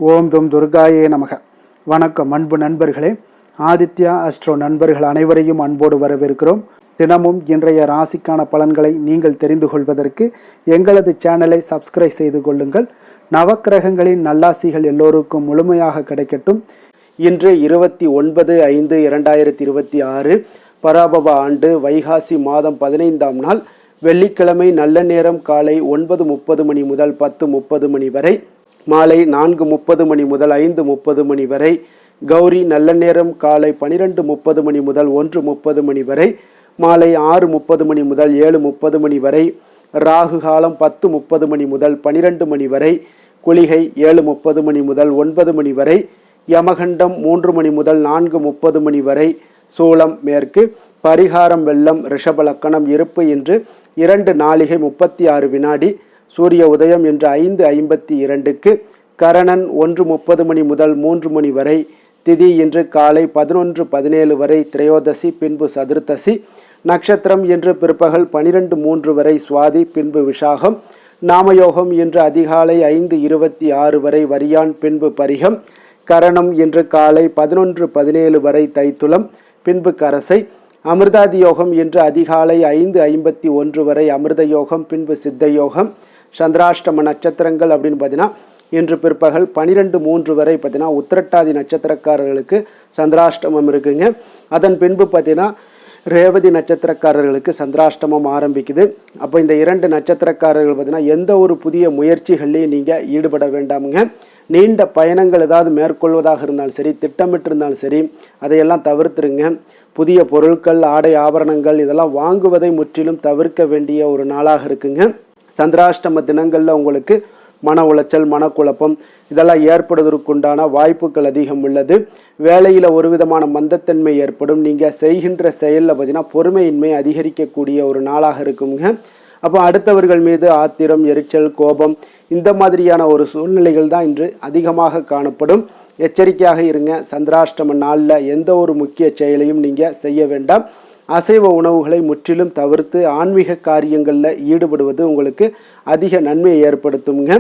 ஓம் தும் துர்காயே நமக. வணக்கம் அன்பு நண்பர்களே. ஆதித்யா அஸ்ட்ரோ நண்பர்கள் அனைவரையும் அன்போடு வரவேற்கிறோம். தினமும் இன்றைய ராசிக்கான பலன்களை நீங்கள் தெரிந்து கொள்வதற்கு எங்களது சேனலை சப்ஸ்கிரைப் செய்து கொள்ளுங்கள். நவக்கிரகங்களின் நல்லாசிகள் எல்லோருக்கும் முழுமையாக கிடைக்கட்டும். இன்று 29/5/2026 பராபவ ஆண்டு வைகாசி மாதம் 15ஆம் நாள் வெள்ளிக்கிழமை. நல்ல நேரம் காலை 9:30 மணி முதல் 10:30 மணி வரை, மாலை 4:30 மணி முதல் 5:30 மணி வரை. கௌரி நல்ல நேரம் காலை 12:30 மணி முதல் 1:30 மணி வரை, மாலை 6:30 மணி முதல் 7:30 மணி வரை. ராகு காலம் 10:30 மணி முதல் 12 மணி வரை. குளிகை 7:30 மணி முதல் 9 மணி வரை. யமகண்டம் 3 மணி முதல் 4:30 மணி வரை. சூலம் மேற்கு. பரிகாரம் வெள்ளம். ரிஷபலக்கணம். இருப்பு இன்று 2:36 வினாடி. சூரிய உதயம் இன்று 5:52க்கு. கரணன் 1:30 மணி முதல் 3 மணி வரை. திதி இன்று காலை 11:17 வரை திரையோதசி, பின்பு சதுர்த்தசி. நட்சத்திரம் இன்று பிற்பகல் 12:03 வரை சுவாதி, பின்பு விஷாகம். நாமயோகம் இன்று அதிகாலை 5:26 வரை வரியான், பின்பு பரிகம். கரணம் இன்று காலை 11:17 வரை தைத்துளம், பின்பு கரசை. அமிர்தாதி யோகம் இன்று அதிகாலை 5:51 வரை அமிர்த யோகம், பின்பு சித்த யோகம். சந்திராஷ்டம நட்சத்திரங்கள் அப்படின்னு பார்த்தீங்கன்னா இன்று பிற்பகல் 12:03 வரை பார்த்தீங்கன்னா உத்திரட்டாதி நட்சத்திரக்காரர்களுக்கு சந்திராஷ்டமம் இருக்குங்க. அதன் பின்பு பார்த்தீங்கன்னா ரேவதி நட்சத்திரக்காரர்களுக்கு சந்திராஷ்டமம் ஆரம்பிக்குது. அப்போ இந்த 2 நட்சத்திரக்காரர்கள் பார்த்தீங்கன்னா எந்த ஒரு புதிய முயற்சிகள்லையும் நீங்கள் ஈடுபட வேண்டாமுங்க. நீண்ட பயணங்கள் ஏதாவது மேற்கொள்வதாக இருந்தாலும் சரி, திட்டமிட்டு இருந்தாலும் சரி, அதையெல்லாம் தவிர்த்துருங்க. புதிய பொருட்கள், ஆடை ஆபரணங்கள் இதெல்லாம் வாங்குவதை முற்றிலும் தவிர்க்க வேண்டிய ஒரு நாளாக இருக்குங்க. சந்திராஷ்டம தினங்களில் உங்களுக்கு மன உளைச்சல், மனக்குழப்பம் இதெல்லாம் ஏற்படுவதற்குண்டான வாய்ப்புகள் அதிகம் உள்ளது. வேலையில் ஒரு விதமான மந்தத்தன்மை ஏற்படும். நீங்கள் செய்கின்ற செயலில் பார்த்தீங்கன்னா பொறுமையின்மை அதிகரிக்கக்கூடிய ஒரு நாளாக இருக்குங்க. அப்போ அடுத்தவர்கள் மீது ஆத்திரம், எரிச்சல், கோபம் இந்த மாதிரியான ஒரு சூழ்நிலைகள் தான் இன்று அதிகமாக காணப்படும். எச்சரிக்கையாக இருங்க. சந்திராஷ்டம நாளில் எந்த ஒரு முக்கிய செயலையும் நீங்கள் செய்ய வேண்டாம். அசைவ உணவுகளை முற்றிலும் தவிர்த்து ஆன்மீக காரியங்களில் ஈடுபடுவது உங்களுக்கு அதிக நன்மையை ஏற்படுத்துங்க.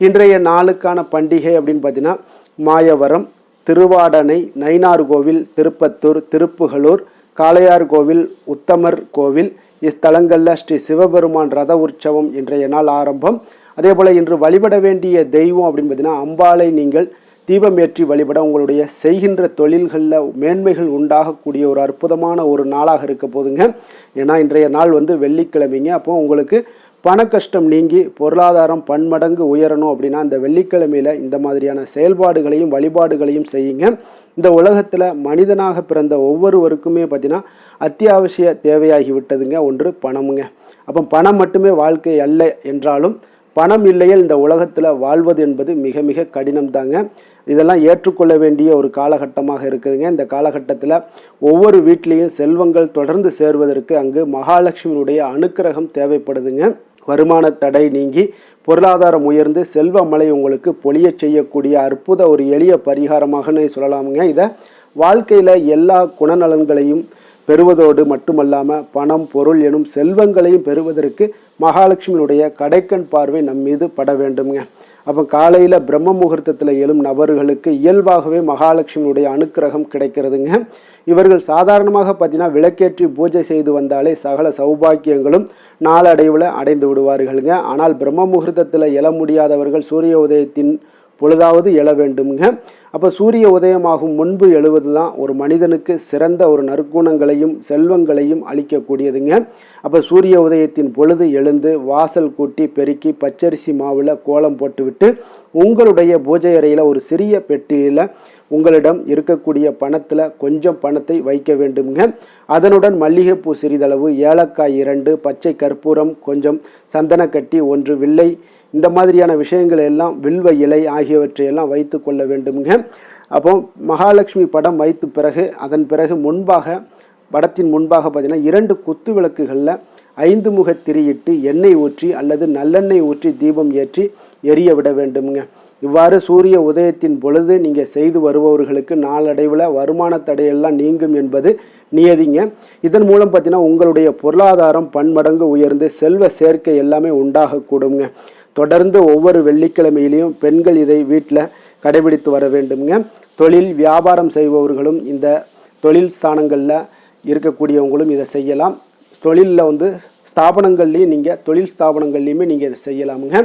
இன்றைய நாளுக்கான பண்டிகை அப்படின்னு பார்த்தீங்கன்னா மாயவரம், திருவாடனை, நயினார் கோவில், திருப்பத்தூர், திருப்புகலூர், காளையார் கோவில், உத்தமர் கோவில் இஸ்தலங்களில் ஸ்ரீ சிவபெருமான் ரத உற்சவம் இன்றைய நாள் ஆரம்பம். அதே போல் இன்று வழிபட வேண்டிய தெய்வம் அப்படின்னு பார்த்தீங்கன்னா அம்பாளை நீங்கள் தீபம் ஏற்றி வழிபட உங்களுடைய செய்கின்ற தொழில்களில் மேன்மைகள் உண்டாகக்கூடிய ஒரு அற்புதமான ஒரு நாளாக இருக்க போதுங்க. ஏன்னா இன்றைய நாள் வெள்ளிக்கிழமைங்க. அப்போ உங்களுக்கு பண கஷ்டம் நீங்கி பொருளாதாரம் பன்மடங்கு உயரணும் அப்படின்னா இந்த வெள்ளிக்கிழமையில் இந்த மாதிரியான செயல்பாடுகளையும் வழிபாடுகளையும் செய்யுங்க. இந்த உலகத்தில் மனிதனாக பிறந்த ஒவ்வொருவருக்குமே பார்த்தீங்கன்னா அத்தியாவசிய தேவையாகி விட்டதுங்க ஒன்று பணமுங்க. அப்போ பணம் மட்டுமே வாழ்க்கை அல்ல என்றாலும் பணம் இல்லையில் இந்த உலகத்தில் வாழ்வது என்பது மிக மிக கடினம் தாங்க. இதெல்லாம் ஏற்றுக்கொள்ள வேண்டிய ஒரு காலகட்டமாக இருக்குதுங்க. இந்த காலகட்டத்தில் ஒவ்வொரு வீட்லேயும் செல்வங்கள் தொடர்ந்து சேர்வதற்கு அங்கு மகாலட்சுமியுடைய அனுக்கிரகம் தேவைப்படுதுங்க. வருமான தடை நீங்கி பொருளாதாரம் உயர்ந்து செல்வ மழை உங்களுக்கு பொழிய செய்யக்கூடிய அற்புத ஒரு எளிய பரிகாரமாகனே சொல்லலாமுங்க. இதை வாழ்க்கையில் எல்லா குணநலன்களையும் பெறுவதோடு மட்டுமல்லாமல் பணம், பொருள் எனும் செல்வங்களையும் பெறுவதற்கு மகாலட்சுமியினுடைய கடைக்கண் பார்வை நம் மீது பட வேண்டுங்க. அப்போ காலையில் பிரம்ம முகூர்த்தத்தில் எழும் நபர்களுக்கு இயல்பாகவே மகாலட்சுமியுடைய அனுக்கிரகம் கிடைக்கிறதுங்க. இவர்கள் சாதாரணமாக பார்த்தீங்கன்னா விளக்கேற்றி பூஜை செய்து வந்தாலே சகல சௌபாக்கியங்களும் நாளடைவில் அடைந்து விடுவார்களுங்க. ஆனால் பிரம்ம முகூர்த்தத்தில் எழ முடியாதவர்கள் சூரிய உதயத்தின் பொழுதாவது எழ வேண்டுங்க. அப்போ சூரிய உதயமாகும் முன்பு எழுவது தான் ஒரு மனிதனுக்கு சிறந்த ஒரு நற்குணங்களையும் செல்வங்களையும் அளிக்கக்கூடியதுங்க. அப்போ சூரிய உதயத்தின் பொழுது எழுந்து வாசல் கூட்டி பெருக்கி பச்சரிசி மாவில் கோலம் போட்டுவிட்டு உங்களுடைய பூஜை அறையில் ஒரு சிறிய பெட்டியில் உங்களிடம் இருக்கக்கூடிய பணத்தில் கொஞ்சம் பணத்தை வைக்க வேண்டுங்க. அதனுடன் மல்லிகைப்பூ சிறிதளவு, ஏலக்காய் 2, பச்சை கற்பூரம் கொஞ்சம், சந்தனக்கட்டி 1, வில்லை இந்த மாதிரியான விஷயங்கள் எல்லாம், வில்வ இலை ஆகியவற்றையெல்லாம் வைத்து கொள்ள வேண்டுங்க. அப்போ மகாலட்சுமி படம் வைத்த பிறகு அதன் பிறகு படத்தின் முன்பாக பார்த்தீங்கன்னா 2 குத்து விளக்குகளில் 5 முக திரியிட்டு எண்ணெய் ஊற்றி அல்லது நல்லெண்ணெய் ஊற்றி தீபம் ஏற்றி எரிய விட வேண்டுங்க. இவ்வாறு சூரிய உதயத்தின் பொழுது நீங்கள் செய்து வருபவர்களுக்கு நாளடைவில் வருமான தடையெல்லாம் நீங்கும் என்பது நியதிங்க. இதன் மூலம் பார்த்தீங்கன்னா உங்களுடைய பொருளாதாரம் பன்மடங்கு உயர்ந்து செல்வ சேர்க்கை எல்லாமே உண்டாகக்கூடுங்க. தொடர்ந்து ஒவ்வொரு வெள்ளிக்கிழமையிலையும் பெண்கள் இதை வீட்டில் கடைபிடித்து வர வேண்டுங்க. தொழில் வியாபாரம் செய்பவர்களும் இந்த தொழில் ஸ்தானங்களில் இருக்கக்கூடியவங்களும் இதை செய்யலாம். தொழிலில் ஸ்தாபனங்கள்லேயும் நீங்கள் தொழில் ஸ்தாபனங்கள்லையுமே நீங்கள் இதை செய்யலாமுங்க.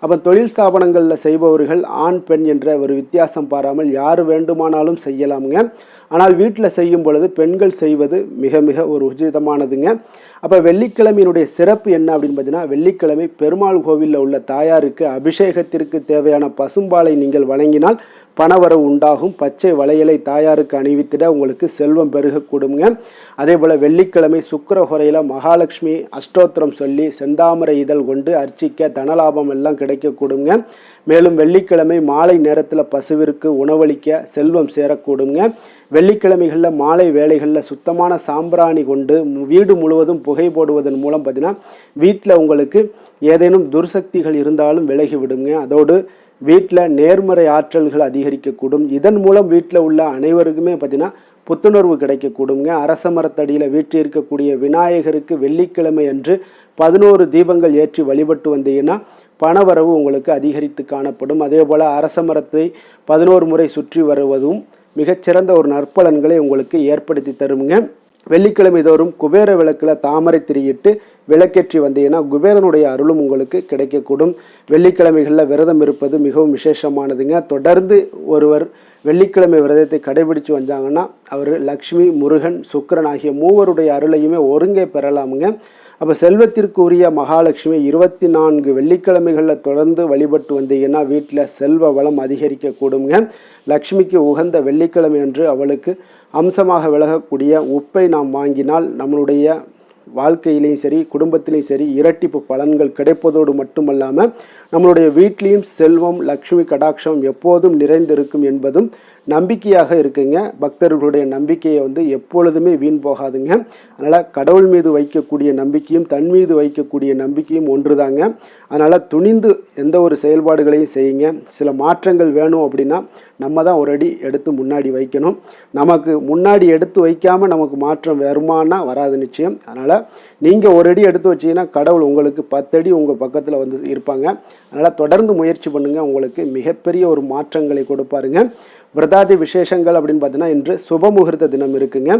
அப்போ தொழில் ஸ்தாபனங்களில் செய்பவர்கள் ஆண் பெண் என்ற ஒரு வித்தியாசம் பாராமல் யார் வேண்டுமானாலும் செய்யலாமுங்க. ஆனால் வீட்டில் செய்யும் பொழுது பெண்கள் செய்வது மிக மிக ஒரு உச்சிதமானதுங்க. அப்போ வெள்ளிக்கிழமையினுடைய சிறப்பு என்ன அப்படின்னு பார்த்தீங்கன்னா, வெள்ளிக்கிழமை பெருமாள் கோவிலில் உள்ள தாயாருக்கு அபிஷேகத்திற்கு தேவையான பசும்பாலை நீங்கள் வழங்கினால் பணவரவு உண்டாகும். பச்சை வளையலை தாயாருக்கு அணிவித்திட உங்களுக்கு செல்வம் பெருகக்கூடுங்க. அதே போல் வெள்ளிக்கிழமை சுக்கிரஹோரையில் மகாலட்சுமி அஷ்டோத்திரம் சொல்லி செந்தாமரை இதழ் கொண்டு அர்ச்சிக்க தனலாபம் எல்லாம் கிடைக்கக்கூடுங்க. மேலும் வெள்ளிக்கிழமை மாலை நேரத்தில் பசுவிற்கு உணவளிக்க செல்வம் சேரக்கூடுங்க. வெள்ளிக்கிழமைகளில் மாலை வேளைகளில் சுத்தமான சாம்பிராணி கொண்டு வீடு முழுவதும் புகை போடுவதன் மூலம் பார்த்தீங்கன்னா வீட்டில் உங்களுக்கு ஏதேனும் துர்சக்திகள் இருந்தாலும் விலகி விடுங்க. அதோடு வீட்டில் நேர்மறை ஆற்றல்கள் அதிகரிக்கக்கூடும். இதன் மூலம் வீட்டில் உள்ள அனைவருக்குமே பார்த்தீங்கன்னா புத்துணர்வு கிடைக்கக்கூடுங்க. அரச மரத்தடியில் வீட்டில் இருக்கக்கூடிய விநாயகருக்கு வெள்ளிக்கிழமை அன்று 11 தீபங்கள் ஏற்றி வழிபட்டு வந்தீங்கன்னா பணவரவு உங்களுக்கு அதிகரித்து காணப்படும். அதே போல் அரச மரத்தை 11 முறை சுற்றி வருவதும் மிகச்சிறந்த ஒரு நற்பலன்களை உங்களுக்கு ஏற்படுத்தி தருங்க. வெள்ளிக்கிழமை தோறும் குபேர விளக்கில் தாமரை திரியிட்டு விளக்கேற்றி வந்தீங்கன்னா குபேரனுடைய அருளும் உங்களுக்கு கிடைக்கக்கூடும். வெள்ளிக்கிழமைகளில் விரதம் இருப்பது மிகவும் விசேஷமானதுங்க. தொடர்ந்து ஒருவர் வெள்ளிக்கிழமை விரதத்தை கடைபிடிச்சு வந்தாங்கன்னா அவர் லக்ஷ்மி, முருகன், சுக்கிரன் ஆகிய மூவருடைய அருளையுமே ஒருங்கே பெறலாமுங்க. அப்போ செல்வத்திற்கு உரிய மகாலட்சுமி 24 வெள்ளிக்கிழமைகளில் தொடர்ந்து வழிபட்டு வந்தீங்கன்னா வீட்டில் செல்வ வளம் அதிகரிக்கக்கூடுங்க. லக்ஷ்மிக்கு உகந்த வெள்ளிக்கிழமை அன்று அவளுக்கு அம்சமாக விலகக்கூடிய உப்பை நாம் வாங்கினால் நம்மளுடைய வாழ்க்கையிலையும் சரி குடும்பத்திலையும் சரி இரட்டிப்பு பலன்கள் கிடைப்பதோடு மட்டுமல்லாமல் நம்மளுடைய வீட்லேயும் செல்வம் லக்ஷ்மி கடாட்சம் எப்போதும் நிறைந்திருக்கும் என்பதும் நம்பிக்கையாக இருக்குங்க. பக்தர்களுடைய நம்பிக்கையை எப்பொழுதுமே வீண் போகாதுங்க. அதனால் கடவுள் மீது வைக்கக்கூடிய நம்பிக்கையும் தன் மீது வைக்கக்கூடிய நம்பிக்கையும் ஒன்றுதாங்க. அதனால் துணிந்து எந்த ஒரு செயல்பாடுகளையும் செய்யுங்க. சில மாற்றங்கள் வேணும் அப்படின்னா நம்ம தான் ஒரு அடி எடுத்து முன்னாடி வைக்கணும். நமக்கு முன்னாடி எடுத்து வைக்காமல் நமக்கு மாற்றம் வருமானா வராது நிச்சயம். அதனால் நீங்கள் ஒரு அடி எடுத்து வச்சிங்கன்னா கடவுள் உங்களுக்கு 10 அடி உங்கள் பக்கத்தில் இருப்பாங்க. அதனால் தொடர்ந்து முயற்சி பண்ணுங்கள். உங்களுக்கு மிகப்பெரிய ஒரு மாற்றங்களை கொடுப்பாருங்க. விரதாதி விசேஷங்கள் அப்படின்னு பார்த்தீங்கன்னா இன்று சுபமுகூர்த்த தினம் இருக்குங்க.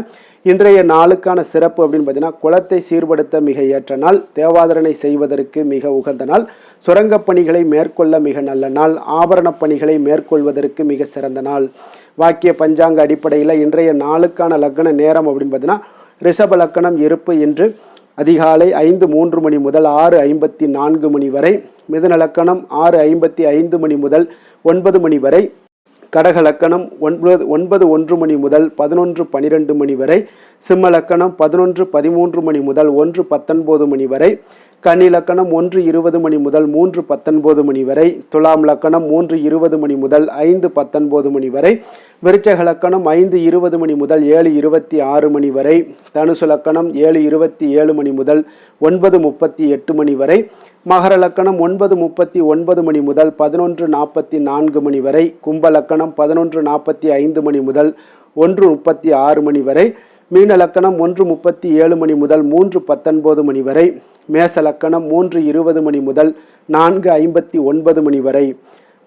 இன்றைய நாளுக்கான சிறப்பு அப்படின்னு பார்த்தீங்கன்னா குலத்தை சீர்படுத்த மிக ஏற்ற நாள், தேவாதரணை செய்வதற்கு மிக உகந்த நாள், சுரங்கப் பணிகளை மேற்கொள்ள மிக நல்ல நாள், ஆபரணப் பணிகளை மேற்கொள்வதற்கு மிக சிறந்த நாள். வாக்கிய பஞ்சாங்க அடிப்படையில் இன்றைய நாளுக்கான லக்ன நேரம் அப்படின்னு பார்த்தீங்கன்னா ரிஷப லக்கணம் இருப்பு இன்று அதிகாலை 5:03 மணி முதல் 6:54 மணி வரை, மிதுன லக்கணம் 6:55 மணி முதல் 9 மணி வரை, கடக லக்கணம் 9:01 மணி முதல் 11:12 மணி வரை, சிம்ம லக்கணம் 11:13 மணி முதல் 1:19 மணி வரை, கன்னி லக்கணம் 1:20 மணி முதல் 3:19 மணி வரை, துலாம் லக்கணம் 3:20 மணி முதல் 5:19 மணி வரை, விருச்சக லக்கணம் 5:20 மணி முதல் 7:26 மணி வரை, தனுசு லக்கணம் 7:27 மணி முதல் 9:38 மணி வரை, மகர லக்கணம் 9:39 மணி முதல் 11:44 மணி வரை, கும்ப லக்கணம் 11:45 மணி முதல் 1:36 மணி வரை, மீன லக்கணம் 1:37 மணி முதல் 3:19 மணி வரை, மேச லக்கணம் 3:20 மணி முதல் 4:59 மணி வரை.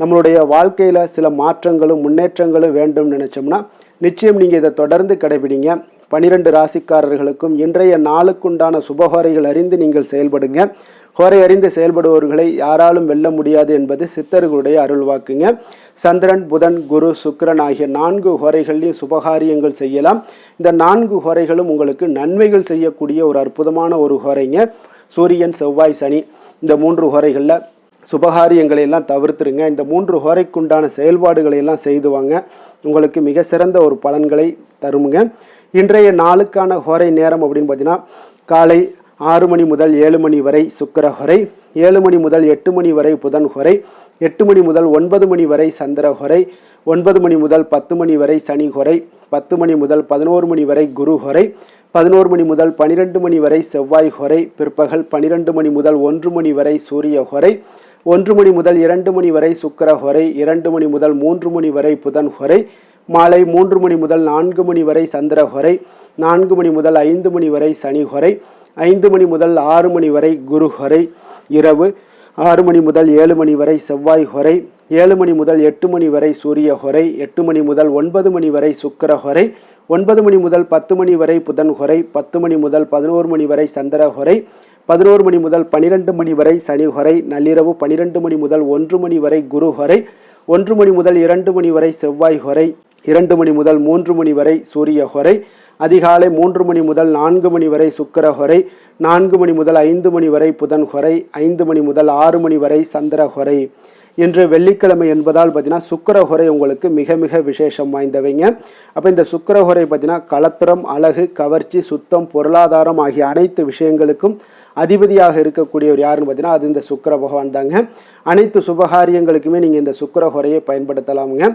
நம்மளுடைய வாழ்க்கையில் சில மாற்றங்களும் முன்னேற்றங்களும் வேண்டும் நினச்சோம்னா நிச்சயம் நீங்கள் இதை தொடர்ந்து கடைபிடிங்க. 12 ராசிக்காரர்களுக்கும் இன்றைய நாளுக்குண்டான சுபஹோரைகள் அறிந்து நீங்கள் செயல்படுங்க. ஹோரை அறிந்து செயல்படுபவர்களை யாராலும் வெல்ல முடியாது என்பது சித்தர்களுடைய அருள்வாக்குங்க. சந்திரன், புதன், குரு, சுக்கிரன் ஆகிய 4 ஹோரைகளையும் சுபகாரியங்கள் செய்யலாம். இந்த 4 ஹோரைகளும் உங்களுக்கு நன்மைகள் செய்யக்கூடிய ஒரு அற்புதமான ஒரு ஹோரைங்க. சூரியன், செவ்வாய், சனி இந்த 3 ஹோரைகளில் சுபகாரியங்களை எல்லாம் தவிர்த்துருங்க. இந்த 3 ஹோரைக்குண்டான செயல்பாடுகளை எல்லாம் செய்துவாங்க. உங்களுக்கு மிக சிறந்த ஒரு பலன்களை தருமுங்க. இன்றைய நாளுக்கான ஹோரை நேரம் அப்படின்னு பார்த்தீங்கன்னா காலை 6 மணி முதல் 7 மணி வரை சுக்கிர ஹோரை, 7 மணி முதல் 8 மணி வரை புதன் ஹோரை, 8 மணி முதல் 9 மணி வரை சந்திர ஹோரை, 9 மணி முதல் 10 மணி வரை சனி ஹோரை, 10 மணி முதல் 11 மணி வரை குரு ஹோரை, 11 மணி முதல் 12 மணி வரை செவ்வாய் ஹோரை, பிற்பகல் 12 மணி முதல் 1 மணி வரை சூரிய ஹோரை, 1 மணி முதல் 2 மணி வரை சுக்கிர ஹோரை, 2 மணி முதல் 3 மணி வரை புதன் ஹோரை, மாலை 3 மணி முதல் 4 மணி வரை சந்திர ஹோரை, 4 மணி முதல் 5 மணி வரை சனி ஹோரை, 5 மணி முதல் 6 மணி வரை குரு ஹோரை, இரவு 6 மணி முதல் 7 மணி வரை செவ்வாய் ஹோரை, 7 மணி முதல் 8 மணி வரை சூரிய ஹொரை, 8 மணி முதல் 9 மணி வரை சுக்கிர ஹொரை, 9 மணி முதல் 10 மணி வரை புதன் ஹொரை, 10 மணி முதல் 11 மணி வரை சந்திர ஹொரை, 11 மணி முதல் 12 மணி வரை சனி ஹொரை, நள்ளிரவு 12 மணி முதல் 1 மணி வரை குரு ஹொரை, 1 மணி முதல் 2 மணி வரை செவ்வாய் ஹொரை, 2 மணி முதல் 3 மணி வரை சூரிய ஹொரை, அதிகாலை 3 மணி முதல் 4 மணி வரை சுக்கிர ஹொரை, 4 மணி முதல் 5 மணி வரை புதன் ஹொரை, 5 மணி முதல் 6 மணி வரை சந்திர ஹொரை. இன்று வெள்ளிக்கிழமை என்பதால் பார்த்தீங்கன்னா சுக்கிரஹொரை உங்களுக்கு மிக மிக விசேஷம் வாய்ந்தவைங்க. அப்போ இந்த சுக்கிரஹொரை பார்த்தீங்கன்னா களத்திரம், அழகு, கவர்ச்சி, சுத்தம், பொருளாதாரம் ஆகிய அனைத்து விஷயங்களுக்கும் அதிபதியாக இருக்கக்கூடியவர் யாருன்னு பார்த்தீங்கன்னா அது இந்த சுக்கிர பகவான் தாங்க. அனைத்து சுபகாரியங்களுக்குமே நீங்கள் இந்த சுக்கிரஹொரையை பயன்படுத்தலாமுங்க.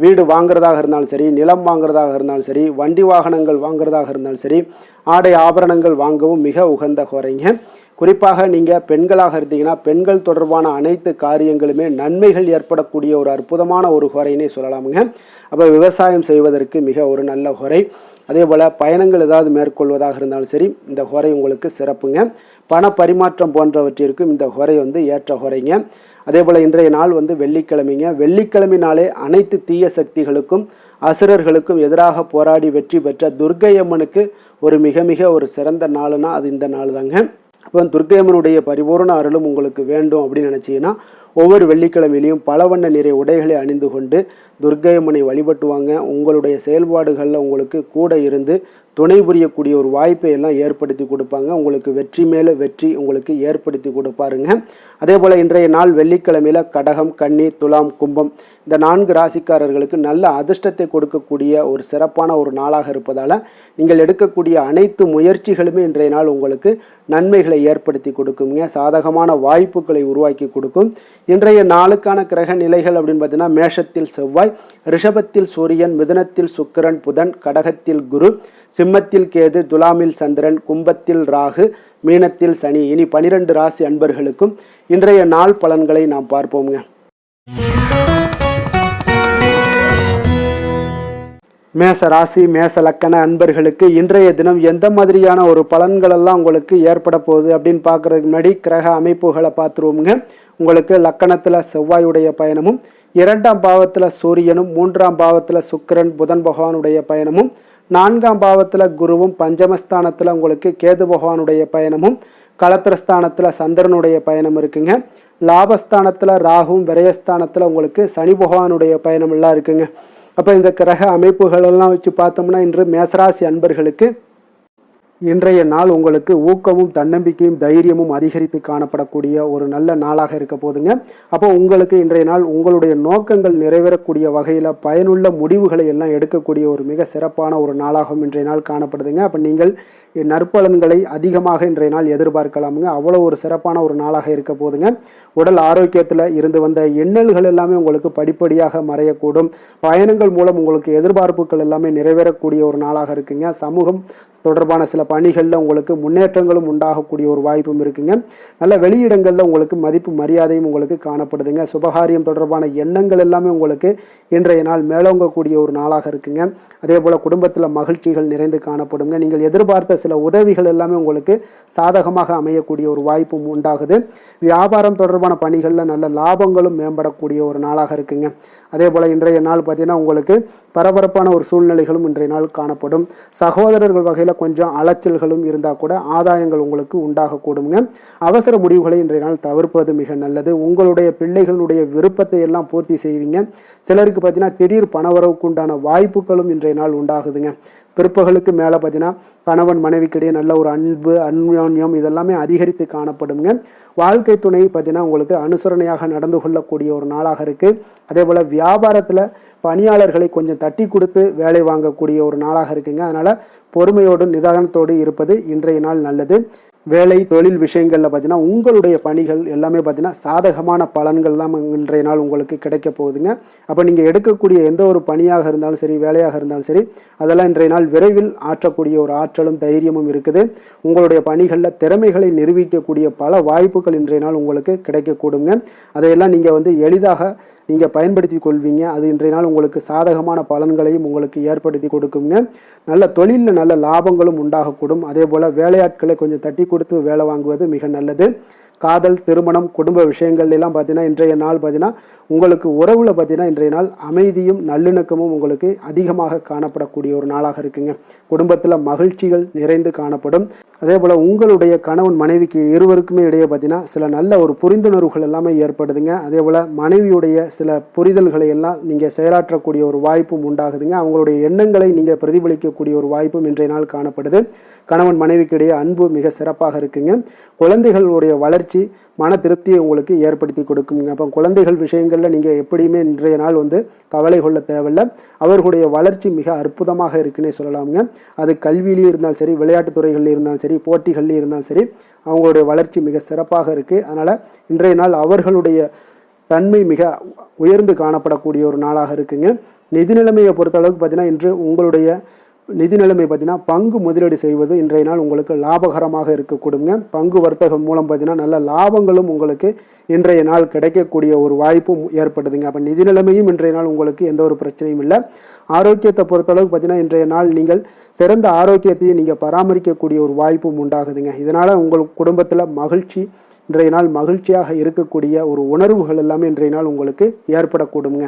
வீடு வாங்குறதாக இருந்தாலும் சரி, நிலம் வாங்குறதாக இருந்தாலும் சரி, வண்டி வாகனங்கள் வாங்குறதாக இருந்தாலும் சரி, ஆடை ஆபரணங்கள் வாங்கவும் மிக உகந்த ஹொரைங்க. குறிப்பாக நீங்கள் பெண்களாக இருந்தீங்கன்னா பெண்கள் தொடர்பான அனைத்து காரியங்களுமே நன்மைகள் ஏற்படக்கூடிய ஒரு அற்புதமான ஒரு ஹொரைனே சொல்லலாமுங்க. அப்போ விவசாயம் செய்வதற்கு மிக ஒரு நல்ல ஹொரை. அதே போல் பயணங்கள் ஏதாவது மேற்கொள்வதாக இருந்தாலும் சரி இந்த ஹொரை உங்களுக்கு சிறப்புங்க. பண பரிமாற்றம் போன்றவற்றிற்கும் இந்த ஹொரை ஏற்ற ஹொரைங்க. அதே போல் இன்றைய நாள் வெள்ளிக்கிழமைங்க. வெள்ளிக்கிழமைனாலே அனைத்து தீய சக்திகளுக்கும் அசுரர்களுக்கும் எதிராக போராடி வெற்றி பெற்ற துர்க்கை அம்மனுக்கு ஒரு மிக மிக ஒரு சிறந்த நாளுனா அது இந்த நாள் தாங்க. அப்போ துர்க்கை அம்மனுடைய பரிபூர்ண அருளும் உங்களுக்கு வேண்டும் அப்படின்னு நினச்சிங்கன்னா ஒவ்வொரு வெள்ளிக்கிழமையிலையும் பல வண்ண நிறை உடைகளை அணிந்து கொண்டு துர்க்கை அம்மனை வழிபட்டுவாங்க. உங்களுடைய செயல்பாடுகளில் உங்களுக்கு கூட இருந்து துணை புரியக்கூடிய ஒரு வாய்ப்பை எல்லாம் ஏற்படுத்தி கொடுப்பாங்க. உங்களுக்கு வெற்றி மேலே வெற்றி உங்களுக்கு ஏற்படுத்தி கொடுப்பாருங்க. அதே போல் இன்றைய நாள் வெள்ளிக்கிழமையில் கடகம், கன்னி, துலாம், கும்பம் இந்த 4 ராசிக்காரர்களுக்கு நல்ல அதிர்ஷ்டத்தை கொடுக்கக்கூடிய ஒரு சிறப்பான ஒரு நாளாக இருப்பதால் நீங்கள் எடுக்கக்கூடிய அனைத்து முயற்சிகளுமே இன்றைய நாள் உங்களுக்கு நன்மைகளை ஏற்படுத்தி கொடுக்குங்க. சாதகமான வாய்ப்புகளை உருவாக்கி கொடுக்கும். இன்றைய நாளுக்கான கிரக நிலைகள் அப்படின்னு பார்த்தீங்கன்னா மேஷத்தில் செவ்வாய், ரிஷபத்தில் சூரியன், மிதுனத்தில் சுக்கிரன், புதன், கடகத்தில் குரு, சிம்மத்தில் கேது, துலாமில் சந்திரன், கும்பத்தில் ராகு, மீனத்தில் சனி. இனி 12 ராசி அன்பர்களுக்கும் இன்றைய நாள் பலன்களை நாம் பார்ப்போங்க. மேச ராசி மேச லக்கண அன்பர்களுக்கு இன்றைய தினம் எந்த மாதிரியான ஒரு பலன்களெல்லாம் உங்களுக்கு ஏற்பட போகுது அப்படின்னு பார்க்குறதுக்கு முன்னாடி கிரக அமைப்புகளை பார்த்துருவோமுங்க. உங்களுக்கு லக்கணத்தில் செவ்வாயுடைய பயணமும், 2ஆம் பாவத்தில் சூரியனும், 3ஆம் பாவத்தில் சுக்கிரன் புதன் பகவானுடைய பயணமும், 4ஆம் பாவத்தில் குருவும், பஞ்சமஸ்தானத்தில் உங்களுக்கு கேது பகவானுடைய பயணமும், களத்திரஸ்தானத்தில் சந்திரனுடைய பயணம் இருக்குங்க. லாபஸ்தானத்தில் ராகுவும், விரயஸ்தானத்தில் உங்களுக்கு சனி பகவானுடைய பயணம் எல்லாம் இருக்குங்க. அப்போ இந்த கிரக அமைப்புகளெல்லாம் வச்சு பார்த்தோம்னா இன்று மேசராசி அன்பர்களுக்கு இன்றைய நாள் உங்களுக்கு ஊக்கமும் தன்னம்பிக்கையும் தைரியமும் அதிகரித்து காணப்படக்கூடிய ஒரு நல்ல நாளாக இருக்க போதுங்க. அப்போ உங்களுக்கு இன்றைய நாள் உங்களுடைய நோக்கங்கள் நிறைவேறக்கூடிய வகையில் பயனுள்ள முடிவுகளை எல்லாம் எடுக்கக்கூடிய ஒரு மிக சிறப்பான ஒரு நாளாகவும் இன்றைய நாள் காணப்படுதுங்க. அப்போ நீங்கள் நற்பலன்களை அதிகமாக இன்றைய நாள் எதிர்பார்க்கலாமுங்க. அவ்வளோ ஒரு சிறப்பான ஒரு நாளாக இருக்க போதுங்க. உடல் ஆரோக்கியத்தில் இருந்து வந்த எண்ணல்கள் எல்லாமே உங்களுக்கு படிப்படியாக மறையக்கூடும். பயணங்கள் மூலம் உங்களுக்கு எதிர்பார்ப்புகள் எல்லாமே நிறைவேறக்கூடிய ஒரு நாளாக இருக்குங்க. சமூகம் தொடர்பான சில பணிகளில் உங்களுக்கு முன்னேற்றங்களும் உண்டாகக்கூடிய ஒரு வாய்ப்பும் இருக்குங்க. நல்ல வெளியிடங்களில் உங்களுக்கு மதிப்பு மரியாதையும் உங்களுக்கு காணப்படுதுங்க. சுபகாரியம் தொடர்பான எண்ணங்கள் எல்லாமே உங்களுக்கு இன்றைய நாள் மேலோங்கக்கூடிய ஒரு நாளாக இருக்குங்க. அதே போல் குடும்பத்தில் மகிழ்ச்சிகள் நிறைந்து காணப்படுங்க. நீங்கள் எதிர்பார்த்த சில உதவிகள் எல்லாமே உங்களுக்கு சாதகமாக அமையக்கூடிய ஒரு வாய்ப்பும் உண்டாகுது. வியாபாரம் தொடர்பான பணிகளில் நல்ல லாபங்களும் மேம்படக்கூடிய ஒரு நாளாக இருக்குங்க. அதே போல் இன்றைய நாள் பார்த்தீங்கன்னா உங்களுக்கு பரபரப்பான ஒரு சூழ்நிலைகளும் இன்றைய நாள் காணப்படும். சகோதரர்கள் வகையில் கொஞ்சம் அலைச்சல்களும் இருந்தால் கூட ஆதாயங்கள் உங்களுக்கு உண்டாகக்கூடுங்க. அவசர முடிவுகளை இன்றைய நாள் தவிர்ப்பது மிக நல்லது. உங்களுடைய பிள்ளைகளுடைய விருப்பத்தை எல்லாம் பூர்த்தி செய்வீங்க. சிலருக்கு பார்த்தீங்கன்னா திடீர் பணவரவுக்கு உண்டான வாய்ப்புகளும் இன்றைய நாள் உண்டாகுதுங்க. பிற்பகலுக்கு மேலே பார்த்தீங்கன்னா கணவன் மனைவிக்கிடையே நல்ல ஒரு அன்பு அந்யோன்யம் இதெல்லாமே அதிகரித்து காணப்படுங்க. வாழ்க்கை துணை பார்த்தீங்கன்னா உங்களுக்கு அனுசரணையாக நடந்து கொள்ளக்கூடிய ஒரு நாளாக இருக்குது. அதே போல் வியாபாரத்தில் பணியாளர்களை கொஞ்சம் தட்டி கொடுத்து வேலை வாங்கக்கூடிய ஒரு நாளாக இருக்குங்க. அதனால் பொறுமையோடு நிதானத்தோடு இருப்பது இன்றைய நாள் நல்லது. வேலை தொழில் விஷயங்களில் பார்த்தீங்கன்னா உங்களுடைய பணிகள் எல்லாமே பார்த்தீங்கன்னா சாதகமான பலன்கள் தான் இன்றைய நாள் உங்களுக்கு கிடைக்க போகுதுங்க. அப்போ நீங்கள் எடுக்கக்கூடிய எந்த ஒரு பணியாக இருந்தாலும் சரி, வேலையாக இருந்தாலும் சரி, அதெல்லாம் இன்றைய நாள் விரைவில் ஆற்றக்கூடிய ஒரு ஆற்றலும் தைரியமும் இருக்குது. உங்களுடைய பணிகளில் திறமைகளை நிரூபிக்கக்கூடிய பல வாய்ப்புகள் இன்றைய நாள் உங்களுக்கு கிடைக்கக்கூடுங்க. அதையெல்லாம் நீங்கள் எளிதாக நீங்கள் பயன்படுத்தி கொள்வீங்க. அது இன்றைய நாள் உங்களுக்கு சாதகமான பலன்களையும் உங்களுக்கு ஏற்படுத்தி கொடுக்குங்க. நல்ல தொழிலில் நல்ல லாபங்களும் உண்டாகக்கூடும். அதே போல் வேலையாட்களை கொஞ்சம் தட்டி கொடுத்து வேலை வாங்குவது மிக நல்லது. காதல், திருமணம், குடும்ப விஷயங்கள் எல்லாம் பார்த்தீங்கன்னா இன்றைய நாள் பார்த்தீங்கன்னா உங்களுக்கு உறவில் பார்த்தீங்கன்னா இன்றைய நாள் அமைதியும் நல்லிணக்கமும் உங்களுக்கு அதிகமாக காணப்படக்கூடிய ஒரு நாளாக இருக்குங்க. குடும்பத்தில் மகிழ்ச்சிகள் நிறைந்து காணப்படும். அதே போல் உங்களுடைய கணவன் மனைவிக்கு இருவருக்குமே இடையே பார்த்தீங்கன்னா சில நல்ல ஒரு புரிந்துணர்வுகள் எல்லாமே ஏற்படுதுங்க. அதே போல் மனைவியுடைய சில புரிதல்களை எல்லாம் நீங்கள் செயலாற்றக்கூடிய ஒரு வாய்ப்பும் உண்டாகுதுங்க. அவங்களுடைய எண்ணங்களை நீங்கள் பிரதிபலிக்கக்கூடிய ஒரு வாய்ப்பும் இன்றைய நாள் காணப்படுது. கணவன் மனைவிக்கு இடையே அன்பு மிக சிறப்பாக இருக்குங்க. குழந்தைகளுடைய வளர்ச்சி மன திருப்தியை உங்களுக்கு ஏற்படுத்தி கொடுக்குங்க. அப்போ குழந்தைகள் விஷயங்களில் நீங்கள் எப்படியுமே இன்றைய நாள் கவலை கொள்ள தேவையில்லை. அவர்களுடைய வளர்ச்சி மிக அற்புதமாக இருக்குன்னே சொல்லலாமுங்க. அது கல்வியிலையும் இருந்தாலும் சரி, விளையாட்டுத் துறைகளில் இருந்தாலும் சரி, போட்டிகள்லையும் இருந்தாலும் சரி, அவங்களுடைய வளர்ச்சி மிக சிறப்பாக இருக்குது. அதனால் இன்றைய நாள் அவர்களுடைய தன்மை மிக உயர்ந்து காணப்படக்கூடிய ஒரு நாளாக இருக்குங்க. நிதி நிலைமையை பொறுத்தளவுக்கு பார்த்தீங்கன்னா இன்று உங்களுடைய நிதி நிலைமை பார்த்தீங்கன்னா பங்கு முதலீடு செய்வது இன்றைய நாள் உங்களுக்கு லாபகரமாக இருக்கக்கூடுங்க. பங்கு வர்த்தகம் மூலம் பார்த்தீங்கன்னா நல்ல லாபங்களும் உங்களுக்கு இன்றைய நாள் கிடைக்கக்கூடிய ஒரு வாய்ப்பும் ஏற்படுதுங்க. அப்போ நிதி நிலைமையும் இன்றைய நாள் உங்களுக்கு எந்த ஒரு பிரச்சனையும் இல்லை. ஆரோக்கியத்தை பொறுத்தளவுக்கு பார்த்தீங்கன்னா இன்றைய நாள் நீங்கள் சிறந்த ஆரோக்கியத்தையும் நீங்கள் பராமரிக்கக்கூடிய ஒரு வாய்ப்பும் உண்டாகுதுங்க. இதனால் உங்கள் குடும்பத்தில் மகிழ்ச்சி இன்றைய நாள் மகிழ்ச்சியாக இருக்கக்கூடிய ஒரு உணர்வுகள் எல்லாமே இன்றைய நாள் உங்களுக்கு ஏற்படக்கூடுங்க.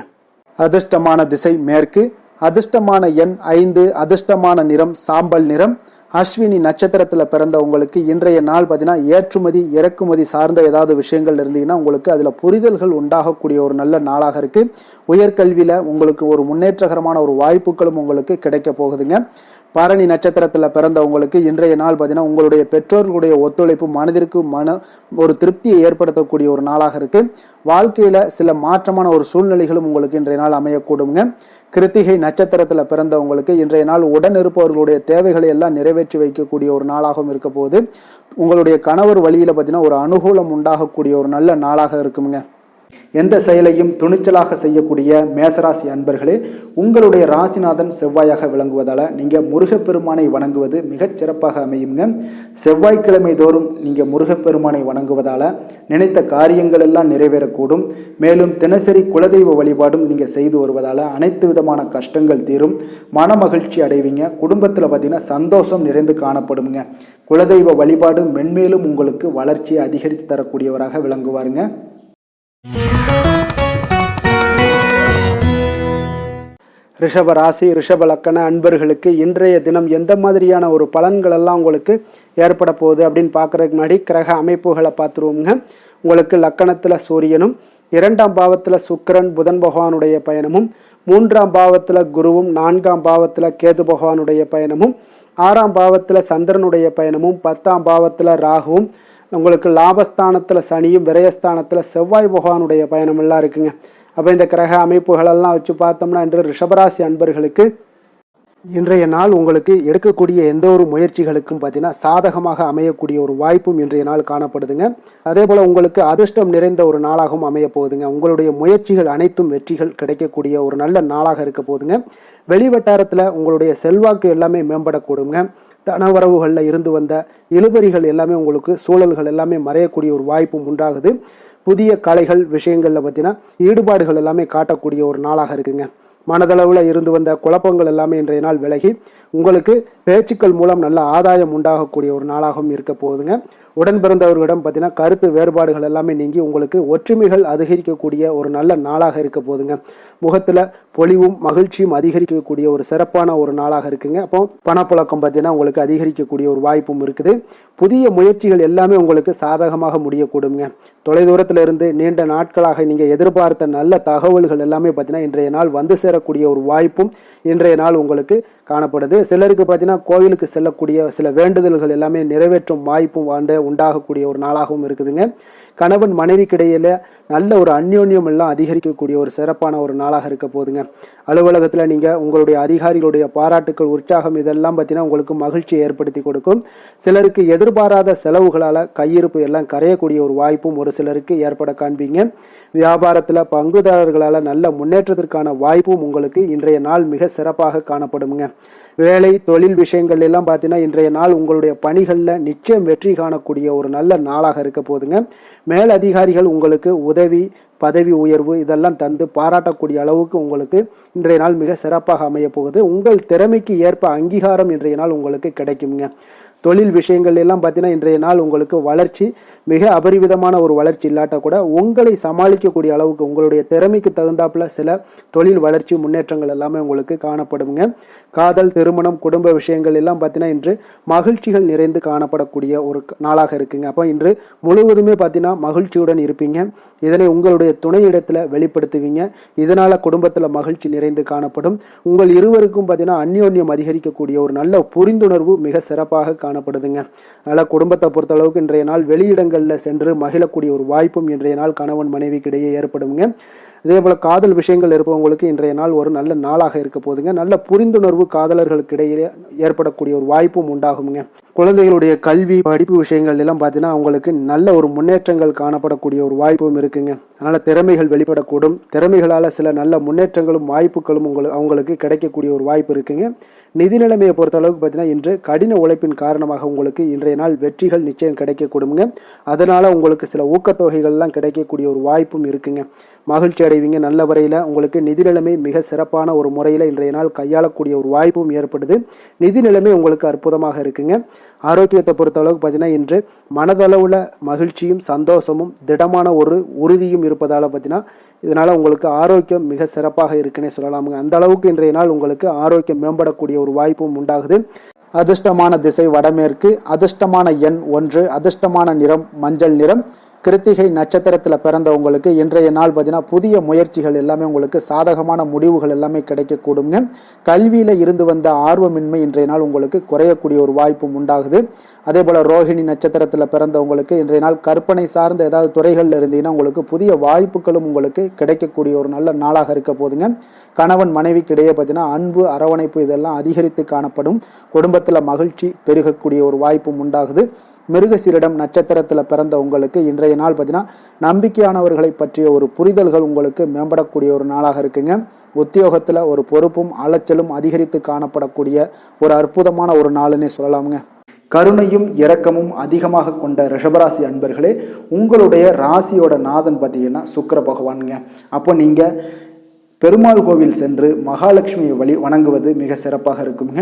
அதிர்ஷ்டமான திசை மேற்கு, அதிர்ஷ்டமான எண் 5, அதிர்ஷ்டமான நிறம் சாம்பல் நிறம். அஸ்வினி நட்சத்திரத்தில் பிறந்த உங்களுக்கு இன்றைய நாள் பார்த்தீங்கன்னா ஏற்றுமதி இறக்குமதி சார்ந்த ஏதாவது விஷயங்கள் இருந்தீங்கன்னா உங்களுக்கு அதில் புரிதல்கள் உண்டாகக்கூடிய ஒரு நல்ல நாளாக இருக்குது. உயர்கல்வியில் உங்களுக்கு ஒரு முன்னேற்றகரமான ஒரு வாய்ப்புகளும் உங்களுக்கு கிடைக்க போகுதுங்க. பரணி நட்சத்திரத்தில் பிறந்தவங்களுக்கு இன்றைய நாள் பார்த்தீங்கன்னா உங்களுடைய பெற்றோர்களுடைய ஒத்துழைப்பு மனதிற்கு ஒரு திருப்தியை ஏற்படுத்தக்கூடிய ஒரு நாளாக இருக்கு. வாழ்க்கையில சில மாற்றமான ஒரு சூழ்நிலைகளும் உங்களுக்கு இன்றைய நாள் அமையக்கூடுங்க. கிருத்திகை நட்சத்திரத்தில் பிறந்தவங்களுக்கு இன்றைய நாள் உடன் இருப்பவர்களுடைய தேவைகளை எல்லாம் நிறைவேற்றி வைக்கக்கூடிய ஒரு நாளாகவும் இருக்க போது. உங்களுடைய கணவர் வழியில பார்த்தீங்கன்னா ஒரு அனுகூலம் உண்டாகக்கூடிய ஒரு நல்ல நாளாக இருக்குங்க. எந்த செயலையும் துணிச்சலாக செய்யக்கூடிய மேசராசி அன்பர்களே, உங்களுடைய ராசிநாதன் செவ்வாயாக விளங்குவதால் நீங்கள் முருகப்பெருமானை வணங்குவது மிகச் சிறப்பாக அமையுங்க. செவ்வாய்க்கிழமை தோறும் நீங்கள் முருகப்பெருமானை வணங்குவதால் நினைத்த காரியங்கள் எல்லாம் நிறைவேறக்கூடும். மேலும் தினசரி குலதெய்வ வழிபாடும் நீங்கள் செய்து வருவதால் அனைத்து விதமான கஷ்டங்கள் தீரும், மன மகிழ்ச்சி அடைவீங்க. குடும்பத்தில் பார்த்தீங்கன்னா சந்தோஷம் நிறைந்து காணப்படுங்க. குலதெய்வ வழிபாடு மென்மேலும் உங்களுக்கு வளர்ச்சியை அதிகரித்து தரக்கூடியவராக விளங்குவாருங்க. ரிஷப ராசி ரிஷப லக்கண அன்பர்களுக்கு இன்றைய தினம் எந்த மாதிரியான ஒரு பலன்கள் எல்லாம் உங்களுக்கு ஏற்பட போகுது அப்படின்னு பார்க்குறதுக்கு முன்னாடி கிரக அமைப்புகளை பார்த்துருவோங்க. உங்களுக்கு லக்கணத்தில் சூரியனும், 2ஆம் பாவத்தில் சுக்கிரன் புதன் பகவானுடைய பயணமும், 3ஆம் பாவத்தில் குருவும், 4ஆம் பாவத்தில் கேது பகவானுடைய பயணமும், 6ஆம் பாவத்தில் சந்திரனுடைய பயணமும், 10ஆம் பாவத்தில் ராகுவும், உங்களுக்கு லாபஸ்தானத்தில் சனியும், விரயஸ்தானத்தில் செவ்வாய் பகவானுடைய பயணம் எல்லாம் இருக்குங்க. அப்போ இந்த கிரக அமைப்புகளெல்லாம் வச்சு பார்த்தோம்னா இன்று ரிஷபராசி அன்பர்களுக்கு இன்றைய நாள் உங்களுக்கு எடுக்கக்கூடிய எந்த ஒரு முயற்சிகளுக்கும் பார்த்தீங்கன்னா சாதகமாக அமையக்கூடிய ஒரு வாய்ப்பும் இன்றைய நாள் காணப்படுதுங்க. அதே போல் உங்களுக்கு அதிர்ஷ்டம் நிறைந்த ஒரு நாளாகவும் அமைய போகுதுங்க. உங்களுடைய முயற்சிகள் அனைத்தும் வெற்றிகள் கிடைக்கக்கூடிய ஒரு நல்ல நாளாக இருக்க போகுதுங்க. வெளிவட்டாரத்தில் உங்களுடைய செல்வாக்கு எல்லாமே மேம்படக்கூடுங்க. தனவரவுகளில் இருந்து வந்த இழுபறிகள் எல்லாமே உங்களுக்கு சூழல்கள் எல்லாமே மறையக்கூடிய ஒரு வாய்ப்பும் உண்டாகுது. புதிய கலைகள் விஷயங்களில் பார்த்தீங்கன்னா ஈடுபாடுகள் எல்லாமே காட்டக்கூடிய ஒரு நாளாக இருக்குங்க. மனதளவில் இருந்து வந்த குழப்பங்கள் எல்லாமே இன்றைய நாள் விலகி உங்களுக்கு பேச்சுக்கள் மூலம் நல்ல ஆதாயம் உண்டாகக்கூடிய ஒரு நாளாகவும் இருக்க போகுதுங்க. உடன் பிறந்தவர்களிடம் பார்த்தீங்கன்னா கருத்து வேறுபாடுகள் எல்லாமே நீங்கி உங்களுக்கு ஒற்றுமைகள் அதிகரிக்கக்கூடிய ஒரு நல்ல நாளாக இருக்க போகுதுங்க. முகத்தில் பொலிவும் மகிழ்ச்சியும் அதிகரிக்கக்கூடிய ஒரு சிறப்பான ஒரு நாளாக இருக்குங்க. அப்போ பணப்புழக்கம் பார்த்தீங்கன்னா உங்களுக்கு அதிகரிக்கக்கூடிய ஒரு வாய்ப்பும் இருக்குது. புதிய முயற்சிகள் எல்லாமே உங்களுக்கு சாதகமாக முடியக்கூடுங்க. தொலைதூரத்தில் இருந்து நீண்ட நாட்களாக நீங்கள் எதிர்பார்த்த நல்ல தகவல்கள் எல்லாமே பார்த்தீங்கன்னா இன்றைய நாள் வந்து சேரக்கூடிய ஒரு வாய்ப்பும் இன்றைய நாள் உங்களுக்கு காணப்படுது. சிலருக்கு பார்த்தீங்கன்னா கோவிலுக்கு செல்லக்கூடிய சில வேண்டுதல்கள் எல்லாமே நிறைவேற்றும் வாய்ப்பும் உண்டாகக்கூடிய ஒரு நாளாகவும் இருக்குதுங்க. கணவன் மனைவிக்கிடையில நல்ல ஒரு அந்யோன்யம் எல்லாம் அதிகரிக்கக்கூடிய ஒரு சிறப்பான ஒரு நாளாக இருக்க போகுதுங்க. அலுவலகத்தில் நீங்கள் உங்களுடைய அதிகாரிகளுடைய பாராட்டுக்கள், உற்சாகம் இதெல்லாம் பார்த்தீங்கன்னா உங்களுக்கு மகிழ்ச்சியை ஏற்படுத்தி கொடுக்கும். சிலருக்கு எதிர்பாராத செலவுகளால் கையிருப்பு எல்லாம் கரையக்கூடிய ஒரு வாய்ப்பும் ஒரு சிலருக்கு ஏற்பட காண்பீங்க. வியாபாரத்தில் பங்குதாரர்களால் நல்ல முன்னேற்றத்திற்கான வாய்ப்பும் உங்களுக்கு இன்றைய நாள் மிக சிறப்பாக காணப்படுங்க. வேலை தொழில் விஷயங்கள் எல்லாம் பார்த்தீங்கன்னா இன்றைய நாள் உங்களுடைய பணிகளில் நிச்சயம் வெற்றி காணக்கூடிய ஒரு நல்ல நாளாக இருக்க போகுதுங்க. மேல் அதிகாரிகள் உங்களுக்கு உதவி, பதவி உயர்வு இதெல்லாம் தந்து பாராட்டக்கூடிய அளவுக்கு உங்களுக்கு இன்றைய நாள் மிக சிறப்பாக அமைய போகுது. உங்கள் திறமைக்கு ஏற்ப அங்கீகாரம் இன்றைய நாள் உங்களுக்கு கிடைக்குங்க. தொழில் விஷயங்கள் எல்லாம் பார்த்தீங்கன்னா இன்றைய நாள் உங்களுக்கு வளர்ச்சி மிக அபரிவிதமான ஒரு வளர்ச்சி இல்லாட்ட கூட உங்களை சமாளிக்கக்கூடிய அளவுக்கு உங்களுடைய திறமைக்கு தகுந்தாப்புல சில தொழில் வளர்ச்சி முன்னேற்றங்கள் எல்லாமே உங்களுக்கு காணப்படுங்க. காதல், திருமணம், குடும்ப விஷயங்கள் எல்லாம் பார்த்தீங்கன்னா இன்று மகிழ்ச்சிகள் நிறைந்து காணப்படக்கூடிய ஒரு நாளாக இருக்குங்க. அப்போ இன்று முழுவதுமே பார்த்தீங்கன்னா மகிழ்ச்சியுடன் இருப்பீங்க. இதனை உங்களுடைய துணையிடத்தில் வெளிப்படுத்துவீங்க. இதனால குடும்பத்தில் மகிழ்ச்சி நிறைந்து காணப்படும். உங்கள் இருவருக்கும் பார்த்தீங்கன்னா அந்யோன்யம் அதிகரிக்கக்கூடிய ஒரு நல்ல புரிந்துணர்வு மிக சிறப்பாக காணப்படுதுங்க. அதனால் குடும்பத்தை பொறுத்தளவுக்கு இன்றைய நாள் வெளியிடங்களில் சென்று மகிழக்கூடிய ஒரு வாய்ப்பும் இன்றைய நாள் கணவன் மனைவிக்கு இடையே ஏற்படுங்க. அதே போல் காதல் விஷயங்கள் இருப்பவங்களுக்கு இன்றைய நாள் ஒரு நல்ல நாளாக இருக்க போதுங்க. நல்ல புரிந்துணர்வு காதலர்களுக்கு இடையே ஏற்படக்கூடிய ஒரு வாய்ப்பும் உண்டாகுங்க. குழந்தைகளுடைய கல்வி படிப்பு விஷயங்கள் எல்லாம் பார்த்தீங்கன்னா அவங்களுக்கு நல்ல ஒரு முன்னேற்றங்கள் காணப்படக்கூடிய ஒரு வாய்ப்பும் இருக்குங்க. அதனால் திறமைகள் வெளிப்படக்கூடும். திறமைகளால் சில நல்ல முன்னேற்றங்களும் வாய்ப்புகளும் அவங்களுக்கு கிடைக்கக்கூடிய ஒரு வாய்ப்பு இருக்குங்க. நிதி நிலைமையை பொறுத்த அளவுக்கு பார்த்தீங்கன்னா இன்று கடின உழைப்பின் காரணமாக உங்களுக்கு இன்றைய நாள் வெற்றிகள் நிச்சயம் கிடைக்கக்கூடுங்க. அதனால் உங்களுக்கு சில ஊக்கத்தொகைகள்லாம் கிடைக்கக்கூடிய ஒரு வாய்ப்பும் இருக்குங்க. மகிழ்ச்சி அடைவீங்க. நல்ல வரையில் உங்களுக்கு நிதி நிலைமை மிக சிறப்பான ஒரு முறையில் இன்றைய நாள் கையாளக்கூடிய ஒரு வாய்ப்பும் ஏற்படுது. நிதி நிலைமை உங்களுக்கு அற்புதமாக இருக்குங்க. ஆரோக்கியத்தை பொறுத்த அளவுக்கு பார்த்தீங்கன்னா இன்று மனதளவில் மகிழ்ச்சியும் சந்தோஷமும் திடமான ஒரு உறுதியும் இருப்பதால் பார்த்தீங்கன்னா இதனால் உங்களுக்கு ஆரோக்கியம் மிக சிறப்பாக இருக்குன்னே சொல்லலாமுங்க. அந்த அளவுக்கு இன்றைய நாள் உங்களுக்கு ஆரோக்கியம் மேம்படக்கூடிய ஒரு வாய்ப்பும் உண்டாகுது. அதிர்ஷ்டமான திசை வடமேற்கு, அதிர்ஷ்டமான எண் 1, அதிர்ஷ்டமான நிறம் மஞ்சள் நிறம். கிருத்திகை நட்சத்திரத்தில் பிறந்தவங்களுக்கு இன்றைய நாள் பார்த்தீங்கன்னா புதிய முயற்சிகள் எல்லாமே உங்களுக்கு சாதகமான முடிவுகள் எல்லாமே கிடைக்கக்கூடுங்க. கல்வியில் இருந்து வந்த ஆர்வமின்மை இன்றைய நாள் உங்களுக்கு குறையக்கூடிய ஒரு வாய்ப்பும் உண்டாகுது. அதே போல் ரோஹிணி நட்சத்திரத்தில் பிறந்தவங்களுக்கு இன்றைய நாள் கற்பனை சார்ந்த ஏதாவது துறைகளில் இருந்தீங்கன்னா உங்களுக்கு புதிய வாய்ப்புகளும் உங்களுக்கு கிடைக்கக்கூடிய ஒரு நல்ல நாளாக இருக்க போதுங்க. கணவன் மனைவிக்கு இடையே பார்த்தீங்கன்னா அன்பு, அரவணைப்பு இதெல்லாம் அதிகரித்து காணப்படும். குடும்பத்தில் மகிழ்ச்சி பெருகக்கூடிய ஒரு வாய்ப்பும் உண்டாகுது. மிருகசீரிடம் நட்சத்திரத்தில் பிறந்த உங்களுக்கு இன்றைய நாள் பார்த்தீங்கன்னா நம்பிக்கையானவர்களை பற்றிய ஒரு புரிதல்கள் உங்களுக்கு மேம்படக்கூடிய ஒரு நாளாக இருக்குங்க. உத்தியோகத்தில் ஒரு பொறுப்பும் அலைச்சலும் அதிகரித்து காணப்படக்கூடிய ஒரு அற்புதமான ஒரு நாளுன்னே சொல்லலாமுங்க. கருணையும் இரக்கமும் அதிகமாக கொண்ட ரிஷபராசி அன்பர்களே, உங்களுடைய ராசியோட நாதன் பார்த்தீங்கன்னா சுக்கிர பகவானுங்க. அப்போ நீங்கள் பெருமாள் கோவில் சென்று மகாலட்சுமியை வணங்குவது மிக சிறப்பாக இருக்குங்க.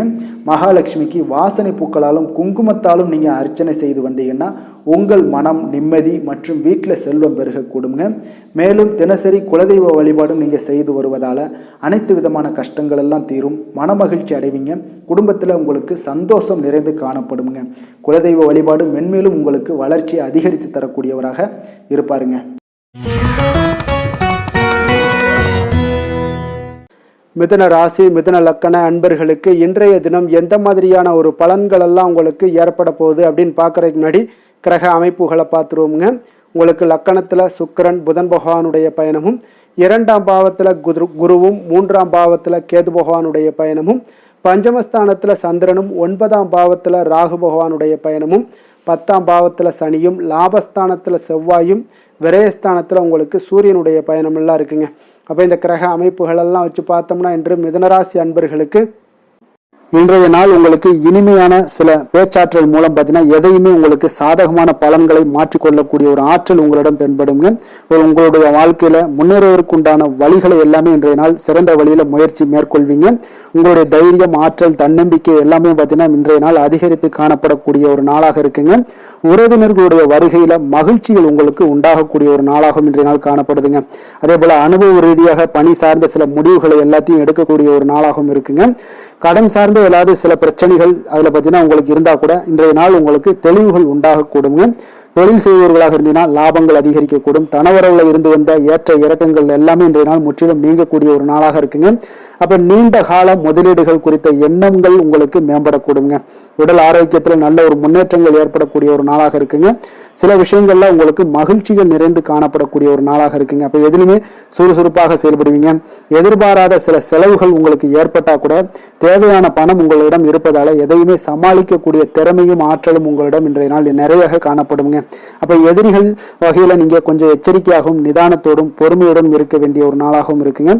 மகாலட்சுமிக்கு வாசனை பூக்களாலும் குங்குமத்தாலும் நீங்கள் அர்ச்சனை செய்து வந்தீங்கன்னா உங்கள் மனம் நிம்மதி மற்றும் வீட்டில் செல்வம் பெருகக்கூடுங்க. மேலும் தினசரி குலதெய்வ வழிபாடும் நீங்கள் செய்து வருவதால் அனைத்து விதமான கஷ்டங்கள் எல்லாம் தீரும். மனமகிழ்ச்சி அடைவீங்க. குடும்பத்தில் உங்களுக்கு சந்தோஷம் நிறைந்து காணப்படுங்க. குலதெய்வ வழிபாடு மென்மேலும் உங்களுக்கு வளர்ச்சியை அதிகரித்து தரக்கூடியவராக இருப்பாருங்க. மிதுன ராசி, மிதுன லக்கண அன்பர்களுக்கு இன்றைய தினம் எந்த மாதிரியான ஒரு பலன்கள் எல்லாம் உங்களுக்கு ஏற்பட போகுது அப்படின்னு பார்க்கறதுக்கு முன்னாடி கிரக அமைப்புகளை பார்த்துருவோங்க. உங்களுக்கு லக்கணத்தில் சுக்கிரன் புதன் பகவானுடைய பயணமும், 2ஆம் பாவத்தில் குருவும், 3ஆம் பாவத்தில் கேது பகவானுடைய பயணமும், பஞ்சமஸ்தானத்தில் சந்திரனும், 9ஆம் பாவத்தில் ராகு பகவானுடைய பயணமும், 10ஆம் பாவத்தில் சனியும், லாபஸ்தானத்தில் செவ்வாயும், விரயஸ்தானத்தில் உங்களுக்கு சூரியனுடைய பயணமெல்லாம் இருக்குங்க. அப்போ இந்த கிரக அமைப்புகளெல்லாம் வச்சு பார்த்தோம்னா இன்று மிதுனராசி அன்பர்களுக்கு இன்றைய நாள் உங்களுக்கு இனிமையான சில பேச்சாற்றல் மூலம் பார்த்தீங்கன்னா எதையுமே உங்களுக்கு சாதகமான பலன்களை மாற்றிக்கொள்ளக்கூடிய ஒரு ஆற்றல் உங்களிடம் தென்படுங்க. உங்களுடைய வாழ்க்கையில முன்னேறுவதற்குண்டான வழிகளை எல்லாமே இன்றைய நாள் சிறந்த வழியில முயற்சி மேற்கொள்வீங்க. உங்களுடைய தைரியம், ஆற்றல், தன்னம்பிக்கை எல்லாமே பார்த்தீங்கன்னா இன்றைய நாள் அதிகரித்து காணப்படக்கூடிய ஒரு நாளாக இருக்குங்க. உறவினர்களுடைய வருகையில மகிழ்ச்சிகள் உங்களுக்கு உண்டாகக்கூடிய ஒரு நாளாகவும் இன்றைய நாள் காணப்படுதுங்க. அதே போல அனுபவ ரீதியாக பணி சார்ந்த சில முடிவுகளை எல்லாத்தையும் எடுக்கக்கூடிய ஒரு நாளாகவும் இருக்குங்க. கடன் சார்ந்த ஏதாவது சில பிரச்சனைகள் அதுல பார்த்தீங்கன்னா உங்களுக்கு இருந்தா கூட இன்றைய நாள் உங்களுக்கு தெளிவுகள் உண்டாகக்கூடுங்க. தொழில் செய்பவர்களாக இருந்தீங்கன்னா லாபங்கள் அதிகரிக்கக்கூடும். தனவரவுல இருந்து வந்த ஏற்ற இறக்கங்கள் எல்லாமே இன்றைய நாள் முற்றிலும் நீங்கக்கூடிய ஒரு நாளாக இருக்குங்க. அப்ப நீண்ட கால முதலீடுகள் குறித்த எண்ணங்கள் உங்களுக்கு மேம்படக்கூடுங்க. உடல் ஆரோக்கியத்தில் நல்ல ஒரு முன்னேற்றங்கள் ஏற்படக்கூடிய ஒரு நாளாக இருக்குங்க. சில விஷயங்கள்ல உங்களுக்கு மகிழ்ச்சிகள் நிறைந்து காணப்படக்கூடிய ஒரு நாளாக இருக்குங்க. அப்ப எதிலுமே சுறுசுறுப்பாக செயல்படுவீங்க. எதிர்பாராத சில செலவுகள் உங்களுக்கு ஏற்பட்டா கூட தேவையான பணம் உங்களிடம் இருப்பதால எதையுமே சமாளிக்கக்கூடிய திறமையும் ஆற்றலும் உங்களிடம் இன்றைய நாள் நிறைய காணப்படுங்க. அப்ப எதிரிகள் வகையில நீங்க கொஞ்சம் எச்சரிக்கையாகவும் நிதானத்தோடும் பொறுமையோடும் இருக்க வேண்டிய ஒரு நாளாகவும் இருக்குங்க.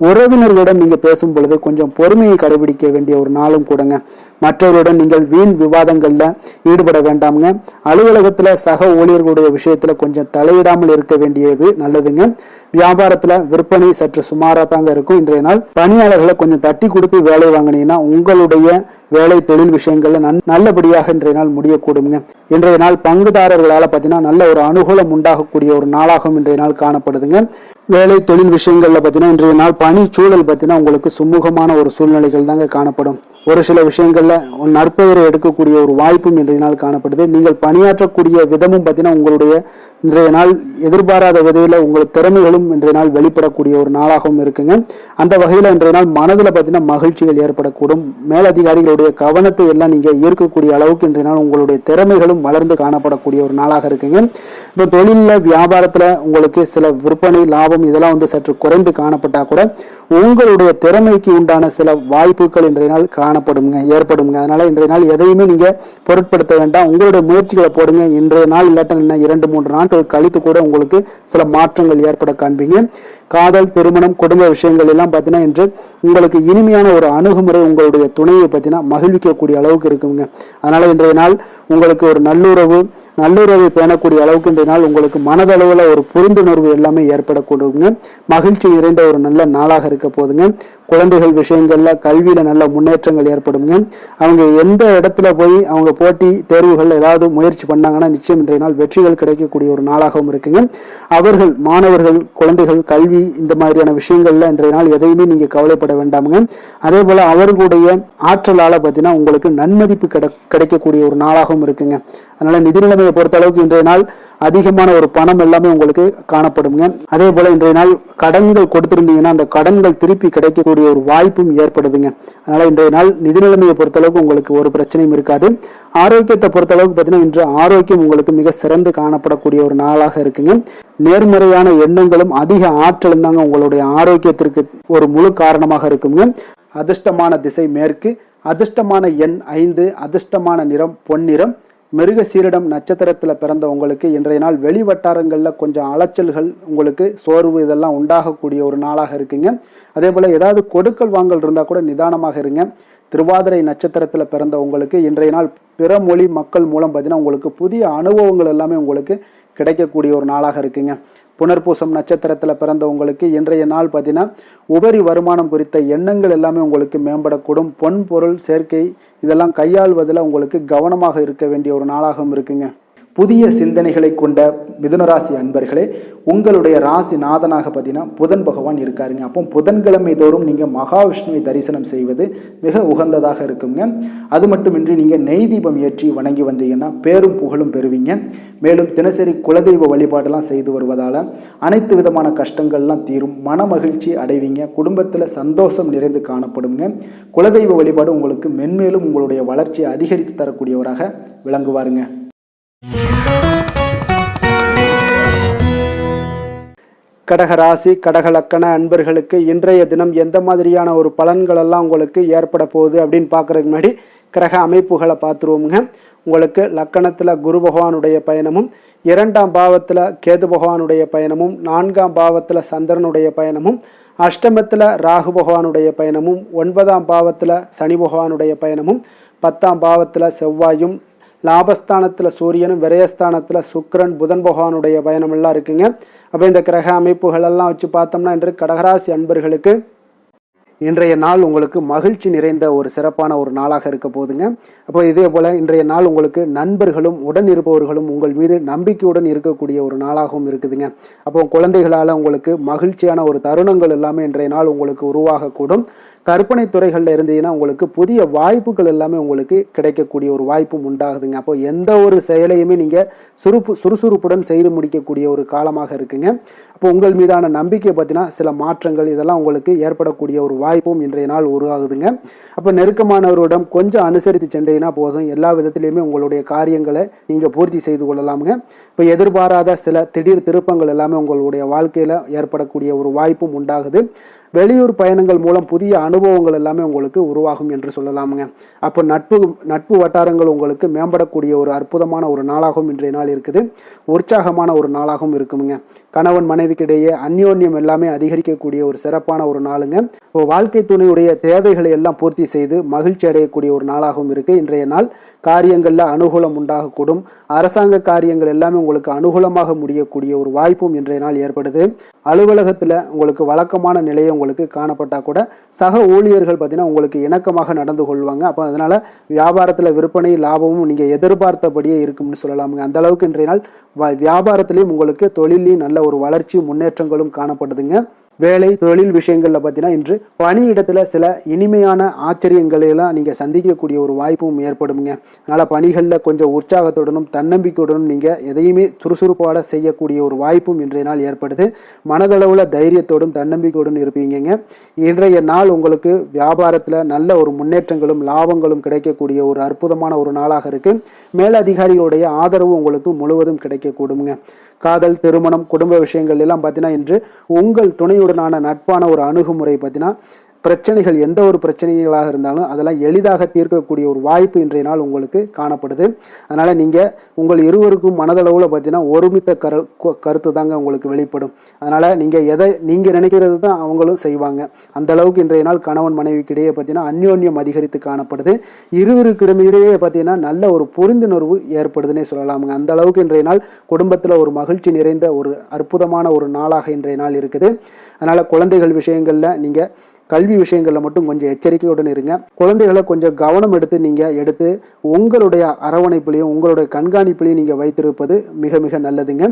உறவினர்களிடம் நீங்க பேசும் பொழுது கொஞ்சம் பொறுமையை கடைபிடிக்க வேண்டிய ஒரு நாளும் கூடங்க. மற்றவருடன் நீங்கள் வீண் விவாதங்கள்ல ஈடுபட வேண்டாமுங்க. அலுவலகத்துல சக ஊழியர்களுடைய விஷயத்துல கொஞ்சம் தலையிடாமல் இருக்க வேண்டியது நல்லதுங்க. வியாபாரத்துல விற்பனை சற்று சுமாரா தாங்க இருக்கும். இன்றைய நாள் பணியாளர்களை கொஞ்சம் தட்டி கொடுத்து வேலை வாங்கினீங்கன்னா உங்களுடைய வேலை தொழில் விஷயங்கள்ல நல்லபடியாக இன்றைய நாள் முடியக்கூடுங்க. இன்றைய நாள் பங்குதாரர்களால் பார்த்தீங்கன்னா நல்ல ஒரு அனுகூலம் உண்டாகக்கூடிய ஒரு நாளாகவும் இன்றைய நாள் காணப்படுதுங்க. வேலை தொழில் விஷயங்கள்ல பார்த்தீங்கன்னா இன்றைய நாள் பணி சூழல் பார்த்தீங்கன்னா உங்களுக்கு சுமூகமான ஒரு சூழ்நிலைகள் தாங்க காணப்படும். ஒரு சில விஷயங்கள்ல நற்பெயரை எடுக்கக்கூடிய ஒரு வாய்ப்பும் இன்றைய நாள் காணப்படுது. நீங்கள் பணியாற்றக்கூடிய விதமும் பார்த்தீங்கன்னா உங்களுடைய இன்றைய நாள் எதிர்பாராத விதையில உங்கள் திறமைகளும் இன்றைய நாள் வெளிப்படக்கூடிய ஒரு நாளாகவும் இருக்குங்க. அந்த வகையில இன்றைய நாள் மனதில் பார்த்தீங்கன்னா மகிழ்ச்சிகள் ஏற்படக்கூடும். மேலதிகாரிகளுடைய கவனத்தை எல்லாம் நீங்க ஈர்க்கக்கூடிய அளவுக்கு இன்றைய நாள் உங்களுடைய திறமைகளும் வளர்ந்து காணப்படக்கூடிய ஒரு நாளாக இருக்குங்க. இப்போ தொழில வியாபாரத்துல உங்களுக்கு சில விற்பனை லாபம் இதெல்லாம் சற்று குறைந்து காணப்பட்டா கூட உங்களுடைய திறமைக்கு உண்டான சில வாய்ப்புகள் இன்றைய நாள் ஏற்படுங்க. அதனால இன்றைய நாள் எதையுமே நீங்க பொருட்படுத்த வேண்டாம். உங்களுடைய முயற்சிகளை போடுங்க. இன்றைய நாள் இல்லாட்ட 2-3 நாட்கள் கழித்து கூட உங்களுக்கு சில மாற்றங்கள் ஏற்பட காண்பீங்க. காதல், திருமணம், குடும்ப விஷயங்கள் எல்லாம் பார்த்தீங்கன்னா இன்று உங்களுக்கு இனிமையான ஒரு அணுகுமுறை உங்களுடைய துணையை பார்த்தீங்கன்னா மகிழ்விக்கக்கூடிய அளவுக்கு இருக்குங்க. அதனால இன்றைய நாள் உங்களுக்கு ஒரு நல்லுறவை பேணக்கூடிய அளவுக்கு இன்றைய நாள் உங்களுக்கு மனதளவுல ஒரு புரிந்துணர்வு எல்லாமே ஏற்படக்கூடுங்க. மகிழ்ச்சி நிறைந்த ஒரு நல்ல நாளாக இருக்க போதுங்க. குழந்தைகள் விஷயங்கள்ல கல்வியில நல்ல முன்னேற்றங்கள் ஏற்படுங்க. அவங்க எந்த இடத்துல போய் அவங்க போட்டி தேர்வுகள் ஏதாவது முயற்சி பண்ணாங்கன்னா நிச்சயம் இன்றைய நாள் வெற்றிகள் கிடைக்கக்கூடிய ஒரு நாளாகவும் இருக்குங்க. அவர்கள் மாணவர்கள் குழந்தைகள் கல்வி இந்த மாதிரியான விஷயங்கள்ல இன்றைய நாள் எதையுமே நீங்க கவலைப்பட வேண்டாமுங்க. அதே போல அவர்களுடைய ஆற்றலால பார்த்தீங்கன்னா உங்களுக்கு நன்மதிப்பு கிடைக்கக்கூடிய ஒரு நாளாகவும் இருக்குங்க. அதனால நிதி நிலைமையை பொறுத்த அளவுக்கு இன்றைய நாள் அதிகமான ஒரு பணம் எல்லாமே உங்களுக்கு காணப்படுங்க. அதே போல இன்றைய நாள் கடன்கள் கொடுத்திருந்தீங்கன்னா அந்த கடன்கள் திருப்பி கிடைக்கக்கூடிய ஒரு வாய்ப்பும் ஏற்படுதுங்க. அதனால இன்றைய நாள் நிதி நிலைமையை பொறுத்த அளவுக்கு உங்களுக்கு ஒரு பிரச்சனையும் இருக்காது. ஆரோக்கியத்தை பொறுத்த அளவுக்கு பார்த்தீங்கன்னா இன்று ஆரோக்கியம் உங்களுக்கு மிக சிறந்து காணப்படக்கூடிய ஒரு நாளாக இருக்குங்க. நேர்மறையான எண்ணங்களும் அதிக ஆற்றலும் தாங்க உங்களுடைய ஆரோக்கியத்திற்கு ஒரு முழு காரணமாக இருக்குங்க. அதிர்ஷ்டமான திசை மேற்கு, அதிர்ஷ்டமான எண் 5, அதிர்ஷ்டமான நிறம் பொன்னிறம். மிருக சீரிடம் நட்சத்திரத்துல பிறந்த உங்களுக்கு இன்றைய நாள் வெளி வட்டாரங்கள்ல கொஞ்சம் அலைச்சல்கள், உங்களுக்கு சோர்வு இதெல்லாம் உண்டாகக்கூடிய ஒரு நாளாக இருக்குங்க. அதே போல ஏதாவது கொடுக்கல் வாங்கல் இருந்தா கூட நிதானமாக இருங்க. திருவாதிரை நட்சத்திரத்துல பிறந்த உங்களுக்கு இன்றைய நாள் பிற மொழி மக்கள் மூலம் பார்த்தீங்கன்னா உங்களுக்கு புதிய அனுபவங்கள் எல்லாமே உங்களுக்கு கிடைக்கக்கூடிய ஒரு நாளாக இருக்குங்க. புனர்பூசம் நட்சத்திரத்துல பிறந்த உங்களுக்கு இன்றைய நாள் பார்த்தீங்கன்னா உபரி வருமானம் குறித்த எண்ணங்கள் எல்லாமே உங்களுக்கு மேம்படக்கூடும். பொன் பொருள் சேர்க்கை இதெல்லாம் கையாள்வதில் உங்களுக்கு கவனமாக இருக்க வேண்டிய ஒரு நாளாகவும் இருக்குங்க. புதிய சிந்தனைகளை கொண்ட மிதுனராசி அன்பர்களே, உங்களுடைய ராசி நாதனாக பார்த்தீங்கன்னா புதன் பகவான் இருக்காருங்க. அப்போ புதன்கிழமை தோறும் நீங்கள் மகாவிஷ்ணுவை தரிசனம் செய்வது மிக உகந்ததாக இருக்குங்க. அது மட்டுமின்றி நீங்கள் நெய் தீபம் ஏற்றி வணங்கி வந்தீங்கன்னா பேரும் புகழும் பெறுவீங்க. மேலும் தினசரி குலதெய்வ வழிபாடெல்லாம் செய்து வருவதால் அனைத்து விதமான கஷ்டங்கள்லாம் தீரும், மன மகிழ்ச்சி அடைவீங்க, குடும்பத்தில் சந்தோஷம் நிறைந்து காணப்படுங்க. குலதெய்வ வழிபாடு உங்களுக்கு மென்மேலும் உங்களுடைய வளர்ச்சியை அதிகரித்து தரக்கூடியவராக விளங்குவாருங்க. கடகராசி கடகலக்கண அன்பர்களுக்கு இன்றைய தினம் எந்த மாதிரியான ஒரு பலன்கள் எல்லாம் உங்களுக்கு ஏற்பட போகுது அப்படின்னு பார்க்கறதுக்கு முன்னாடி கிரக அமைப்புகளை பார்த்துருவோமுங்க. உங்களுக்கு லக்கணத்தில் குரு பகவானுடைய பயணமும், 2ஆம் பாவத்தில் கேது பகவானுடைய பயணமும், 4ஆம் பாவத்தில் சந்திரனுடைய பயணமும், அஷ்டமத்தில் ராகு பகவானுடைய பயணமும், 9ஆம் பாவத்தில் சனி பகவானுடைய பயணமும், 10ஆம் பாவத்தில் செவ்வாயும், லாபஸ்தானத்தில் சூரியனும், விரயஸ்தானத்தில் சுக்கிரன் புதன் பகவானுடைய பயணம் எல்லாம் இருக்குங்க. அப்போ இந்த கிரக அமைப்புகள் எல்லாம் வச்சு பார்த்தோம்னா இன்று கடகராசி அன்பர்களுக்கு இன்றைய நாள் உங்களுக்கு மகிழ்ச்சி நிறைந்த ஒரு சிறப்பான ஒரு நாளாக இருக்க போதுங்க. அப்போ இதே போல் இன்றைய நாள் உங்களுக்கு நண்பர்களும் உடன் இருப்பவர்களும் உங்கள் மீது நம்பிக்கையுடன் இருக்கக்கூடிய ஒரு நாளாகவும் இருக்குதுங்க. அப்போ குழந்தைகளால் உங்களுக்கு மகிழ்ச்சியான ஒரு தருணங்கள் எல்லாமே இன்றைய நாள் உங்களுக்கு உருவாகக்கூடும். கற்பனை துறைகளில் இருந்தீங்கன்னா உங்களுக்கு புதிய வாய்ப்புகள் எல்லாமே உங்களுக்கு கிடைக்கக்கூடிய ஒரு வாய்ப்பும் உண்டாகுதுங்க. அப்போ எந்த ஒரு செயலையுமே நீங்கள் சுறுசுறுப்புடன் செய்து முடிக்கக்கூடிய ஒரு காலமாக இருக்குங்க. அப்போ உங்கள் மீதான நம்பிக்கை பார்த்தீங்கன்னா சில மாற்றங்கள் இதெல்லாம் உங்களுக்கு ஏற்படக்கூடிய ஒரு வாய்ப்பும் இன்றைய நாள் உருவாகுதுங்க. அப்போ நெருக்கமானவரிடம் கொஞ்சம் அனுசரித்து சென்றீங்கன்னா போதும், எல்லா விதத்திலையுமே உங்களுடைய காரியங்களை நீங்கள் பூர்த்தி செய்து கொள்ளலாமுங்க. இப்போ எதிர்பாராத சில திடீர் திருப்பங்கள் எல்லாமே உங்களுடைய வாழ்க்கையில் ஏற்படக்கூடிய ஒரு வாய்ப்பும் உண்டாகுது. வெளியூர் பயணங்கள் மூலம் புதிய அனுபவங்கள் எல்லாமே உங்களுக்கு உருவாகும் என்று சொல்லலாமுங்க. அப்போ நட்பு வட்டாரங்கள் உங்களுக்கு மேம்படக்கூடிய ஒரு அற்புதமான ஒரு நாளாகவும் இன்றைய நாள் இருக்குது. உற்சாகமான ஒரு நாளாகவும் இருக்குமுங்க. கணவன் மனைவிக்கிடையே அந்யோன்யம் எல்லாமே அதிகரிக்கக்கூடிய ஒரு சிறப்பான ஒரு நாளுங்க. இப்போ வாழ்க்கை துணையுடைய தேவைகளை எல்லாம் பூர்த்தி செய்து மகிழ்ச்சி அடையக்கூடிய ஒரு நாளாகவும் இருக்குது இன்றைய நாள். காரியங்களில் அனுகூலம் உண்டாகக்கூடும். அரசாங்க காரியங்கள் எல்லாமே உங்களுக்கு அனுகூலமாக முடியக்கூடிய ஒரு வாய்ப்பும் இன்றைய நாள் ஏற்படுது. அலுவலகத்தில் உங்களுக்கு வழக்கமான நிலையை உங்களுக்கு காணப்பட்டால் கூட சக ஊழியர்கள் பார்த்தீங்கன்னா உங்களுக்கு இணக்கமாக நடந்து கொள்வாங்க. அப்போ அதனால் வியாபாரத்தில் விற்பனை லாபமும் நீங்கள் எதிர்பார்த்தபடியே இருக்கும்னு சொல்லலாமுங்க. அந்த அளவுக்கு இன்றைய நாள் வியாபாரத்திலையும் உங்களுக்கு தொழிலையும் நல்ல ஒரு வளர்ச்சி முன்னேற்றங்களும் காணப்படுதுங்க. வேலை தொழில் விஷயங்களில் பார்த்தீங்கன்னா இன்று பணியிடத்தில் சில இனிமையான ஆச்சரியங்களையெல்லாம் நீங்கள் சந்திக்கக்கூடிய ஒரு வாய்ப்பும் ஏற்படுங்க. அதனால் பணிகளில் கொஞ்சம் உற்சாகத்துடனும் தன்னம்பிக்கையுடனும் நீங்கள் எதையுமே சுறுசுறுப்பாக செய்யக்கூடிய ஒரு வாய்ப்பும் இன்றைய நாள் ஏற்படுது. மனதளவில் தைரியத்தோடும் தன்னம்பிக்கையுடன் இருப்பீங்க. இன்றைய நாள் உங்களுக்கு வியாபாரத்தில் நல்ல ஒரு முன்னேற்றங்களும் லாபங்களும் கிடைக்கக்கூடிய ஒரு அற்புதமான ஒரு நாளாக இருக்குது. மேலதிகாரிகளுடைய ஆதரவு உங்களுக்கு முழுவதும் கிடைக்கக்கூடுங்க. காதல், திருமணம், குடும்ப விஷயங்கள் எல்லாம் பார்த்தீங்கன்னா இன்று உங்கள் துணையுடனான நட்பான ஒரு அணுகுமுறை பார்த்தீங்கன்னா பிரச்சனைகள் எந்த ஒரு பிரச்சனைகளாக இருந்தாலும் அதெல்லாம் எளிதாக தீர்க்கக்கூடிய ஒரு வாய்ப்பு இன்றைய நாள் உங்களுக்கு காணப்படுது. அதனால் நீங்கள் உங்கள் இருவருக்கும் மனதளவில் பார்த்தீங்கன்னா ஒருமித்த கருத்து தாங்க உங்களுக்கு வெளிப்படும். அதனால் நீங்கள் நினைக்கிறது தான் அவங்களும் செய்வாங்க. அந்த அளவுக்கு இன்றைய நாள் கணவன் மனைவிக்கிடையே பார்த்தீங்கன்னா அந்யோன்யம் அதிகரித்து காணப்படுது. இருவருக்கிடையே பார்த்தீங்கன்னா நல்ல ஒரு புரிந்துணர்வு ஏற்படுதுன்னே சொல்லலாமுங்க. அந்த அளவுக்கு இன்றைய நாள் குடும்பத்தில் ஒரு மகிழ்ச்சி நிறைந்த ஒரு அற்புதமான ஒரு நாளாக இன்றைய நாள் இருக்குது. அதனால் குழந்தைகள் விஷயங்களில் நீங்கள் கல்வி விஷயங்களில் மட்டும் கொஞ்சம் எச்சரிக்கையுடன் இருங்க. குழந்தைகளை கொஞ்சம் கவனம் எடுத்து உங்களுடைய அரவணைப்புலையும் உங்களுடைய கண்காணிப்புலையும் நீங்கள் வைத்திருப்பது மிக மிக நல்லதுங்க.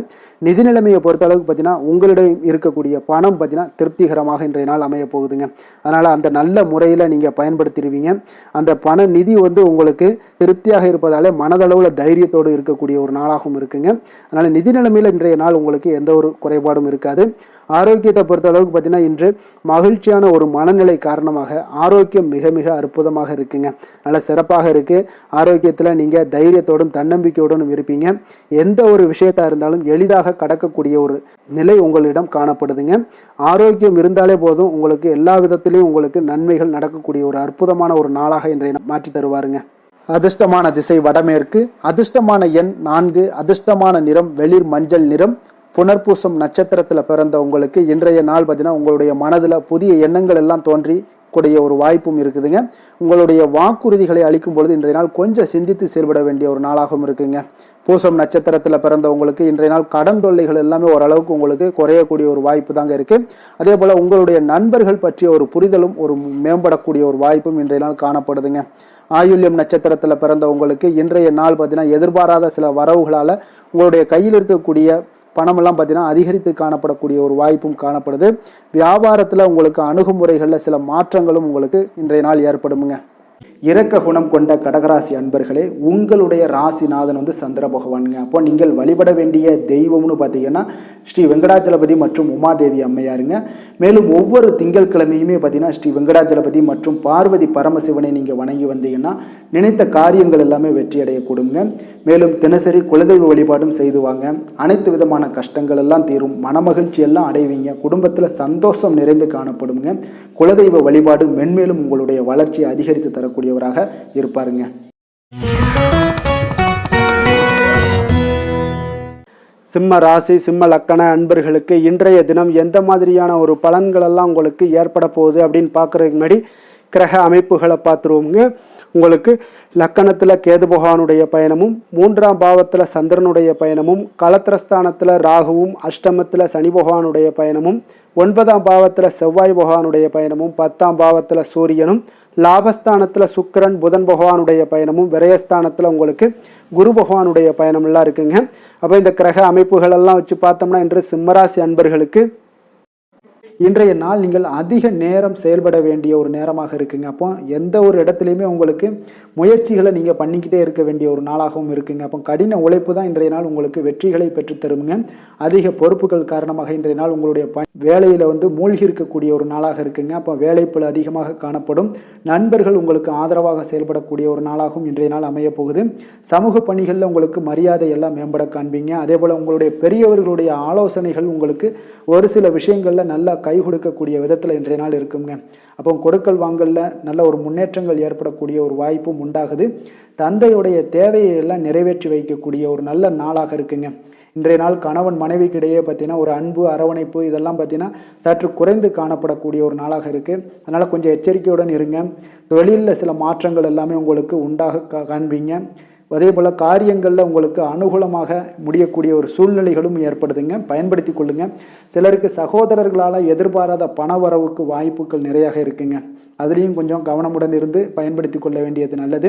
நிதி நிலைமையை பொறுத்த அளவுக்கு பார்த்தீங்கன்னா உங்களிடம் இருக்கக்கூடிய பணம் பார்த்தீங்கன்னா திருப்திகரமாக இன்றைய நாள் அமைய போகுதுங்க. அதனால் அந்த நல்ல முறையில் நீங்கள் பயன்படுத்திடுவீங்க. அந்த பண நிதி உங்களுக்கு திருப்தியாக இருப்பதாலே மனதளவில் தைரியத்தோடு இருக்கக்கூடிய ஒரு நாளாகவும் இருக்குங்க. அதனால் நிதி நிலைமையில் இன்றைய நாள் உங்களுக்கு எந்த ஒரு குறைபாடும் இருக்காது. ஆரோக்கியத்தை பொறுத்த அளவுக்கு பார்த்தீங்கன்னா இன்று மகிழ்ச்சியான ஒரு மனநிலை காரணமாக ஆரோக்கியம் மிக மிக அற்புதமாக இருக்குங்க. நல்ல சிறப்பாக இருக்கு. ஆரோக்கியத்தில் நீங்கள் தைரியத்தோடும் தன்னம்பிக்கையோடும் இருப்பீங்க. எந்த ஒரு விஷயத்தா இருந்தாலும் எளிதாக கடக்கக்கூடிய ஒரு நிலை உங்களிடம் காணப்படுதுங்க. ஆரோக்கியம் இருந்தாலே போதும் உங்களுக்கு எல்லா விதத்திலையும் உங்களுக்கு நன்மைகள் நடக்கக்கூடிய ஒரு அற்புதமான ஒரு நாளாக இன்றைய மாற்றி தருவாருங்க. அதிர்ஷ்டமான திசை வடமேற்கு. அதிர்ஷ்டமான எண் 4. அதிர்ஷ்டமான நிறம் வெளிர் மஞ்சள் நிறம். புனர்பூசம் நட்சத்திரத்தில் பிறந்த உங்களுக்கு இன்றைய நாள் பார்த்தீங்கன்னா உங்களுடைய மனதில் புதிய எண்ணங்கள் எல்லாம் தோன்றி கூடிய ஒரு வாய்ப்பும் இருக்குதுங்க. உங்களுடைய வாக்குறுதிகளை அளிக்கும் பொழுது இன்றைய நாள் கொஞ்சம் சிந்தித்து செயல்பட வேண்டிய ஒரு நாளாகவும் இருக்குங்க. பூசம் நட்சத்திரத்தில் பிறந்த உங்களுக்கு இன்றைய நாள் கடன் தொல்லைகள் எல்லாமே ஓரளவுக்கு உங்களுக்கு குறையக்கூடிய ஒரு வாய்ப்பு தாங்க இருக்கு. அதே போல உங்களுடைய நண்பர்கள் பற்றிய ஒரு புரிதலும் ஒரு மேம்படக்கூடிய ஒரு வாய்ப்பும் இன்றைய நாள் காணப்படுதுங்க. ஆயுள்யம் நட்சத்திரத்தில் பிறந்த உங்களுக்கு இன்றைய நாள் பார்த்தீங்கன்னா எதிர்பாராத சில வரவுகளால் உங்களுடைய கையில் இருக்கக்கூடிய பணமெல்லாம் பார்த்தீங்கன்னா அதிகரித்து காணப்படக்கூடிய ஒரு வாய்ப்பும் காணப்படுது. வியாபாரத்தில் உங்களுக்கு அணுகுமுறைகளில் சில மாற்றங்களும் உங்களுக்கு இன்றைய நாள் ஏற்படுமுங்க. இரக்க குணம் கொண்ட கடகராசி அன்பர்களே, உங்களுடைய ராசிநாதன் சந்திர பகவானுங்க. அப்போ நீங்கள் வழிபட வேண்டிய தெய்வம்னு பார்த்தீங்கன்னா ஸ்ரீ வெங்கடாச்சலபதி மற்றும் உமாதேவி அம்மையாருங்க. மேலும் ஒவ்வொரு திங்கட்கிழமையுமே பார்த்தீங்கன்னா ஸ்ரீ வெங்கடாச்சலபதி மற்றும் பார்வதி பரமசிவனை நீங்கள் வணங்கி வந்தீங்கன்னா நினைத்த காரியங்கள் எல்லாமே வெற்றி அடையக்கூடுங்க. மேலும் தினசரி குலதெய்வ வழிபாடும் செய்து வாங்க. அனைத்து விதமான கஷ்டங்கள் எல்லாம் தீரும். மனமகிழ்ச்சி எல்லாம் அடைவீங்க. குடும்பத்தில் சந்தோஷம் நிறைந்து காணப்படுங்க. குலதெய்வ வழிபாடு மென்மேலும் உங்களுடைய வளர்ச்சியை அதிகரித்து தரக்கூடியவராக இருப்பாருங்க. சிம்ம ராசி சிம்ம லக்கண அன்பர்களுக்கு இன்றைய தினம் எந்த மாதிரியான ஒரு பலன்களெல்லாம் உங்களுக்கு ஏற்பட போகுது அப்படின்னு பார்க்குறதுக்கு முன்னாடி கிரக அமைப்புகளை பார்த்துருவோங்க. உங்களுக்கு லக்கணத்தில் கேது பகவானுடைய பயணமும் 3ஆம் பாவத்தில் சந்திரனுடைய பயணமும் களத்திரஸ்தானத்தில் ராகுவும் அஷ்டமத்தில் சனி பகவானுடைய பயணமும் 9ஆம் பாவத்தில் செவ்வாய் பகவானுடைய பயணமும் 10ஆம் பாவத்தில் சூரியனும் லாபஸ்தானத்தில் சுக்கிரன் புதன் பகவானுடைய பயணமும் விரயஸ்தானத்தில் உங்களுக்கு குரு பகவானுடைய பயணமெல்லாம் இருக்குங்க. அப்போ இந்த கிரக அமைப்புகளெல்லாம் வச்சு பார்த்தோம்னா இன்று சிம்மராசி அன்பர்களுக்கு இன்றைய நாள் நீங்கள் அதிக நேரம் செயல்பட வேண்டிய ஒரு நேரமாக இருக்குங்க. அப்போ எந்த ஒரு இடத்துலையுமே உங்களுக்கு முயற்சிகளை நீங்கள் பண்ணிக்கிட்டே இருக்க வேண்டிய ஒரு நாளாகவும் இருக்குங்க. அப்போ கடின உழைப்பு தான் இன்றைய நாள் உங்களுக்கு வெற்றிகளை பெற்றுத்தருங்க. அதிக பொறுப்புகள் காரணமாக இன்றைய நாள் உங்களுடைய வேலையில் மூழ்கி இருக்கக்கூடிய ஒரு நாளாக இருக்குங்க. அப்போ வேலைப்பளு அதிகமாக காணப்படும். நண்பர்கள் உங்களுக்கு ஆதரவாக செயல்படக்கூடிய ஒரு நாளாகவும் இன்றைய நாள் அமைய போகுது. சமூக பணிகளில் உங்களுக்கு மரியாதை எல்லாம் மேம்பட காண்பீங்க. அதே போல் உங்களுடைய பெரியவர்களுடைய ஆலோசனைகள் உங்களுக்கு ஒரு சில விஷயங்களில் நல்ல கை கொடுக்கக்கூடிய விதத்தில் இன்றைய நாள் இருக்குங்க. அப்போ கொடுக்கல் வாங்கலில் நல்ல ஒரு முன்னேற்றங்கள் ஏற்படக்கூடிய ஒரு வாய்ப்பும் உண்டாகுது. தந்தையுடைய தேவையை எல்லாம் நிறைவேற்றி வைக்கக்கூடிய ஒரு நல்ல நாளாக இருக்குங்க. இன்றைய நாள் கணவன் மனைவிக்கிடையே பார்த்தீங்கன்னா ஒரு அன்பு அரவணைப்பு இதெல்லாம் பார்த்தீங்கன்னா சற்று குறைந்து காணப்படக்கூடிய ஒரு நாளாக இருக்குது. அதனால் கொஞ்சம் எச்சரிக்கையுடன் இருங்க. தொழிலில் சில மாற்றங்கள் எல்லாமே உங்களுக்கு உண்டாக காண்பீங்க. அதே போல் காரியங்களில் உங்களுக்கு அனுகூலமாக முடியக்கூடிய ஒரு சூழ்நிலைகளும் ஏற்படுதுங்க. பயன்படுத்தி கொள்ளுங்கள். சிலருக்கு சகோதரர்களால் எதிர்பாராத பண வரவுக்கு வாய்ப்புகள் நிறையாக இருக்குங்க. அதுலேயும் கொஞ்சம் கவனமுடன் இருந்து பயன்படுத்தி கொள்ள வேண்டியது நல்லது.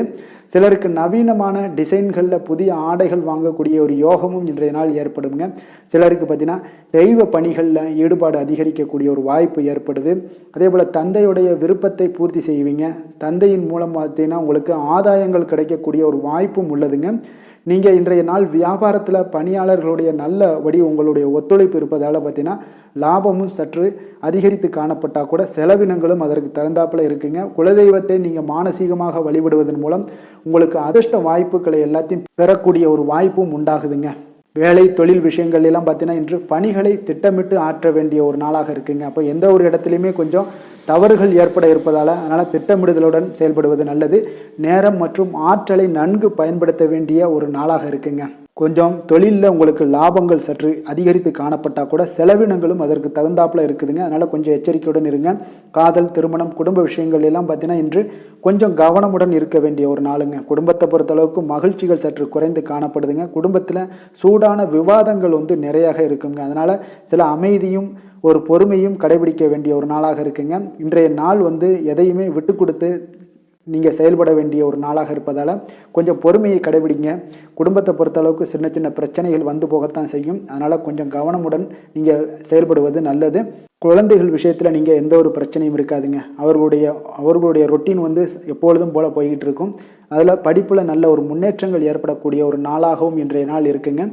சிலருக்கு நவீனமான டிசைன்களில் புதிய ஆடைகள் வாங்கக்கூடிய ஒரு யோகமும் இன்றைய நாள் ஏற்படுங்க. சிலருக்கு பார்த்தீங்கன்னா தெய்வ பணிகளில் ஈடுபாடு அதிகரிக்கக்கூடிய ஒரு வாய்ப்பு ஏற்படுது. அதே போல் தந்தையுடைய விருப்பத்தை பூர்த்தி செய்வீங்க. தந்தையின் மூலம் பார்த்தீங்கன்னா உங்களுக்கு ஆதாயங்கள் கிடைக்கக்கூடிய ஒரு வாய்ப்பும் உள்ளதுங்க. நீங்கள் இன்றைய நாள் வியாபாரத்தில் பணியாளர்களுடைய நல்லபடி உங்களுடைய ஒத்துழைப்பு இருப்பதால் பார்த்தீங்கன்னா லாபமும் சற்று அதிகரித்து காணப்பட்டால் கூட செலவினங்களும் அதற்கு தகுந்தாப்பில் இருக்குங்க. குலதெய்வத்தை நீங்கள் மானசீகமாக வழிபடுவதன் மூலம் உங்களுக்கு அதிர்ஷ்ட வாய்ப்புகளை எல்லாத்தையும் பெறக்கூடிய ஒரு வாய்ப்பும் உண்டாகுதுங்க. வேலை தொழில் விஷயங்கள் எல்லாம் பார்த்தீங்கன்னா இன்று பணிகளை திட்டமிட்டு ஆற்ற வேண்டிய ஒரு நாளாக இருக்குங்க. அப்போ எந்த ஒரு இடத்துலையுமே கொஞ்சம் தவறுகள் ஏற்பட இருப்பதால் அதனால் திட்டமிடுதலுடன் செயல்படுவது நல்லது. நேரம் மற்றும் ஆற்றலை நன்கு பயன்படுத்த வேண்டிய ஒரு நாளாக இருக்குங்க. கொஞ்சம் தொழிலில் உங்களுக்கு லாபங்கள் சற்று அதிகரித்து காணப்பட்டால் கூட செலவினங்களும் அதற்கு தகுந்தாப்பில் இருக்குதுங்க. அதனால் கொஞ்சம் எச்சரிக்கையுடன் இருங்க. காதல், திருமணம், குடும்ப விஷயங்கள் எல்லாம் பார்த்தீங்கன்னா இன்று கொஞ்சம் கவனமுடன் இருக்க வேண்டிய ஒரு நாளுங்க. குடும்பத்தை பொறுத்தளவுக்கு மகிழ்ச்சிகள் சற்று குறைந்து காணப்படுதுங்க. குடும்பத்தில் சூடான விவாதங்கள் நிறையாக இருக்குங்க. அதனால் சில அமைதியும் ஒரு பொறுமையும் கடைபிடிக்க வேண்டிய ஒரு நாளாக இருக்குங்க. இன்றைய நாள் எதையுமே விட்டு கொடுத்து நீங்கள் செயல்பட வேண்டிய ஒரு நாளாக இருப்பதால் கொஞ்சம் பொறுமையை கடைபிடிங்க. குடும்பத்தை பொறுத்தளவுக்கு சின்ன சின்ன பிரச்சனைகள் போகத்தான் செய்யும். அதனால் கொஞ்சம் கவனமுடன் நீங்கள் செயல்படுவது நல்லது. குழந்தைகள் விஷயத்தில் நீங்கள் எந்த ஒரு பிரச்சனையும் இருக்காதுங்க. அவர்களுடைய ரொட்டீன் எப்பொழுதும் போல் போய்கிட்டு இருக்கும். அதில் படிப்பில் நல்ல ஒரு முன்னேற்றங்கள் ஏற்படக்கூடிய ஒரு நாளாகவும் இன்றைய நாள் இருக்குங்க.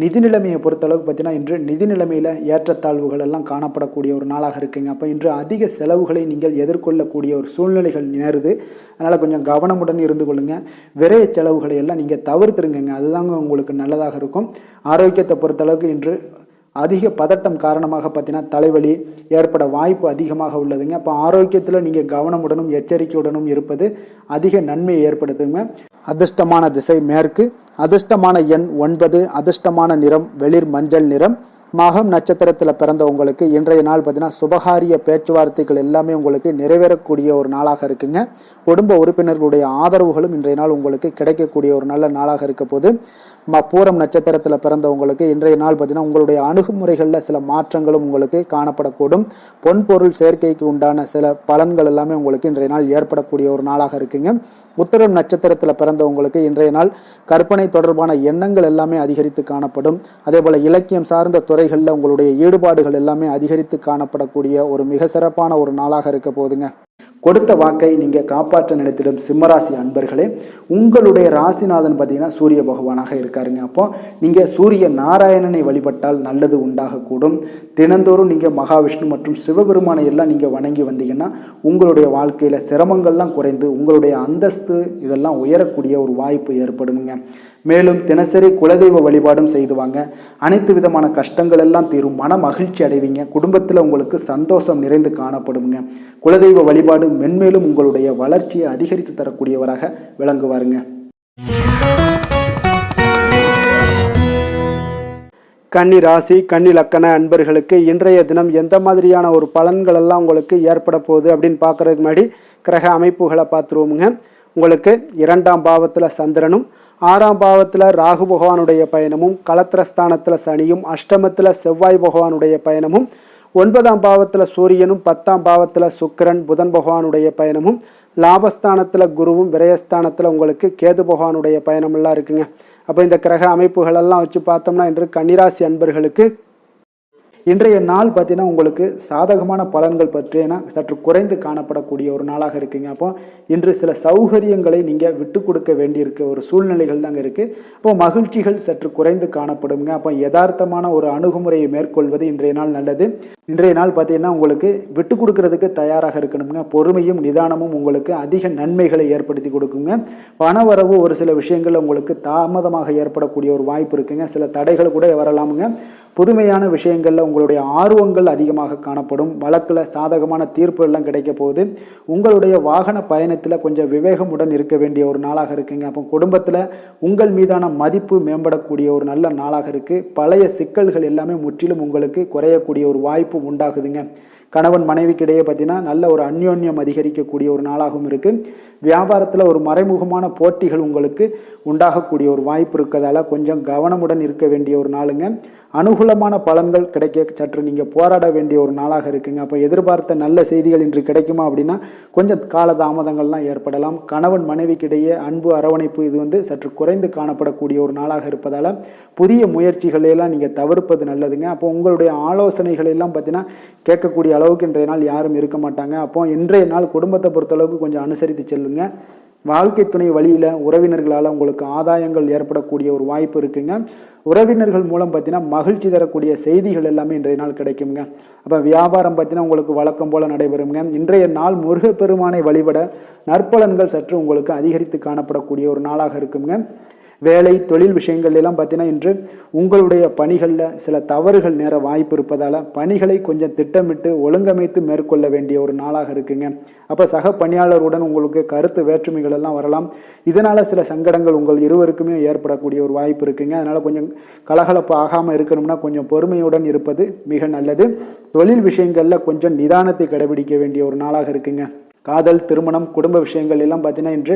நிதி நிலைமையை பொறுத்தளவுக்கு பார்த்தீங்கன்னா இன்று நிதி நிலைமையில் ஏற்றத்தாழ்வுகள் எல்லாம் காணப்படக்கூடிய ஒரு நாளாக இருக்குங்க. அப்போ இன்று அதிக செலவுகளை நீங்கள் எதிர்கொள்ளக்கூடிய ஒரு சூழ்நிலைகள் நேருது. அதனால் கொஞ்சம் கவனமுடன் இருந்து கொள்ளுங்கள். விரைய செலவுகளை எல்லாம் நீங்கள் தவிர்த்துருங்க. அதுதாங்க உங்களுக்கு நல்லதாக இருக்கும். ஆரோக்கியத்தை பொறுத்தளவுக்கு இன்று அதிக பதட்டம் காரணமாக பார்த்தீங்கன்னா தலைவலி ஏற்பட வாய்ப்பு அதிகமாக உள்ளதுங்க. அப்போ ஆரோக்கியத்தில் நீங்கள் கவனமுடனும் எச்சரிக்கையுடனும் இருப்பது அதிக நன்மையை ஏற்படுத்துங்க. அதிர்ஷ்டமான திசை மேற்கு, அதிர்ஷ்டமான எண் 9, அதிர்ஷ்டமான நிறம் வெளிர் மஞ்சள் நிறம். மகம் நட்சத்திரத்தில் பிறந்த உங்களுக்கு இன்றைய நாள் பார்த்தீங்கன்னா சுபகாரிய பேச்சுவார்த்தைகள் எல்லாமே உங்களுக்கு நிறைவேறக்கூடிய ஒரு நாளாக இருக்குங்க. குடும்ப உறுப்பினர்களுடைய ஆதரவுகளும் இன்றைய நாள் உங்களுக்கு கிடைக்கக்கூடிய ஒரு நல்ல நாளாக இருக்க போது. பூரம் நட்சத்திரத்தில் பிறந்தவங்களுக்கு இன்றைய நாள் பார்த்தீங்கன்னா உங்களுடைய அணுகுமுறைகளில் சில மாற்றங்களும் உங்களுக்கு காணப்படக்கூடும். பொன்பொருள் சேர்க்கைக்கு உண்டான சில பலன்கள் எல்லாமே உங்களுக்கு இன்றைய நாள் ஏற்படக்கூடிய ஒரு நாளாக இருக்குங்க. உத்திரம் நட்சத்திரத்தில் பிறந்தவங்களுக்கு இன்றைய நாள் கற்பனை தொடர்பான எண்ணங்கள் எல்லாமே அதிகரித்து காணப்படும். அதே போல இலக்கியம் சார்ந்த துறைகளில் உங்களுடைய ஈடுபாடுகள் எல்லாமே அதிகரித்து காணப்படக்கூடிய ஒரு மிக சிறப்பான ஒரு நாளாக இருக்க போதுங்க. கொடுத்த வாக்கை நீங்கள் காப்பாற்ற நினைத்திடும் சிம்மராசி அன்பர்களே, உங்களுடைய ராசிநாதன் பார்த்தீங்கன்னா சூரிய பகவானாக இருக்காருங்க. அப்போ நீங்கள் சூரிய நாராயணனை வழிபட்டால் நல்லது உண்டாகக்கூடும். தினந்தோறும் நீங்கள் மகாவிஷ்ணு மற்றும் சிவபெருமானை எல்லாம் நீங்கள் வணங்கி வந்தீங்கன்னா உங்களுடைய வாழ்க்கையில் சிரமங்கள்லாம் குறைந்து உங்களுடைய அந்தஸ்து இதெல்லாம் உயரக்கூடிய ஒரு வாய்ப்பு ஏற்படுங்க. மேலும் தினசரி குலதெய்வ வழிபாடும் செய்துவாங்க. அனைத்து விதமான கஷ்டங்கள் எல்லாம் தீரும். மன மகிழ்ச்சி அடைவீங்க. குடும்பத்தில் உங்களுக்கு சந்தோஷம் நிறைந்து காணப்படுங்க. குலதெய்வ வழிபாடு மென்மேலும் உங்களுடைய வளர்ச்சியை அதிகரித்து தரக்கூடியவராக விளங்குவாருங்க. கன்னி ராசி கன்னி லக்கண அன்பர்களுக்கு இன்றைய தினம் எந்த மாதிரியான ஒரு பலன்கள் எல்லாம் உங்களுக்கு ஏற்பட போகுது அப்படின்னு பார்க்கறதுக்கு முன்னாடி கிரக அமைப்புகளை பார்த்துருவோமுங்க. உங்களுக்கு 2ஆம் பாவத்தில் சந்திரனும் 6ஆம் பாவத்தில் ராகு பகவானுடைய பயணமும், களத்திரஸ்தானத்தில் சனியும், அஷ்டமத்தில் செவ்வாய் பகவானுடைய பயணமும், 9ஆம் பாவத்தில் சூரியனும், 10ஆம் பாவத்தில் சுக்கிரன் புதன் பகவானுடைய பயணமும், லாபஸ்தானத்தில் குருவும், விரயஸ்தானத்தில் உங்களுக்கு கேது பகவானுடைய பயணமெல்லாம் இருக்குங்க. அப்போ இந்த கிரக அமைப்புகளெல்லாம் வச்சு பார்த்தோம்னா இன்று கன்னிராசி அன்பர்களுக்கு இன்றைய நாள் பார்த்தீங்கன்னா உங்களுக்கு சாதகமான பலன்கள் பற்றினா சற்று குறைந்து காணப்படக்கூடிய ஒரு நாளாக இருக்குங்க. அப்போ இன்று சில சௌகரியங்களை நீங்கள் விட்டு கொடுக்க வேண்டியிருக்க ஒரு சூழ்நிலைகள் தாங்க இருக்குது. அப்போ மகிழ்ச்சிகள் சற்று குறைந்து காணப்படுங்க. அப்போ யதார்த்தமான ஒரு அணுகுமுறையை மேற்கொள்வது இன்றைய நாள் நல்லது. இன்றைய நாள் பார்த்தீங்கன்னா உங்களுக்கு விட்டு கொடுக்கறதுக்கு தயாராக இருக்கணுங்க. பொறுமையும் நிதானமும் உங்களுக்கு அதிக நன்மைகளை ஏற்படுத்தி கொடுக்குங்க. பணவரவு ஒரு சில விஷயங்கள் உங்களுக்கு தாமதமாக ஏற்படக்கூடிய ஒரு வாய்ப்பு இருக்குங்க. சில தடைகள் கூட வரலாமுங்க. புதுமையான விஷயங்களில் உங்களுடைய ஆர்வங்கள் அதிகமாக காணப்படும். வழக்கில் சாதகமான தீர்ப்பு எல்லாம் கிடைக்க போகுது. உங்களுடைய வாகன பயணத்தில் கொஞ்சம் விவேகமுடன் இருக்க வேண்டிய ஒரு நாளாக இருக்குங்க. அப்போ குடும்பத்தில் உங்கள் மீதான மதிப்பு மேம்படக்கூடிய ஒரு நல்ல நாளாக இருக்குது. பழைய சிக்கல்கள் எல்லாமே முற்றிலும் உங்களுக்கு குறையக்கூடிய ஒரு வாய்ப்பு உண்டாகுதுங்க. கணவன் மனைவிக்கிடையே பார்த்தீங்கன்னா நல்ல ஒரு அந்யோன்யம் அதிகரிக்கக்கூடிய ஒரு நாளாகவும் இருக்குது. வியாபாரத்தில் ஒரு மறைமுகமான போட்டிகள் உங்களுக்கு உண்டாகக்கூடிய ஒரு வாய்ப்பு இருக்கிறதால கொஞ்சம் கவனமுடன் இருக்க வேண்டிய ஒரு நாளுங்க. அனுகூலமான பலன்கள் கிடைக்க சற்று நீங்கள் போராட வேண்டிய ஒரு நாளாக இருக்குங்க. அப்போ எதிர்பார்த்த நல்ல செய்திகள் இன்று கிடைக்குமா அப்படின்னா கொஞ்சம் கால தாமதங்கள்லாம் ஏற்படலாம். கணவன் மனைவிக்கிடையே அன்பு அரவணைப்பு இது சற்று குறைந்து காணப்படக்கூடிய ஒரு நாளாக இருப்பதால் புதிய முயற்சிகளையெல்லாம் நீங்கள் தவிர்ப்பது நல்லதுங்க. அப்போ உங்களுடைய ஆலோசனைகள் எல்லாம் பார்த்தீங்கன்னா கேட்கக்கூடிய அளவுக்கு இன்றைய நாள் யாரும் இருக்க மாட்டாங்க. அப்போ இன்றைய நாள் குடும்பத்தை பொறுத்தளவுக்கு கொஞ்சம் அனுசரித்து செல்லுங்க. வாழ்க்கை துணை வழியில் உறவினர்களால் உங்களுக்கு ஆதாயங்கள் ஏற்படக்கூடிய ஒரு வாய்ப்பு இருக்குங்க. உறவினர்கள் மூலம் பார்த்தீங்கன்னா மகிழ்ச்சி தரக்கூடிய செய்திகள் எல்லாமே இன்றைய நாள் கிடைக்குங்க. அப்போ வியாபாரம் பார்த்தீங்கன்னா உங்களுக்கு வழக்கம் போல் நடைபெறுங்க. இன்றைய நாள் முருகப்பெருமானை வழிபட நற்பலன்கள் சற்று உங்களுக்கு அதிகரித்து காணப்படக்கூடிய ஒரு நாளாக இருக்குங்க. வேலை தொழில் விஷயங்கள் எல்லாம் பார்த்தீங்கன்னா இன்று உங்களுடைய பணிகளில் சில தவறுகள் நேர வாய்ப்பு இருப்பதால் பணிகளை கொஞ்சம் திட்டமிட்டு ஒழுங்கமைத்து மேற்கொள்ள வேண்டிய ஒரு நாளாக இருக்குங்க. அப்போ சக பணியாளருடன் உங்களுக்கு கருத்து வேற்றுமைகள் எல்லாம் வரலாம். இதனால் சில சங்கடங்கள் உங்கள் இருவருக்குமே ஏற்படக்கூடிய ஒரு வாய்ப்பு இருக்குங்க. அதனால் கொஞ்சம் கலகலப்பு ஆகாமல் இருக்கணும்னா கொஞ்சம் பொறுமையுடன் இருப்பது மிக நல்லது. தொழில் விஷயங்களில் கொஞ்சம் நிதானத்தை கடைபிடிக்க வேண்டிய ஒரு நாளாக இருக்குங்க. காதல், திருமணம், குடும்ப விஷயங்கள் எல்லாம் பார்த்தீங்கன்னா இன்று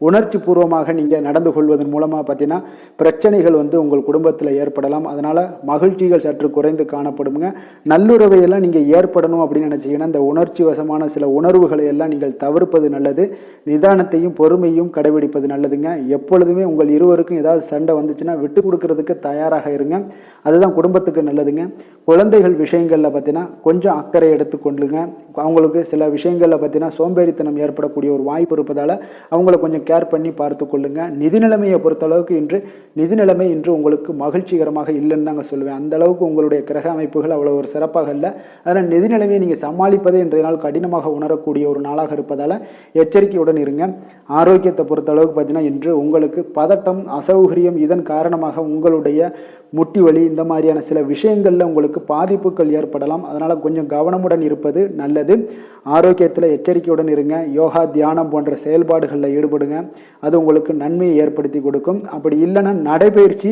உணர்ச்சி பூர்வமாக நீங்கள் நடந்து கொள்வதன் மூலமாக பார்த்தீங்கன்னா பிரச்சனைகள் உங்கள் குடும்பத்தில் ஏற்படலாம். அதனால் மகிழ்ச்சிகள் சற்று குறைந்து காணப்படுங்க. நல்லுறவையெல்லாம் நீங்கள் ஏற்படணும் அப்படின்னு நினச்சிங்கன்னா இந்த உணர்ச்சி வசமான சில உணர்வுகளை எல்லாம் நீங்கள் தவிர்ப்பது நல்லது. நிதானத்தையும் பொறுமையும் கடைபிடிப்பது நல்லதுங்க. எப்பொழுதுமே உங்கள் இருவருக்கும் ஏதாவது சண்டை வந்துச்சுன்னா விட்டு கொடுக்கறதுக்கு தயாராக இருங்க. அதுதான் குடும்பத்துக்கு நல்லதுங்க. குழந்தைகள் விஷயங்களில் பார்த்தீங்கன்னா கொஞ்சம் அக்கறை எடுத்துக்கொள்ளுங்க. அவங்களுக்கு சில விஷயங்களில் பார்த்தீங்கன்னா சோம்பேறித்தனம் ஏற்படக்கூடிய ஒரு வாய்ப்பு இருப்பதால் அவங்கள கொஞ்சம் கேர் பண்ணி பார்த்து கொள்ளுங்க. நிதி நிலைமையை பொறுத்தளவுக்கு நிதி நிலைமை இன்று உங்களுக்கு மகிழ்ச்சிகரமாக இல்லைன்னு தாங்க சொல்லுவேன். அந்த அளவுக்கு உங்களுடைய கிரக அமைப்புகள் அவ்வளோ ஒரு சிறப்பாக இல்லை. அதனால் நிதி நிலைமையை நீங்கள் சமாளிப்பதே இன்றைய நாள் கடினமாக உணரக்கூடிய ஒரு நாளாக இருப்பதால் எச்சரிக்கையுடன் இருங்க. ஆரோக்கியத்தை பொறுத்தளவுக்கு பார்த்தீங்கன்னா இன்று உங்களுக்கு பதட்டம், அசௌகரியம் இதன் காரணமாக உங்களுடைய முட்டி வலி இந்த மாதிரியான சில விஷயங்களில் உங்களுக்கு பாதிப்புகள் ஏற்படலாம். அதனால் கொஞ்சம் கவனமுடன் இருப்பது நல்லது. ஆரோக்கியத்தில் எச்சரிக்கையுடன் இருங்க. யோகா, தியானம் போன்ற செயல்பாடுகளில் ஈடுபடுங்க. அது உங்களுக்கு நன்மையை ஏற்படுத்தி கொடுக்கும். அப்படி இல்லைன்னா நடைபயிற்சி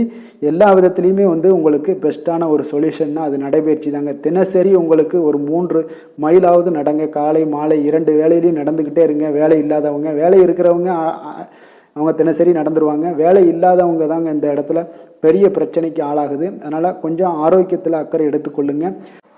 எல்லா விதத்துலேயுமே உங்களுக்கு பெஸ்ட்டான ஒரு சொல்யூஷன்னா அது நடைபயிற்சி தாங்க. தினசரி உங்களுக்கு ஒரு 3 மைலாவது நடங்க. காலை மாலை 2 வேளையிலையும் நடந்துக்கிட்டே இருங்க. வேலை இல்லாதவங்க, வேலை இருக்கிறவங்க அவங்க தினசரி நடந்துருவாங்க. வேலை இல்லாதவங்க தாங்க இந்த இடத்துல பெரிய பிரச்சனைக்கு ஆளாகுது. அதனால் கொஞ்சம் ஆரோக்கியத்தில் அக்கறை எடுத்துக்கொள்ளுங்க.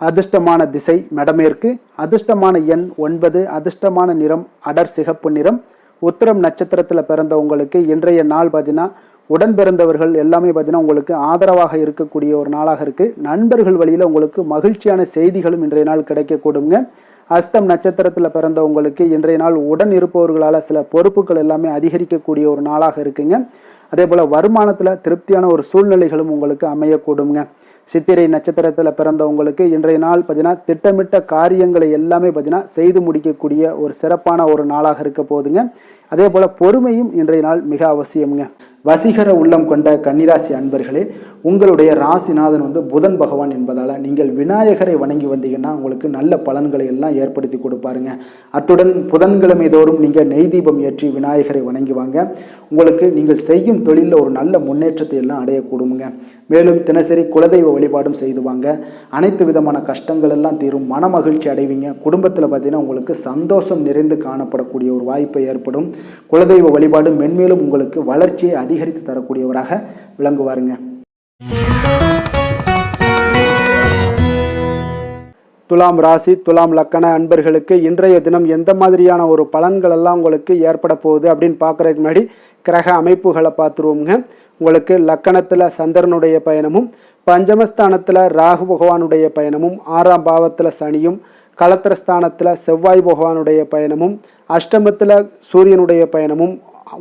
அதிர்ஷ்டமான திசை வடமேற்கு, அதிர்ஷ்டமான எண் 9, அதிர்ஷ்டமான நிறம் அடர் சிகப்பு நிறம். உத்திரம் நட்சத்திரத்தில் பிறந்தவங்களுக்கு இன்றைய நாள் பார்த்தீங்கன்னா உடன் பிறந்தவர்கள் எல்லாமே பார்த்தீங்கன்னா உங்களுக்கு ஆதரவாக இருக்கக்கூடிய ஒரு நாளாக இருக்குது. நண்பர்கள் வழியில் உங்களுக்கு மகிழ்ச்சியான செய்திகளும் இன்றைய நாள் கிடைக்கக்கூடுங்க. அஸ்தம் நட்சத்திரத்தில் பிறந்தவங்களுக்கு இன்றைய நாள் உடன் இருப்பவர்களால் சில பொறுப்புகள் எல்லாமே அதிகரிக்கக்கூடிய ஒரு நாளாக இருக்குங்க. அதே போல் வருமானத்தில் திருப்தியான ஒரு சூழ்நிலைகளும் உங்களுக்கு அமையக்கூடுங்க. சித்திரை நட்சத்திரத்தில் பிறந்தவங்களுக்கு இன்றைய நாள் பார்த்தீங்கன்னா திட்டமிட்ட காரியங்களை எல்லாமே பார்த்தீங்கன்னா செய்து முடிக்கக்கூடிய ஒரு சிறப்பான ஒரு நாளாக இருக்க போகுதுங்க. அதே போல் பொறுமையும் இன்றைய நாள் மிக அவசியம்ங்க. வசீகர உள்ளம் கொண்ட கன்னிராசி அன்பர்களே, உங்களுடைய ராசிநாதன் புதன் பகவான் என்பதால் நீங்கள் விநாயகரை வணங்கி வந்தீங்கன்னா உங்களுக்கு நல்ல பலன்களை எல்லாம் ஏற்படுத்தி கொடுப்பாருங்க. அத்துடன் புதன்கிழமை தோறும் நீங்கள் நெய் தீபம் ஏற்றி விநாயகரை வணங்கி வாங்க. உங்களுக்கு நீங்கள் செய்யும் தொழிலில் ஒரு நல்ல முன்னேற்றத்தை எல்லாம் அடையக்கூடுங்க. மேலும் தினசரி குலதெய்வ வழிபாடும் செய்து வாங்க. அனைத்து விதமான கஷ்டங்கள் எல்லாம் தீரும். மன மகிழ்ச்சி அடைவீங்க. குடும்பத்தில் பார்த்தீங்கன்னா உங்களுக்கு சந்தோஷம் நிறைந்து காணப்படக்கூடிய ஒரு வாய்ப்பு ஏற்படும். குலதெய்வ வழிபாடு மென்மேலும் உங்களுக்கு வளர்ச்சியை அதிகரித்து தரக்கூடியவராக விளங்குவாருங்க. துலாம் ராசி, துலாம் லக்கண அன்பர்களுக்கு இன்றைய தினம் எந்த மாதிரியான ஒரு பலன்கள் எல்லாம் உங்களுக்கு ஏற்பட போகுது அப்படின்னு பார்க்குறதுக்கு முன்னாடி கிரக அமைப்புகளை பார்த்துருவோங்க. உங்களுக்கு லக்கணத்தில் சந்திரனுடைய பயணமும், பஞ்சமஸ்தானத்தில் ராகு பகவானுடைய பயணமும், 6ஆம் பாவத்தில் சனியும், களத்திரஸ்தானத்தில் செவ்வாய் பகவானுடைய பயணமும், அஷ்டமத்தில் சூரியனுடைய பயணமும்,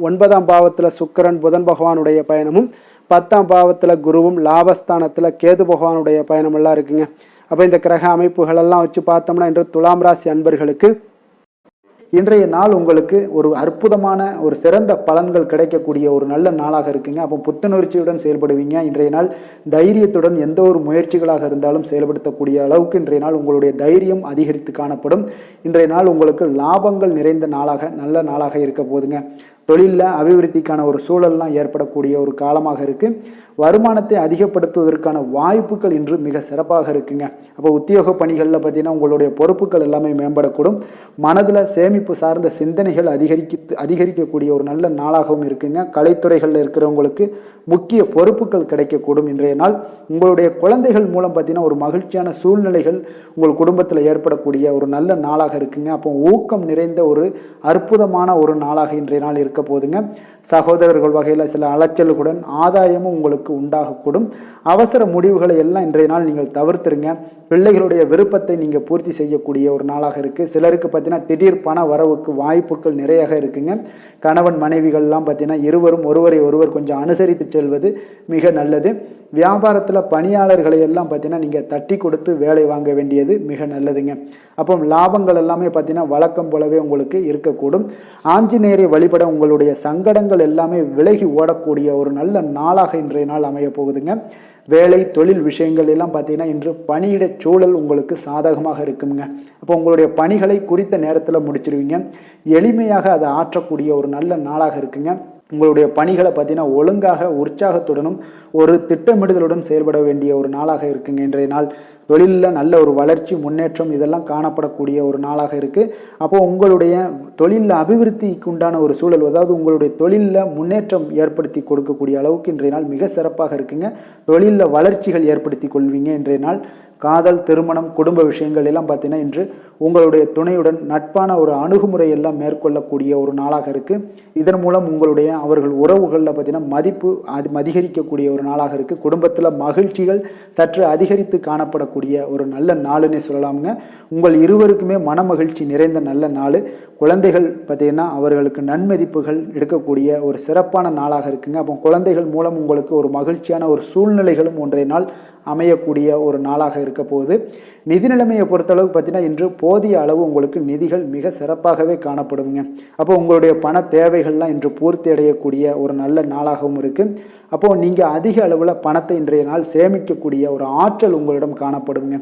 9ஆம் பாவத்தில் சுக்கிரன் புதன் பகவானுடைய பயணமும், 10ஆம் பாவத்தில் குருவும், லாபஸ்தானத்தில் கேது பகவானுடைய பயணமெல்லாம் இருக்குங்க. அப்போ இந்த கிரக அமைப்புகளெல்லாம் வச்சு பார்த்தோம்னா இன்று துலாம் ராசி அன்பர்களுக்கு இன்றைய நாள் உங்களுக்கு ஒரு அற்புதமான ஒரு சிறந்த பலன்கள் கிடைக்கக்கூடிய ஒரு நல்ல நாளாக இருக்குங்க. அப்போ புத்துணர்ச்சியுடன் செயல்படுவீங்க. இன்றைய நாள் தைரியத்துடன் எந்த ஒரு முயற்சிகளாக இருந்தாலும் செயல்படுத்தக்கூடிய அளவுக்கு இன்றைய நாள் உங்களுடைய தைரியம் அதிகரித்து காணப்படும். இன்றைய நாள் உங்களுக்கு லாபங்கள் நிறைந்த நாளாக நல்ல நாளாக இருக்க போதுங்க. தொழிலில் அபிவிருத்திக்கான ஒரு சூழல்லாம் ஏற்படக்கூடிய ஒரு காலமாக இருக்குது. வருமானத்தை அதிகப்படுத்துவதற்கான வாய்ப்புகள் இன்று மிக சிறப்பாக இருக்குங்க. அப்போ உத்தியோக பணிகளில் பார்த்தீங்கன்னா உங்களுடைய பொறுப்புகள் எல்லாமே மேம்படக்கூடும். மனதில் சேமிப்பு சார்ந்த சிந்தனைகள் அதிகரிக்கக்கூடிய ஒரு நல்ல நாளாகவும் இருக்குங்க. கலைத்துறைகளில் இருக்கிறவங்களுக்கு முக்கிய பொறுப்புகள் கிடைக்கக்கூடும். இன்றைய நாள் உங்களுடைய குழந்தைகள் மூலம் பார்த்தீங்கன்னா ஒரு மகிழ்ச்சியான சூழ்நிலைகள் உங்கள் குடும்பத்தில் ஏற்படக்கூடிய ஒரு நல்ல நாளாக இருக்குங்க. அப்போ ஊக்கம் நிறைந்த ஒரு அற்புதமான ஒரு நாளாக இன்றைய நாள் இருக்க போதுங்க. சகோதரர்கள் வகையில் சில அலைச்சல்களுடன் ஆதாயமும் உங்களுக்கு உண்டாகக்கூடும். அவசர முடிவுகளை எல்லாம் இன்றைய நாள் நீங்கள் தவிர்த்துருங்க. பிள்ளைகளுடைய விருப்பத்தை நீங்கள் பூர்த்தி செய்யக்கூடிய ஒரு நாளாக இருக்குது. சிலருக்கு பார்த்தீங்கன்னா திடீர் பண வரவுக்கு வாய்ப்புகள் நிறையாக இருக்குங்க. கணவன் மனைவிகள்லாம் பார்த்தீங்கன்னா இருவரும் ஒருவரை ஒருவர் கொஞ்சம் அனுசரித்து செல்வது மிக நல்லது. வியாபாரத்தில் பணியாளர்களை எல்லாம் பார்த்தீங்கன்னா நீங்கள் தட்டி கொடுத்து வேலை வாங்க வேண்டியது மிக நல்லதுங்க. அப்போ லாபங்கள் எல்லாமே பார்த்தீங்கன்னா வழக்கம் போலவே உங்களுக்கு இருக்கக்கூடும். ஆஞ்சநேயரை வழிபட உங்களுடைய சங்கடங்கள் எல்லாமே விலகி ஓடக்கூடிய ஒரு நல்ல நாளாக இன்றைய நாள் அமைய போகுதுங்க. வேலை தொழில் விஷயங்கள் எல்லாம் பார்த்தீங்கன்னா இன்று பணியிட சூழல் உங்களுக்கு சாதகமாக இருக்குங்க. அப்போ உங்களுடைய பணிகளை குறித்த நேரத்தில் முடிச்சிருவீங்க. எளிமையாக அதை ஆற்றக்கூடிய ஒரு நல்ல நாளாக இருக்குங்க. உங்களுடைய பணிகளை பார்த்தீங்கன்னா ஒழுங்காக உற்சாகத்துடனும் ஒரு திட்டமிடுதலுடன் செயல்பட வேண்டிய ஒரு நாளாக இருக்குங்க. இன்றைய நாள் தொழிலில் நல்ல ஒரு வளர்ச்சி முன்னேற்றம் இதெல்லாம் காணப்படக்கூடிய ஒரு நாளாக இருக்குது. அப்போது உங்களுடைய தொழிலில் அபிவிருத்திக்கு உண்டான ஒரு சூழல், அதாவது உங்களுடைய தொழிலில் முன்னேற்றம் ஏற்படுத்தி கொடுக்கக்கூடிய அளவுக்கு இன்றைய நாள் மிக சிறப்பாக இருக்குங்க. தொழிலில் வளர்ச்சிகள் ஏற்படுத்தி கொள்வீங்க. இன்றைய நாள் காதல், திருமணம், குடும்ப விஷயங்கள் எல்லாம் பார்த்தீங்கன்னா இன்று உங்களுடைய துணையுடன் நட்பான ஒரு அணுகுமுறை எல்லாம் மேற்கொள்ளக்கூடிய ஒரு நாளாக இருக்குது. இதன் மூலம் உங்களுடைய அவர்கள் உறவுகளில் பார்த்தீங்கன்னா மதிப்பு அதிகரிக்கக்கூடிய ஒரு நாளாக இருக்குது. குடும்பத்தில் மகிழ்ச்சிகள் சற்று அதிகரித்து காணப்படக்கூடிய ஒரு நல்ல நாளுன்னே சொல்லலாமுங்க. உங்கள் இருவருக்குமே மன மகிழ்ச்சி நிறைந்த நல்ல நாள். குழந்தைகள் பார்த்தீங்கன்னா அவர்களுக்கு நன்மதிப்புகள் எடுக்கக்கூடிய ஒரு சிறப்பான நாளாக இருக்குங்க. அப்போ குழந்தைகள் மூலம் உங்களுக்கு ஒரு மகிழ்ச்சியான ஒரு சூழ்நிலைகளும் ஒன்றைய நாள் அமையக்கூடிய ஒரு நாளாக இருக்க போகுது. நிதி நிலைமையை பொறுத்தளவுக்கு பார்த்தீங்கன்னா இன்று போதிய அளவு உங்களுக்கு நிதிகள் மிக சிறப்பாகவே காணப்படுங்க. அப்போ உங்களுடைய பண தேவைகள்லாம் இன்று பூர்த்தி அடையக்கூடிய ஒரு நல்ல நாளாகவும் இருக்குது. அப்போது நீங்கள் அதிக அளவில் பணத்தை இன்றைய நாள் சேமிக்கக்கூடிய ஒரு ஆற்றல் உங்களிடம் காணப்படுங்க.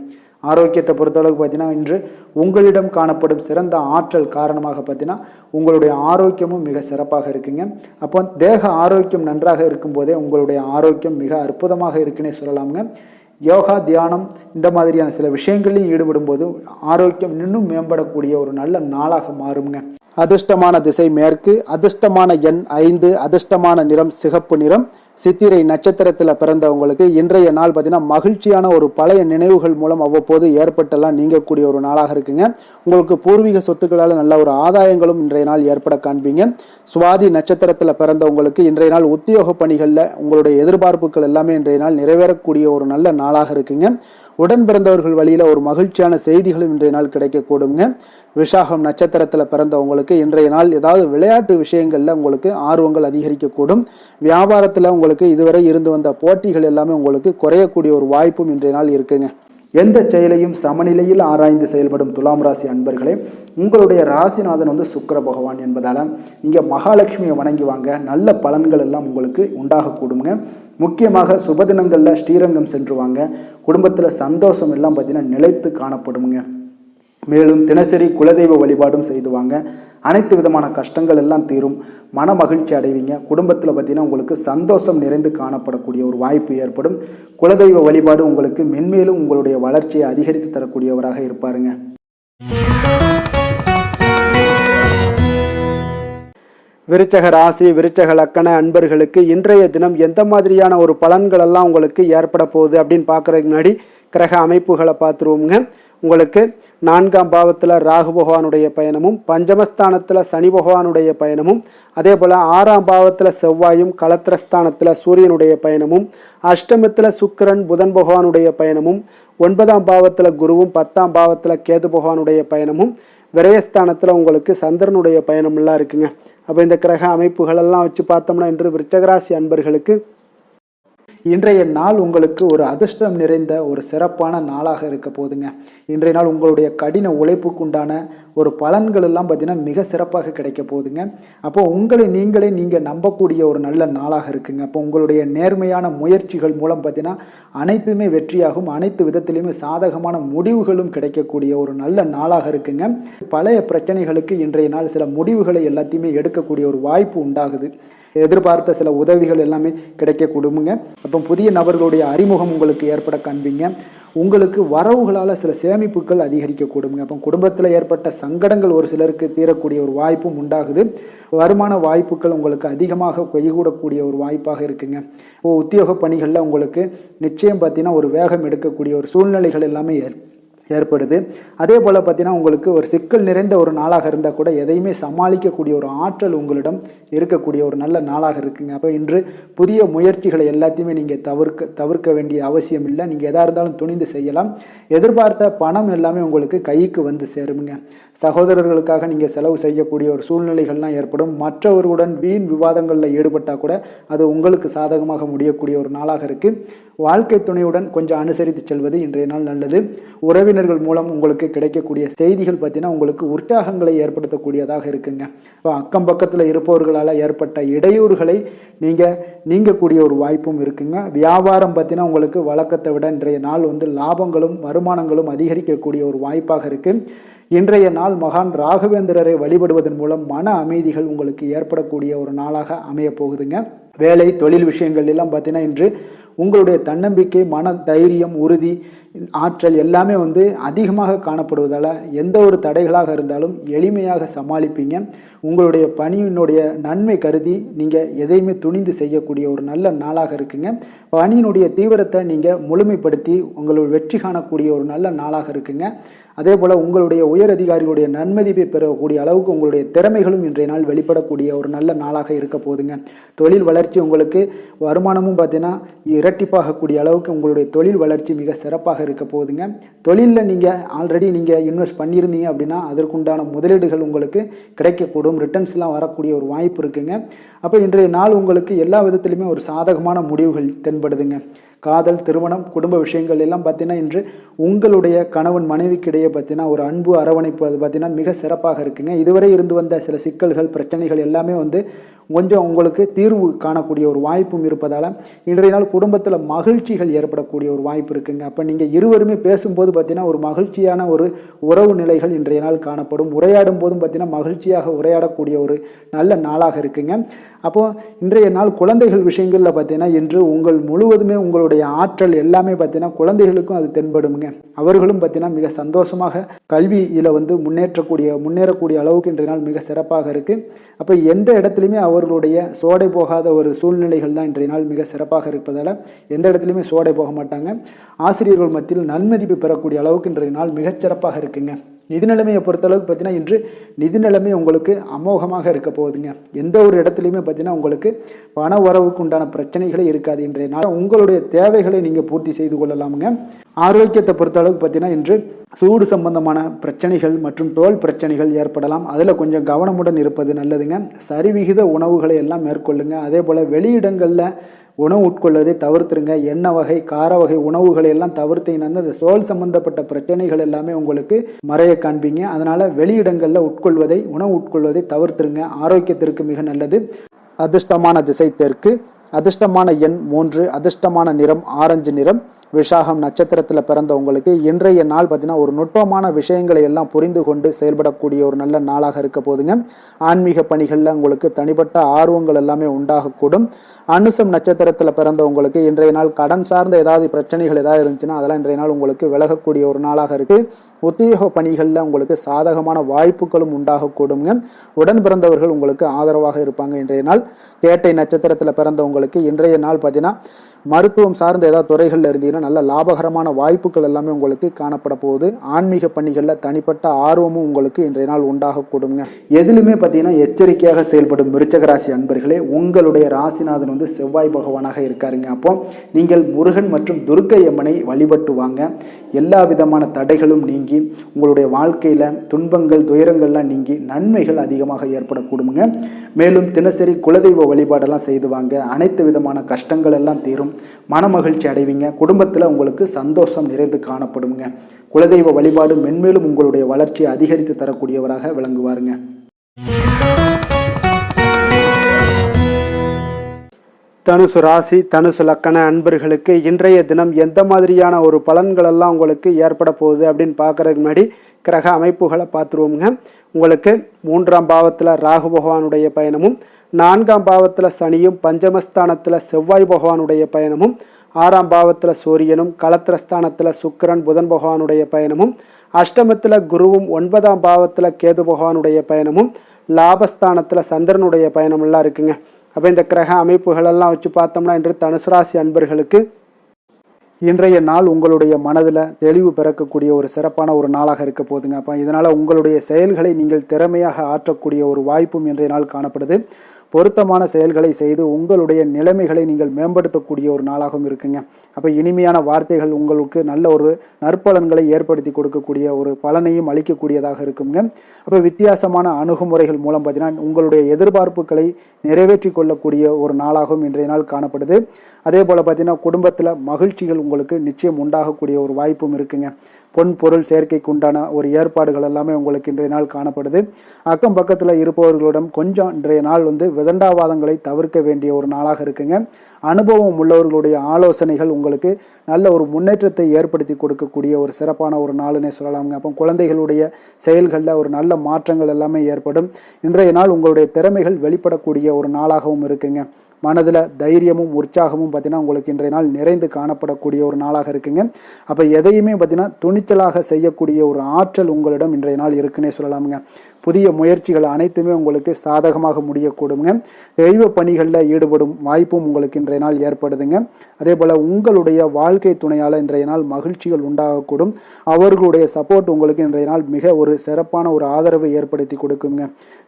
ஆரோக்கியத்தை பொறுத்தளவுக்கு பார்த்தீங்கன்னா இன்று உங்களிடம் காணப்படும் சிறந்த ஆற்றல் காரணமாக பார்த்தீங்கன்னா உங்களுடைய ஆரோக்கியமும் மிக சிறப்பாக இருக்குங்க. அப்போ தேக ஆரோக்கியம் நன்றாக இருக்கும்போதே உங்களுடைய ஆரோக்கியம் மிக அற்புதமாக இருக்குன்னே சொல்லலாமுங்க. யோகா, தியானம் இந்த மாதிரியான சில விஷயங்களையும் ஈடுபடும் போது ஆரோக்கியம் இன்னும் மேம்படக்கூடிய ஒரு நல்ல நாளாக மாறுங்க. அதிர்ஷ்டமான திசை மேற்கு, அதிர்ஷ்டமான எண் 5, அதிர்ஷ்டமான நிறம் சிகப்பு நிறம். சித்திரை நட்சத்திரத்தில் பிறந்தவங்களுக்கு இன்றைய நாள் பார்த்தீங்கன்னா மகிழ்ச்சியான ஒரு பழைய நினைவுகள் மூலம் அவ்வப்போது ஏற்பட்டெல்லாம் நீங்கக்கூடிய ஒரு நாளாக இருக்குங்க. உங்களுக்கு பூர்வீக சொத்துக்களால் நல்ல ஒரு ஆதாயங்களும் இன்றைய நாள் ஏற்பட காண்பீங்க. சுவாதி நட்சத்திரத்தில் பிறந்தவங்களுக்கு இன்றைய நாள் உத்தியோக பணிகளில் உங்களுடைய எதிர்பார்ப்புகள் எல்லாமே இன்றைய நாள் நிறைவேறக்கூடிய ஒரு நல்ல நாளாக இருக்குங்க. உடன் பிறந்தவர்கள் வழியில ஒரு மகிழ்ச்சியான செய்திகளும் இன்றைய நாள் கிடைக்கக்கூடுங்க. விசாகம் நட்சத்திரத்தில் பிறந்தவங்களுக்கு இன்றைய நாள் ஏதாவது விளையாட்டு விஷயங்கள்ல உங்களுக்கு ஆர்வங்கள் அதிகரிக்கக்கூடும். வியாபாரத்தில் உங்களுக்கு இதுவரை இருந்து வந்த போட்டிகள் எல்லாமே உங்களுக்கு குறையக்கூடிய ஒரு வாய்ப்பும் இன்றைய நாள் இருக்குங்க. எந்த செயலையும் சமநிலையில் ஆராய்ந்து செயல்படும் துலாம் ராசி அன்பர்களே, உங்களுடைய ராசிநாதன் சுக்கிர பகவான் என்பதால் நீங்கள் மகாலட்சுமியை வணங்கி வாங்க. நல்ல பலன்கள் எல்லாம் உங்களுக்கு உண்டாகக்கூடுங்க. முக்கியமாக சுபதினங்களில் ஸ்ரீரங்கம் சென்று வாங்க. குடும்பத்தில் சந்தோஷம் எல்லாம் பார்த்தீங்கன்னா நிலைத்து காணப்படுங்க. மேலும் தினசரி குலதெய்வ வழிபாடும் செய்து வாங்க. அனைத்து விதமான கஷ்டங்கள் எல்லாம் தீரும். மன மகிழ்ச்சி அடைவீங்க. குடும்பத்தில் பார்த்தீங்கன்னா உங்களுக்கு சந்தோஷம் நிறைந்து காணப்படக்கூடிய ஒரு வாய்ப்பு ஏற்படும். குலதெய்வ வழிபாடு உங்களுக்கு மென்மேலும் உங்களுடைய வளர்ச்சியை அதிகரித்து தரக்கூடியவராக இருப்பாருங்க. விருச்சக ராசி, விருச்சக லக்கண அன்பர்களுக்கு இன்றைய தினம் எந்த மாதிரியான ஒரு பலன்கள் எல்லாம் உங்களுக்கு ஏற்பட போகுது அப்படின்னு பார்க்கறதுக்கு முன்னாடி கிரக அமைப்புகளை பார்த்துருவோங்க. உங்களுக்கு 4ஆம் பாவத்தில் ராகு பகவானுடைய பயணமும், பஞ்சமஸ்தானத்தில் சனி பகவானுடைய பயணமும், அதே போல் 6ஆம் பாவத்தில் செவ்வாயும், களத்திரஸ்தானத்தில் சூரியனுடைய பயணமும், அஷ்டமத்தில் சுக்கிரன் புதன் பகவானுடைய பயணமும், 9ஆம் பாவத்தில் குருவும், 10ஆம் பாவத்தில் கேது பகவானுடைய பயணமும், விரயஸ்தானத்தில் உங்களுக்கு சந்திரனுடைய பயணமெல்லாம் இருக்குங்க. அப்போ இந்த கிரக அமைப்புகளெல்லாம் வச்சு பார்த்தோம்னா இன்று விருச்சகராசி அன்பர்களுக்கு இன்றைய நாள் உங்களுக்கு ஒரு அதிர்ஷ்டம் நிறைந்த ஒரு சிறப்பான நாளாக இருக்க போதுங்க. இன்றைய நாள் உங்களுடைய கடின உழைப்புக்குண்டான ஒரு பலன்கள் எல்லாம் பார்த்தீங்கன்னா மிக சிறப்பாக கிடைக்க போகுதுங்க. அப்போ உங்களை நீங்கள் நம்பக்கூடிய ஒரு நல்ல நாளாக இருக்குங்க. அப்போ உங்களுடைய நேர்மையான முயற்சிகள் மூலம் பார்த்தீங்கன்னா அனைத்துமே வெற்றியாகும், அனைத்து விதத்திலையுமே சாதகமான முடிவுகளும் கிடைக்கக்கூடிய ஒரு நல்ல நாளாக இருக்குங்க. பழைய பிரச்சனைகளுக்கு இன்றைய நாள் சில முடிவுகளை எல்லாத்தையுமே எடுக்கக்கூடிய ஒரு வாய்ப்பு உண்டாகுது. எதிர்பார்த்த சில உதவிகள் எல்லாமே கிடைக்க கொடுங்க. அப்போ புதிய நபர்களுடைய அறிமுகம் உங்களுக்கு ஏற்பட காண்பீங்க. உங்களுக்கு வரவுகளால் சில சேமிப்புகள் அதிகரிக்க கொடுங்க. அப்போ குடும்பத்தில் ஏற்பட்ட சங்கடங்கள் ஒரு சிலருக்கு தீரக்கூடிய ஒரு வாய்ப்பும் உண்டாகுது. வருமான வாய்ப்புகள் உங்களுக்கு அதிகமாக கைகூடக்கூடிய ஒரு வாய்ப்பாக இருக்குங்க. உத்தியோக பணிகளில் உங்களுக்கு நிச்சயம் பார்த்தீங்கன்னா ஒரு வேகம் எடுக்கக்கூடிய ஒரு சூழ்நிலைகள் எல்லாமே ஏற்படுது. அதே போல் பார்த்தீங்கன்னா உங்களுக்கு ஒரு சிக்கல் நிறைந்த ஒரு நாளாக இருந்தால் கூட எதையுமே சமாளிக்கக்கூடிய ஒரு ஆற்றல் உங்களிடம் இருக்கக்கூடிய ஒரு நல்ல நாளாக இருக்குங்க. அப்போ இன்று புதிய முயற்சிகளை எல்லாத்தையுமே நீங்கள் தவிர்க்க வேண்டிய அவசியம் இல்லை. நீங்கள் எதாக இருந்தாலும் துணிந்து செய்யலாம். எதிர்பார்த்த பணம் எல்லாமே உங்களுக்கு கைக்கு வந்து சேருங்க. சகோதரர்களுக்காக நீங்கள் செலவு செய்யக்கூடிய ஒரு சூழ்நிலைகள்லாம் ஏற்படும். மற்றவர்களுடன் வீண் விவாதங்களில் ஈடுபட்டால் கூட அது உங்களுக்கு சாதகமாக முடியக்கூடிய ஒரு நாளாக இருக்குது. வாழ்க்கை துணையுடன் கொஞ்சம் அனுசரித்து செல்வது இன்றைய நாள் நல்லது. உறவினர்கள் மூலம் உங்களுக்கு கிடைக்கக்கூடிய செய்திகள் பார்த்தீங்கன்னா உங்களுக்கு உற்சாகங்களை ஏற்படுத்தக்கூடியதாக இருக்குங்க. இப்போ அக்கம் பக்கத்தில் இருப்பவர்களால் ஏற்பட்ட இடையூறுகளை நீங்கக்கூடிய ஒரு வாய்ப்பும் இருக்குங்க. வியாபாரம் பார்த்தீங்கன்னா உங்களுக்கு வழக்கத்தை விட இன்றைய நாள் லாபங்களும் வருமானங்களும் அதிகரிக்கக்கூடிய ஒரு வாய்ப்பாக இருக்குது. இன்றைய நாள் மகான் ராகவேந்திரரை வழிபடுவதன் மூலம் மன அமைதிகள் உங்களுக்கு ஏற்படக்கூடிய ஒரு நாளாக அமைய போகுதுங்க. வேலை தொழில் விஷயங்கள் எல்லாம் பார்த்தீங்கன்னா இன்று உங்களுடைய தன்னம்பிக்கை, மன தைரியம், உறுதி, ஆற்றல் எல்லாமே அதிகமாக காணப்படுவதால் எந்த ஒரு தடைகளாக இருந்தாலும் எளிமையாக சமாளிப்பீங்க. உங்களுடைய பணியினுடைய நன்மை கருதி நீங்கள் எதையுமே துணிந்து செய்யக்கூடிய ஒரு நல்ல நாளாக இருக்குங்க. பணியினுடைய தீவிரத்தை நீங்கள் முழுமைப்படுத்தி உங்களுடைய வெற்றி காணக்கூடிய ஒரு நல்ல நாளாக இருக்குங்க. அதே போல் உங்களுடைய உயர் அதிகாரிகளுடைய நன்மதிப்பை பெறக்கூடிய அளவுக்கு உங்களுடைய திறமைகளும் இன்றைய நாள் வெளிப்படக்கூடிய ஒரு நல்ல நாளாக இருக்க போதுங்க. தொழில் வளர்ச்சி உங்களுக்கு வருமானமும் பார்த்தீங்கன்னா இரட்டிப்பாகக்கூடிய அளவுக்கு உங்களுடைய தொழில் வளர்ச்சி மிக சிறப்பாக இருக்க போகுதுங்க. தொழிலில் நீங்கள் ஆல்ரெடி இன்வெஸ்ட் பண்ணியிருந்தீங்க அப்படின்னா அதற்குண்டான முதலீடுகள் உங்களுக்கு கிடைக்கக்கூடும். ரிட்டர்ன்ஸ்லாம் வரக்கூடிய ஒரு வாய்ப்பு இருக்குங்க. அப்போ இன்றைய நாள் உங்களுக்கு எல்லா விதத்திலுமே ஒரு சாதகமான முடிவுகள் தென்படுதுங்க. காதல், திருமணம், குடும்ப விஷயங்கள் எல்லாம் பார்த்தீங்கன்னா இன்று உங்களுடைய கணவன் மனைவிக்கிடையே பார்த்தீங்கன்னா ஒரு அன்பு அரவணைப்பு அது பார்த்தீங்கன்னா மிக சிறப்பாக இருக்குங்க. இதுவரை இருந்து வந்த சில சிக்கல்கள் பிரச்சனைகள் எல்லாமே கொஞ்சம் உங்களுக்கு தீர்வு காணக்கூடிய ஒரு வாய்ப்பும் இருப்பதால் இன்றைய நாள் குடும்பத்தில் மகிழ்ச்சிகள் ஏற்படக்கூடிய ஒரு வாய்ப்பு இருக்குங்க. அப்போ நீங்கள் இருவருமே பேசும்போது பார்த்தீங்கன்னா ஒரு மகிழ்ச்சியான ஒரு உறவு நிலைகள் இன்றைய நாள் காணப்படும். உரையாடும் போதும் பார்த்தீங்கன்னா மகிழ்ச்சியாக உரையாடக்கூடிய ஒரு நல்ல நாளாக இருக்குங்க. அப்போது இன்றைய நாள் குழந்தைகள் விஷயங்களில் பார்த்தீங்கன்னா இன்று முழுவதுமே உங்களுடைய ஆற்றல் எல்லாமே பார்த்தீங்கன்னா குழந்தைகளுக்கும் அது தென்படுங்க. அவர்களும் பார்த்தீங்கன்னா மிக சந்தோஷமாக கல்வியில் முன்னேறக்கூடிய அளவுக்கு இன்றைய நாள் மிக சிறப்பாக இருக்குது. அப்போ எந்த இடத்துலையுமே அவர்களுடைய சோடை போகாத ஒரு சூழ்நிலைகள் தான் இன்றைய நாள் மிக சிறப்பாக இருப்பதால் எந்த இடத்துலையுமே சோடை போக மாட்டாங்க. ஆசிரியர்கள் மத்தியில் நன்மதிப்பு பெறக்கூடிய அளவுக்கு இன்றைய நாள் மிகச்சிறப்பாக இருக்குங்க. நிதி நிலைமையை பொறுத்தளவுக்கு பார்த்தீங்கன்னா இன்று நிதி நிலைமை உங்களுக்கு அமோகமாக இருக்க போகுதுங்க. எந்த ஒரு இடத்துலையுமே பார்த்தீங்கன்னா உங்களுக்கு பண வரவுக்கு உண்டான பிரச்சனைகளே இருக்காது. இன்றைய நாள் உங்களுடைய தேவைகளை நீங்கள் பூர்த்தி செய்து கொள்ளலாமுங்க. ஆரோக்கியத்தை பொறுத்தளவுக்கு பார்த்தீங்கன்னா இன்று சூடு சம்பந்தமான பிரச்சனைகள் மற்றும் தோல் பிரச்சனைகள் ஏற்படலாம். அதில் கொஞ்சம் கவனமுடன் இருப்பது நல்லதுங்க. சரிவிகித உணவுகளை எல்லாம் மேற்கொள்ளுங்க. அதே போல் வெளியிடங்களில் உணவு உட்கொள்வதை தவிர்த்துருங்க. எண்ணெய் வகை, கார வகை உணவுகளை எல்லாம் தவிர்த்தீங்கன்னா அந்த தோல் சம்பந்தப்பட்ட பிரச்சனைகள் எல்லாமே உங்களுக்கு மறைய காண்பீங்க. அதனால் வெளியிடங்களில் உணவு உட்கொள்வதை தவிர்த்துருங்க. ஆரோக்கியத்திற்கு மிக நல்லது. அதிர்ஷ்டமான திசை தெற்கு, அதிர்ஷ்டமான எண் 3, அதிர்ஷ்டமான நிறம் ஆரஞ்சு நிறம். விஷாகம் நட்சத்திரத்தில் பிறந்த உங்களுக்கு இன்றைய நாள் பார்த்தீங்கன்னா ஒரு நுட்பமான விஷயங்களை எல்லாம் புரிந்து கொண்டு செயல்படக்கூடிய ஒரு நல்ல நாளாக இருக்க போதுங்க. ஆன்மீக பணிகளில் உங்களுக்கு தனிப்பட்ட ஆர்வங்கள் எல்லாமே உண்டாகக்கூடும். அனுசம் நட்சத்திரத்தில் பிறந்த உங்களுக்கு இன்றைய நாள் கடன் சார்ந்த ஏதாவது பிரச்சனைகள் ஏதாவது இருந்துச்சுன்னா அதெல்லாம் இன்றைய நாள் உங்களுக்கு விலகக்கூடிய ஒரு நாளாக இருக்குது. உத்தியோக பணிகளில் உங்களுக்கு சாதகமான வாய்ப்புகளும் உண்டாகக்கூடுங்க. உடன் பிறந்தவர்கள் உங்களுக்கு ஆதரவாக இருப்பாங்க. இன்றைய நாள் கேட்டை நட்சத்திரத்தில் பிறந்த உங்களுக்கு இன்றைய நாள் பார்த்தீங்கன்னா மருத்துவம் சார்ந்த ஏதாவது துறைகளில் இருந்தீங்கன்னா நல்ல லாபகரமான வாய்ப்புகள் எல்லாமே உங்களுக்கு காணப்பட போகுது. ஆன்மீக பணிகளில் தனிப்பட்ட ஆர்வமும் உங்களுக்கு இன்றைய நாள் உண்டாகக்கூடுங்க. எதிலுமே பார்த்தீங்கன்னா எச்சரிக்கையாக செயல்படும் விருச்சக ராசி அன்பர்களே, உங்களுடைய ராசிநாதன் செவ்வாய் பகவானாக இருக்காருங்க. அப்போ நீங்கள் முருகன் மற்றும் துர்க்கை அம்மனை வழிபட்டு வாங்க. எல்லா விதமான தடைகளும் நீங்கி உங்களுடைய வாழ்க்கையில் துன்பங்கள் துயரங்கள்லாம் நீங்கி நன்மைகள் அதிகமாக ஏற்படக்கூடுங்க. மேலும் தினசரி குலதெய்வ வழிபாடெல்லாம் செய்து வாங்க. அனைத்து விதமான கஷ்டங்கள் எல்லாம் தீரும். மனமகிழ்ச்சி அடைவீங்க. குடும்பத்தில் உங்களுக்கு சந்தோஷம் நிறைந்து காணப்படுங்க. குலதெய்வ வழிபாடு மென்மேலும் உங்களுடைய வளர்ச்சியை அதிகரித்து தரக்கூடியவராக விளங்குவாருங்க. தனுசு ராசி தனுசு லக்கண அன்பர்களுக்கு இன்றைய தினம் எந்த மாதிரியான ஒரு பலன்களெல்லாம் உங்களுக்கு ஏற்பட போகுது அப்படின்னு பார்க்குறதுக்கு முன்னாடி கிரக அமைப்புகளை பார்த்துருவோங்க. உங்களுக்கு 3ஆம் பாவத்தில் ராகு பகவானுடைய பயணமும், 4ஆம் பாவத்தில் சனியும், பஞ்சமஸ்தானத்தில் செவ்வாய் பகவானுடைய பயணமும், 6ஆம் பாவத்தில் சூரியனும், களத்திரஸ்தானத்தில் சுக்கிரன் புதன் பகவானுடைய பயணமும், அஷ்டமத்தில் குருவும், 9ஆம் பாவத்தில் கேது பகவானுடைய பயணமும், லாபஸ்தானத்தில் சந்திரனுடைய பயணமெல்லாம் இருக்குங்க. அப்போ இந்த கிரக அமைப்புகளெல்லாம் வச்சு பார்த்தோம்னா இன்று தனுசு ராசி அன்பர்களுக்கு இன்றைய நாள் உங்களுடைய மனதில் தெளிவு பிறக்கக்கூடிய ஒரு சிறப்பான ஒரு நாளாக இருக்க போகுதுங்க. அப்போ இதனால் உங்களுடைய செயல்களை நீங்கள் திறமையாக ஆற்றக்கூடிய ஒரு வாய்ப்பும் இன்றைய நாள் காணப்படுது. பொருத்தமான செயல்களை செய்து உங்களுடைய நிலைமைகளை நீங்கள் மேம்படுத்தக்கூடிய ஒரு நாளாகவும் இருக்குங்க. அப்போ இனிமையான வார்த்தைகள் உங்களுக்கு நல்ல ஒரு நற்பலன்களை ஏற்படுத்தி கொடுக்கக்கூடிய ஒரு பலனையும் அளிக்கக்கூடியதாக இருக்குங்க. அப்போ வித்தியாசமான அணுகுமுறைகள் மூலம் பார்த்தீங்கன்னா உங்களுடைய எதிர்பார்ப்புகளை நிறைவேற்றி கொள்ளக்கூடிய ஒரு நாளாகவும் இன்றைய நாள் காணப்படுது. அதே போல் பார்த்தீங்கன்னா குடும்பத்தில் மகிழ்ச்சிகள் உங்களுக்கு நிச்சயம் உண்டாகக்கூடிய ஒரு வாய்ப்பும் இருக்குங்க. பொன் பொருள் சேர்க்கைக்கு உண்டான ஒரு ஏற்பாடுகள் எல்லாமே உங்களுக்கு இன்றைய நாள் காணப்படுது. அக்கம் பக்கத்தில் இருப்பவர்களிடம் கொஞ்சம் இன்றைய நாள் விதண்டாவாதங்களை தவிர்க்க வேண்டிய ஒரு நாளாக இருக்குங்க. அனுபவம் உள்ளவர்களுடைய ஆலோசனைகள் உங்களுக்கு நல்ல ஒரு முன்னேற்றத்தை ஏற்படுத்தி கொடுக்கக்கூடிய ஒரு சிறப்பான ஒரு நாளுன்னே சொல்லலாமுங்க. அப்போ குழந்தைகளுடைய செயல்களில் ஒரு நல்ல மாற்றங்கள் எல்லாமே ஏற்படும். இன்றைய நாள் உங்களுடைய திறமைகள் வெளிப்படக்கூடிய ஒரு நாளாகவும் இருக்குங்க. மனதில் தைரியமும் உற்சாகமும் பார்த்தீங்கன்னா உங்களுக்கு இன்றைய நாள் நிறைந்து காணப்படக்கூடிய ஒரு நாளாக இருக்குங்க. அப்போ எதையுமே பார்த்தீங்கன்னா துணிச்சலாக செய்யக்கூடிய ஒரு ஆற்றல் உங்களிடம் இன்றைய நாள் இருக்குன்னே சொல்லலாமுங்க. புதிய முயற்சிகள் அனைத்துமே உங்களுக்கு சாதகமாக முடியக்கூடுங்க. தெய்வ பணிகளில் ஈடுபடும் வாய்ப்பும் உங்களுக்கு இன்றைய நாள் ஏற்படுதுங்க. அதே போல் உங்களுடைய வாழ்க்கை துணையால் இன்றைய நாள் மகிழ்ச்சிகள் உண்டாகக்கூடும். அவர்களுடைய சப்போர்ட் உங்களுக்கு இன்றைய நாள் மிக ஒரு சிறப்பான ஒரு ஆதரவை ஏற்படுத்தி கொடுக்குங்க.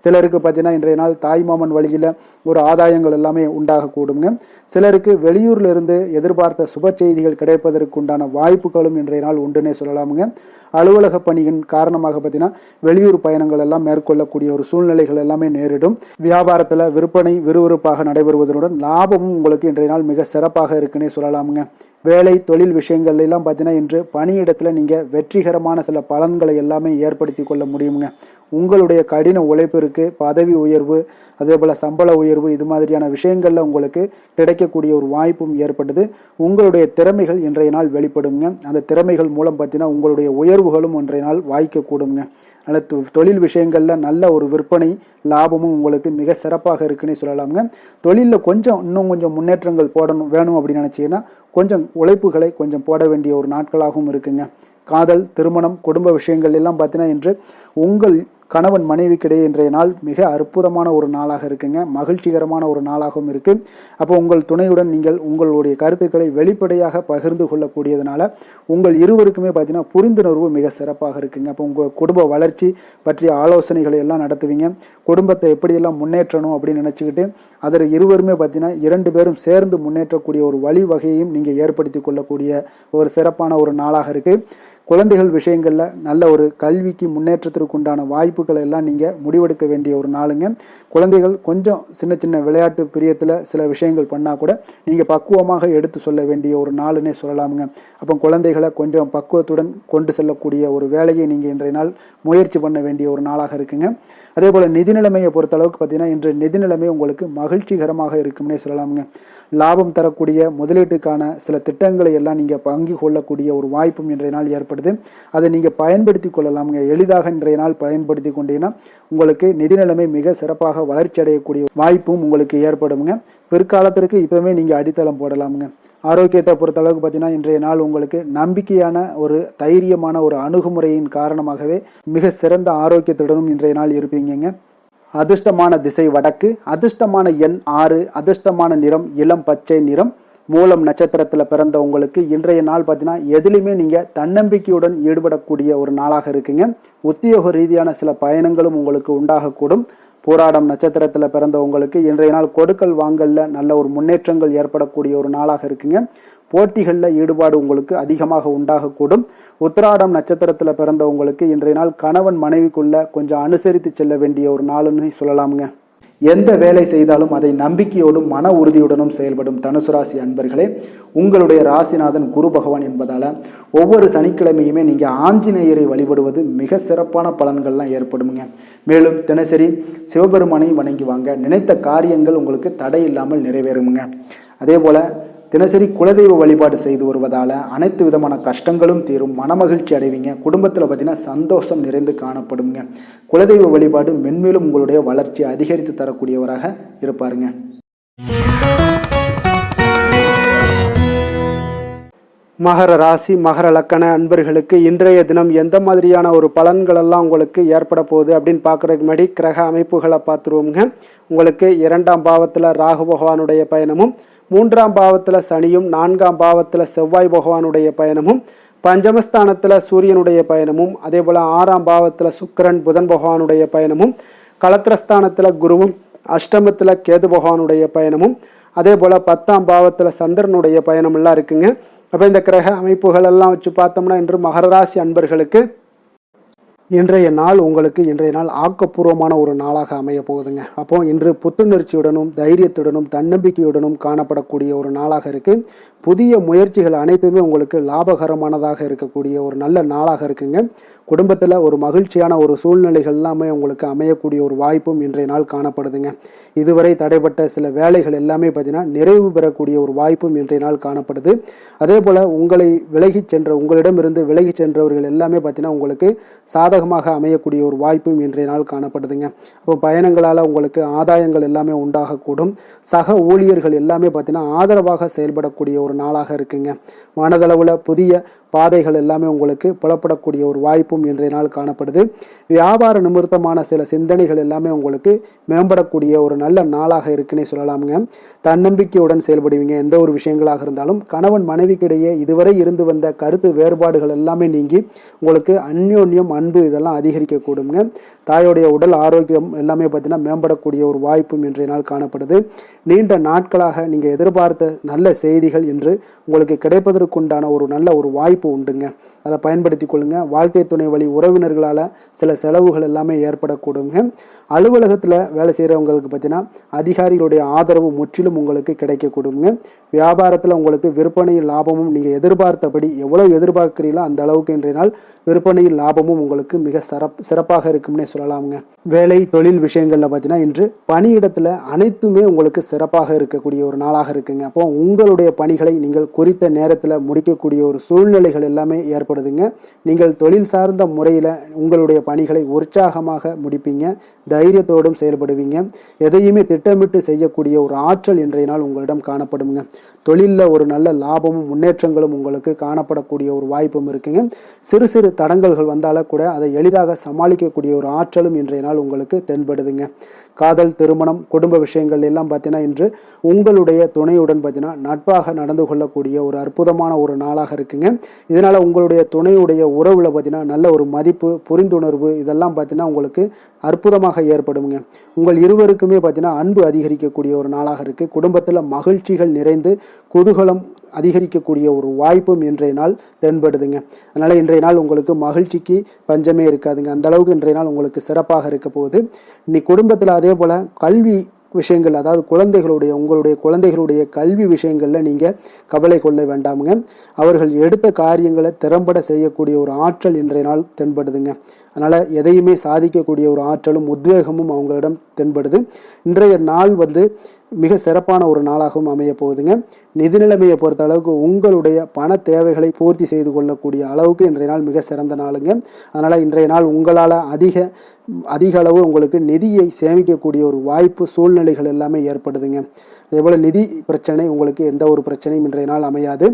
சிலருக்கு பார்த்தீங்கன்னா இன்றைய நாள் தாய்மாமன் வழியில் ஒரு ஆதாயங்கள் எல்லாமே உண்டாகக்கூடுங்க. சிலருக்கு வெளியூர்ல இருந்து எதிர்பார்த்த சுப செய்திகள் கிடைப்பதற்கு உண்டான வாய்ப்புகளும் இன்றைய நாள் உண்டுன்னே சொல்லலாமுங்க. அலுவலக பணியின் காரணமாக பார்த்தீங்கன்னா வெளியூர் பயணங்கள் எல்லாம் மேற்கொள்ளக்கூடிய ஒரு சூழ்நிலைகள் எல்லாமே நேரிடும். வியாபாரத்தில் விற்பனை விறுவிறுப்பாக நடைபெறுவதனுடன் லாபமும் உங்களுக்கு இன்றைய நாள் மிக சிறப்பாக இருக்குன்னே சொல்லலாமுங்க. வேலை தொழில் விஷயங்கள் எல்லாம் பார்த்தீங்கன்னா இன்று பணியிடத்தில் நீங்கள் வெற்றிகரமான சில பலன்களை எல்லாமே ஏற்படுத்தி கொள்ள முடியுங்க. உங்களுடைய கடின உழைப்பிற்கு பதவி உயர்வு, அதே போல் சம்பள உயர்வு, இது மாதிரியான விஷயங்களில் உங்களுக்கு கிடைக்கக்கூடிய ஒரு வாய்ப்பும் ஏற்படுது. உங்களுடைய திறமைகள் இன்றைய நாள் வெளிப்படுங்க. அந்த திறமைகள் மூலம் பார்த்தீங்கன்னா உங்களுடைய உயர்வுகளும் இன்றைய நாள் வாய்க்கக்கூடுங்க. அதனால் தொழில் விஷயங்களில் நல்ல ஒரு விற்பனை லாபமும் உங்களுக்கு மிக சிறப்பாக இருக்குன்னு சொல்லலாமுங்க. தொழிலில் இன்னும் கொஞ்சம் முன்னேற்றங்கள் வேணும் அப்படின்னு நினச்சிங்கன்னா கொஞ்சம் உழைப்புகளை கொஞ்சம் போட வேண்டிய ஒரு நாட்களாகவும் இருக்குங்க. காதல், திருமணம், குடும்ப விஷயங்கள் எல்லாம் பார்த்தீங்கன்னா இன்று உங்கள் கணவன் மனைவிக்கிடையே இன்றைய நாள் மிக அற்புதமான ஒரு நாளாக இருக்குங்க. மகிழ்ச்சிகரமான ஒரு நாளாகவும் இருக்குது. அப்போ உங்கள் துணையுடன் நீங்கள் உங்களுடைய கருத்துக்களை வெளிப்படையாக பகிர்ந்து கொள்ளக்கூடியதுனால உங்கள் இருவருக்குமே பார்த்தீங்கன்னா புரிந்துணர்வு மிக சிறப்பாக இருக்குங்க. அப்போ உங்கள் குடும்ப வளர்ச்சி பற்றிய ஆலோசனைகளை எல்லாம் நடத்துவீங்க. குடும்பத்தை எப்படியெல்லாம் முன்னேற்றணும் அப்படின்னு நினச்சிக்கிட்டு அதில் இருவருமே பார்த்தீங்கன்னா 2 பேரும் சேர்ந்து முன்னேற்றக்கூடிய ஒரு வழிவகையையும் நீங்கள் ஏற்படுத்தி கொள்ளக்கூடிய ஒரு சிறப்பான ஒரு நாளாக இருக்குது. குழந்தைகள் விஷயங்களில் நல்ல ஒரு கல்விக்கு முன்னேற்றத்திற்கு உண்டான வாய்ப்புகளை எல்லாம் நீங்கள் முடிவெடுக்க வேண்டிய ஒரு நாளுங்க. குழந்தைகள் கொஞ்சம் சின்ன சின்ன விளையாட்டு பிரியத்தில் சில விஷயங்கள் பண்ணால் கூட நீங்கள் பக்குவமாக எடுத்து சொல்ல வேண்டிய ஒரு நாளுன்னே சொல்லலாமுங்க. அப்போ குழந்தைகளை கொஞ்சம் பக்குவத்துடன் கொண்டு செல்லக்கூடிய ஒரு வேலையை நீங்கள் இன்றைய நாள் முயற்சி பண்ண வேண்டிய ஒரு நாளாக இருக்குங்க. அதே போல் நிதி நிலைமையை பொறுத்தளவுக்கு பார்த்தீங்கன்னா இன்று நிதி நிலைமை உங்களுக்கு மகிழ்ச்சிகரமாக இருக்கும்னே சொல்லலாமுங்க. லாபம் தரக்கூடிய முதலீட்டுக்கான சில திட்டங்களை எல்லாம் நீங்கள் பங்கு கொள்ளக்கூடிய ஒரு வாய்ப்பும் இன்றைய நாள் ஏற்படுது. அதை நீங்கள் பயன்படுத்தி கொள்ளலாமுங்க. எளிதாக இன்றைய நாள் பயன்படுத்தி கொண்டீங்கன்னா உங்களுக்கு நிதி நிலைமை மிக சிறப்பாக வளர்ச்சி அடையக்கூடிய வாய்ப்பும் உங்களுக்கு ஏற்படுங்க. பிற்காலத்திற்கு இப்பவுமே நீங்கள் அடித்தளம் போடலாமுங்க. ஆரோக்கியத்தை பொறுத்தளவுக்கு பார்த்தீங்கன்னா இன்றைய நாள் உங்களுக்கு நம்பிக்கையான ஒரு தைரியமான ஒரு அணுகுமுறையின் காரணமாகவே மிக சிறந்த ஆரோக்கியத்துடனும் இன்றைய நாள் இருப்பீங்க. அதிர்ஷ்டமான திசை வடக்கு, அதிர்ஷ்டமான எண் 6, அதிர்ஷ்டமான நிறம் இளம் பச்சை நிறம். மூலம் நட்சத்திரத்தில் பிறந்த உங்களுக்கு இன்றைய நாள் பார்த்தீங்கன்னா எதிலுமே நீங்கள் தன்னம்பிக்கையுடன் ஈடுபடக்கூடிய ஒரு நாளாக இருக்குங்க. உத்தியோக ரீதியான சில பயணங்களும் உங்களுக்கு உண்டாகக்கூடும். போராடம் நட்சத்திரத்தில் பிறந்த உங்களுக்கு இன்றைய நாள் கொடுக்கல் வாங்கலில் நல்ல ஒரு முன்னேற்றங்கள் ஏற்படக்கூடிய ஒரு நாளாக இருக்குங்க. போட்டிகளில் ஈடுபாடு உங்களுக்கு அதிகமாக உண்டாகக்கூடும். உத்திராடம் நட்சத்திரத்தில் பிறந்த உங்களுக்கு இன்றைய நாள் கணவன் மனைவிக்குள்ள கொஞ்சம் அனுசரித்து செல்ல வேண்டிய ஒரு நாளுன்னு சொல்லலாமுங்க. எந்த வேலை செய்தாலும் அதை நம்பிக்கையோடும் மன உறுதியுடனும் செயல்படும் தனுசு ராசி அன்பர்களே, உங்களுடைய ராசிநாதன் குரு பகவான் என்பதால் ஒவ்வொரு சனிக்கிழமையுமே நீங்கள் ஆஞ்சநேயரை வழிபடுவது மிக சிறப்பான பலன்கள்லாம் ஏற்படுங்க. மேலும் தினசரி சிவபெருமானை வணங்கி வாங்க, நினைத்த காரியங்கள் உங்களுக்கு தடை இல்லாமல் நிறைவேறுங்க. அதே போல் தினசரி குலதெய்வ வழிபாடு செய்து வருவதால் அனைத்து விதமான கஷ்டங்களும் தீரும், மனமகிழ்ச்சி அடைவீங்க. குடும்பத்தில் பார்த்தீங்கன்னா சந்தோஷம் நிறைந்து காணப்படுங்க. குலதெய்வ வழிபாடு மென்மேலும் உங்களுடைய வளர்ச்சியை அதிகரித்து தரக்கூடியவராக இருப்பாருங்க. மகர ராசி மகர லக்கண அன்பர்களுக்கு இன்றைய தினம் எந்த மாதிரியான ஒரு பலன்களெல்லாம் உங்களுக்கு ஏற்பட போகுது அப்படின்னு பார்க்குறதுக்கு முன்னாடி கிரக அமைப்புகளை பார்த்துருவோங்க. உங்களுக்கு 2ஆம் பாவத்தில் ராகு பகவானுடைய பயணமும், 3ஆம் பாவத்தில் சனியும், 4ஆம் பாவத்தில் செவ்வாய் பகவானுடைய பயணமும், பஞ்சமஸ்தானத்தில் சூரியனுடைய பயணமும், அதே போல் 6ஆம் பாவத்தில் சுக்கிரன் புதன் பகவானுடைய பயணமும், களத்திரஸ்தானத்தில் குருவும், அஷ்டமத்தில் கேது பகவானுடைய பயணமும், அதே போல் 10ஆம் பாவத்தில் சந்திரனுடைய பயணமெல்லாம் இருக்குங்க. அப்போ இந்த கிரக அமைப்புகள் எல்லாம் வச்சு பார்த்தோம்னா இன்று மகர ராசி அன்பர்களுக்கு இன்றைய நாள் இன்றைய நாள் ஆக்கப்பூர்வமான ஒரு நாளாக அமைய போகுதுங்க. அப்போ இன்று புத்துணர்ச்சியுடனும் தைரியத்துடனும் தன்னம்பிக்கையுடனும் காணப்படக்கூடிய ஒரு நாளாக இருக்குது. புதிய முயற்சிகள் அனைத்துமே உங்களுக்கு லாபகரமானதாக இருக்கக்கூடிய ஒரு நல்ல நாளாக இருக்குங்க. குடும்பத்தில் ஒரு மகிழ்ச்சியான ஒரு சூழ்நிலைகள் எல்லாமே உங்களுக்கு அமையக்கூடிய ஒரு வாய்ப்பும் இன்றைய நாள் காணப்படுதுங்க. இதுவரை தடைப்பட்ட சில வேலைகள் எல்லாமே பார்த்தீங்கன்னா நிறைவு பெறக்கூடிய ஒரு வாய்ப்பும் இன்றைய நாள் காணப்படுது. அதே போல் உங்களிடமிருந்து விலகி சென்றவர்கள் எல்லாமே பார்த்தீங்கன்னா உங்களுக்கு சாதகமாக அமையக்கூடிய ஒரு வாய்ப்பும் இன்றைய நாள் காணப்படுதுங்க. அப்போ பயணங்களால் உங்களுக்கு ஆதாயங்கள் எல்லாமே உண்டாகக்கூடும். சக ஊழியர்கள் எல்லாமே பார்த்தீங்கன்னா ஆதரவாக செயல்படக்கூடிய ஒரு நாளாக இருக்குங்க. மனதளவில் புதிய பாதைகள் எல்லாமே உங்களுக்கு புலப்படக்கூடிய ஒரு வாய்ப்பும் இன்றைய நாள் காணப்படுது. வியாபார நிமித்தமான சில சிந்தனைகள் எல்லாமே உங்களுக்கு மேம்படக்கூடிய ஒரு நல்ல நாளாக இருக்குன்னே சொல்லலாமுங்க. தன்னம்பிக்கையுடன் செயல்படுவீங்க. எந்த ஒரு விஷயங்களாக இருந்தாலும் கணவன் மனைவிக்கிடையே இதுவரை இருந்து வந்த கருத்து வேறுபாடுகள் எல்லாமே நீங்கி உங்களுக்கு அந்யோன்யம் அன்பு இதெல்லாம் அதிகரிக்கக்கூடுங்க. தாயோடைய உடல் ஆரோக்கியம் எல்லாமே பார்த்தீங்கன்னா மேம்படக்கூடிய ஒரு வாய்ப்பும் இன்றைய நாள் காணப்படுது. நீண்ட நாட்களாக நீங்கள் எதிர்பார்த்த நல்ல செய்திகள் இன்று உங்களுக்கு கிடைப்பதற்குண்டான ஒரு நல்ல ஒரு வாய்ப்பு உண்டுங்க. அதை பயன்படுத்தி கொள்ளுங்க. வாழ்க்கை துணை வழி உறவினர்களால் சில செலவுகள் எல்லாமே ஏற்படக்கூடுங்க. அலுவலகத்தில் வேலை செய்கிறவங்களுக்கு பார்த்தீங்கன்னா அதிகாரிகளுடைய ஆதரவு முற்றிலும் உங்களுக்கு கிடைக்கக்கூடுங்க. வியாபாரத்தில் உங்களுக்கு விற்பனையில் லாபமும் நீங்கள் எதிர்பார்த்தபடி எவ்வளவு எதிர்பார்க்கிறீங்களோ அந்த அளவுக்கு இன்றைய நாள் விற்பனையில் லாபமும் உங்களுக்கு மிக சிறப்பாக இருக்கும்னே சொல்லலாமுங்க. வேலை தொழில் விஷயங்களில் பார்த்தீங்கன்னா இன்று பணியிடத்தில் அனைத்துமே உங்களுக்கு சிறப்பாக இருக்கக்கூடிய ஒரு நாளாக இருக்குங்க. அப்போ உங்களுடைய பணிகளை நீங்கள் குறித்த நேரத்தில் முடிக்கக்கூடிய ஒரு சூழ்நிலைகள் எல்லாமே ஏற்படுதுங்க. நீங்கள் தொழில் சார்ந்த முறையில் உங்களுடைய பணிகளை உற்சாகமாக முடிப்பீங்க. தைரியத்தோடும் செயல்படுவீங்க. எதையுமே திட்டமிட்டு செய்யக்கூடிய ஒரு ஆற்றல் இன்றைய நாள் உங்களிடம் காணப்படுங்க. தொழிலில் ஒரு நல்ல லாபமும் முன்னேற்றங்களும் உங்களுக்கு காணப்படக்கூடிய ஒரு வாய்ப்பும் இருக்குங்க. சிறு சிறு தடங்கல்கள் வந்தாலும் கூட அதை எளிதாக சமாளிக்கக்கூடிய ஒரு ஆற்றலும் இன்றைய நாள் உங்களுக்கு தென்படுதுங்க. காதல், திருமணம், குடும்ப விஷயங்கள் எல்லாம் பார்த்தீங்கன்னா இன்று உங்களுடைய துணையுடன் பார்த்தீங்கன்னா நட்பாக நடந்து கொள்ளக்கூடிய ஒரு அற்புதமான ஒரு நாளாக இருக்குங்க. இதனால் உங்களுடைய துணையுடைய உறவில் பார்த்தீங்கன்னா நல்ல ஒரு மதிப்பு, புரிந்துணர்வு இதெல்லாம் பார்த்தீங்கன்னா உங்களுக்கு அற்புதமாக ஏற்படுங்க. உங்கள் இருவருக்குமே பார்த்தீங்கன்னா அன்பு அதிகரிக்கக்கூடிய ஒரு நாளாக இருக்குது. குடும்பத்தில் மகிழ்ச்சிகள் நிறைந்து குதூகலம் அதிகரிக்கக்கூடிய ஒரு வாய்ப்பும் இன்றைய நாள் தென்படுதுங்க. அதனால் இன்றைய நாள் உங்களுக்கு மகிழ்ச்சிக்கு பஞ்சமே இருக்காதுங்க. அந்த அளவுக்கு இன்றைய நாள் உங்களுக்கு சிறப்பாக இருக்க போகுது. இன்னைக்கு குடும்பத்தில் அதே போல் கல்வி விஷயங்கள், அதாவது உங்களுடைய குழந்தைகளுடைய கல்வி விஷயங்களில் நீங்கள் கவலை கொள்ள வேண்டாமுங்க. அவர்கள் எடுத்த காரியங்களை திறம்பட செய்யக்கூடிய ஒரு ஆற்றல் இன்றைய நாள் தென்படுதுங்க. அதனால் எதையுமே சாதிக்கக்கூடிய ஒரு ஆற்றலும் உத்வேகமும் அவங்களிடம் தென்படுது. இன்றைய நாள் மிக சிறப்பான ஒரு நாளாகவும் அமைய போகுதுங்க. நிதி நிலைமையை பொறுத்த அளவுக்கு உங்களுடைய பண தேவைகளை பூர்த்தி செய்து கொள்ளக்கூடிய அளவுக்கு இன்றைய நாள் மிக சிறந்த நாளுங்க. அதனால் இன்றைய நாள் உங்களால் அதிக அளவு உங்களுக்கு நிதியை சேமிக்கக்கூடிய ஒரு வாய்ப்பு, சூழ்நிலைகள் எல்லாமே ஏற்படுதுங்க. அதேபோல் நிதி பிரச்சனை உங்களுக்கு எந்த ஒரு பிரச்சனையும் இன்றைய நாள் அமையாது.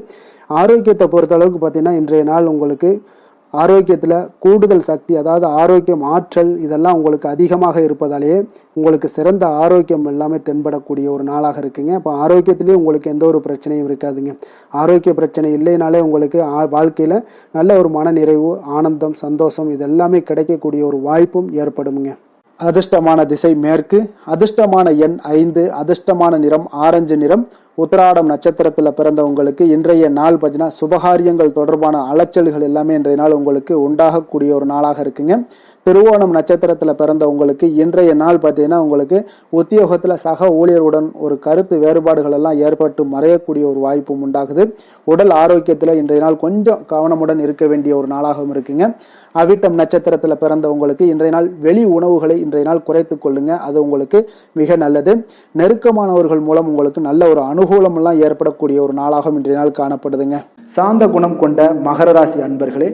ஆரோக்கியத்தை பொறுத்த அளவுக்கு பார்த்தீங்கன்னா இன்றைய நாள் உங்களுக்கு ஆரோக்கியத்தில் கூடுதல் சக்தி, அதாவது ஆரோக்கியம், ஆற்றல் இதெல்லாம் உங்களுக்கு அதிகமாக இருப்பதாலேயே உங்களுக்கு சிறந்த ஆரோக்கியம் எல்லாமே தென்படக்கூடிய ஒரு நாளாக இருக்குங்க. இப்போ ஆரோக்கியத்திலேயே உங்களுக்கு எந்த ஒரு பிரச்சனையும் இருக்காதுங்க. ஆரோக்கிய பிரச்சனை இல்லைனாலே உங்களுக்கு வாழ்க்கையில் நல்ல ஒரு மன நிறைவு, ஆனந்தம், சந்தோஷம் இதெல்லாமே கிடைக்கக்கூடிய ஒரு வாய்ப்பும் ஏற்படுங்க. அதிர்ஷ்டமான திசை மேற்கு, அதிர்ஷ்டமான எண் 5, அதிர்ஷ்டமான நிறம் ஆரஞ்சு நிறம். உத்திராடம் நட்சத்திரத்தில் பிறந்தவங்களுக்கு இன்றைய நாள் பார்த்தீங்கன்னா சுபகாரியங்கள் தொடர்பான அலைச்சல்கள் எல்லாமே இன்றைய நாள் உங்களுக்கு உண்டாகக்கூடிய ஒரு நாளாக இருக்குங்க. திருவோணம் நட்சத்திரத்தில் பிறந்த உங்களுக்கு இன்றைய நாள் பார்த்தீங்கன்னா உங்களுக்கு உத்தியோகத்தில் சக ஊழியருடன் ஒரு கருத்து வேறுபாடுகள் எல்லாம் ஏற்பட்டு மறையக்கூடிய ஒரு வாய்ப்பும் உண்டாகுது. உடல் ஆரோக்கியத்தில் இன்றைய நாள் கொஞ்சம் கவனமுடன் இருக்க வேண்டிய ஒரு நாளாகவும் இருக்குங்க. அவிட்டம் நட்சத்திரத்தில் பிறந்த உங்களுக்கு இன்றைய நாள் வெளி உணவுகளை இன்றைய நாள் குறைத்து கொள்ளுங்க. அது உங்களுக்கு மிக நல்லது. நெருக்கமானவர்கள் மூலம் உங்களுக்கு நல்ல ஒரு அனுகூலம் எல்லாம் ஏற்படக்கூடிய ஒரு நாளாகவும் இன்றைய நாள் காணப்படுதுங்க. சாந்த குணம் கொண்ட மகர ராசி அன்பர்களே,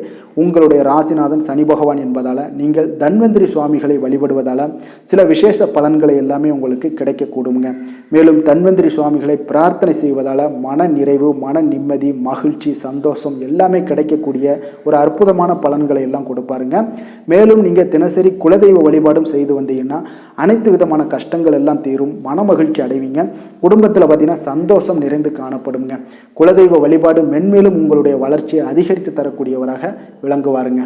உங்களுடைய ராசிநாதன் சனி பகவான் என்பதால் நீங்கள் தன்வந்திரி சுவாமிகளை வழிபடுவதால் சில விசேஷ பலன்களை எல்லாமே உங்களுக்கு கிடைக்கக்கூடுங்க. மேலும் தன்வந்திரி சுவாமிகளை பிரார்த்தனை செய்வதால் மன நிறைவு, மன நிம்மதி, மகிழ்ச்சி, சந்தோஷம் எல்லாமே கிடைக்கக்கூடிய ஒரு அற்புதமான பலன்களை எல்லாம் கொடுப்பாருங்க. மேலும் நீங்கள் தினசரி குலதெய்வ வழிபாடும் செய்து வந்தீங்கன்னா அனைத்து விதமான கஷ்டங்கள் எல்லாம் தீரும், மன மகிழ்ச்சி அடைவீங்க. குடும்பத்தில் பார்த்தீங்கன்னா சந்தோஷம் நிறைந்து காணப்படுங்க. குலதெய்வ வழிபாடு மென்மேலும் உங்களுடைய வளர்ச்சியை அதிகரித்து தரக்கூடியவராக விளங்குவாருங்க.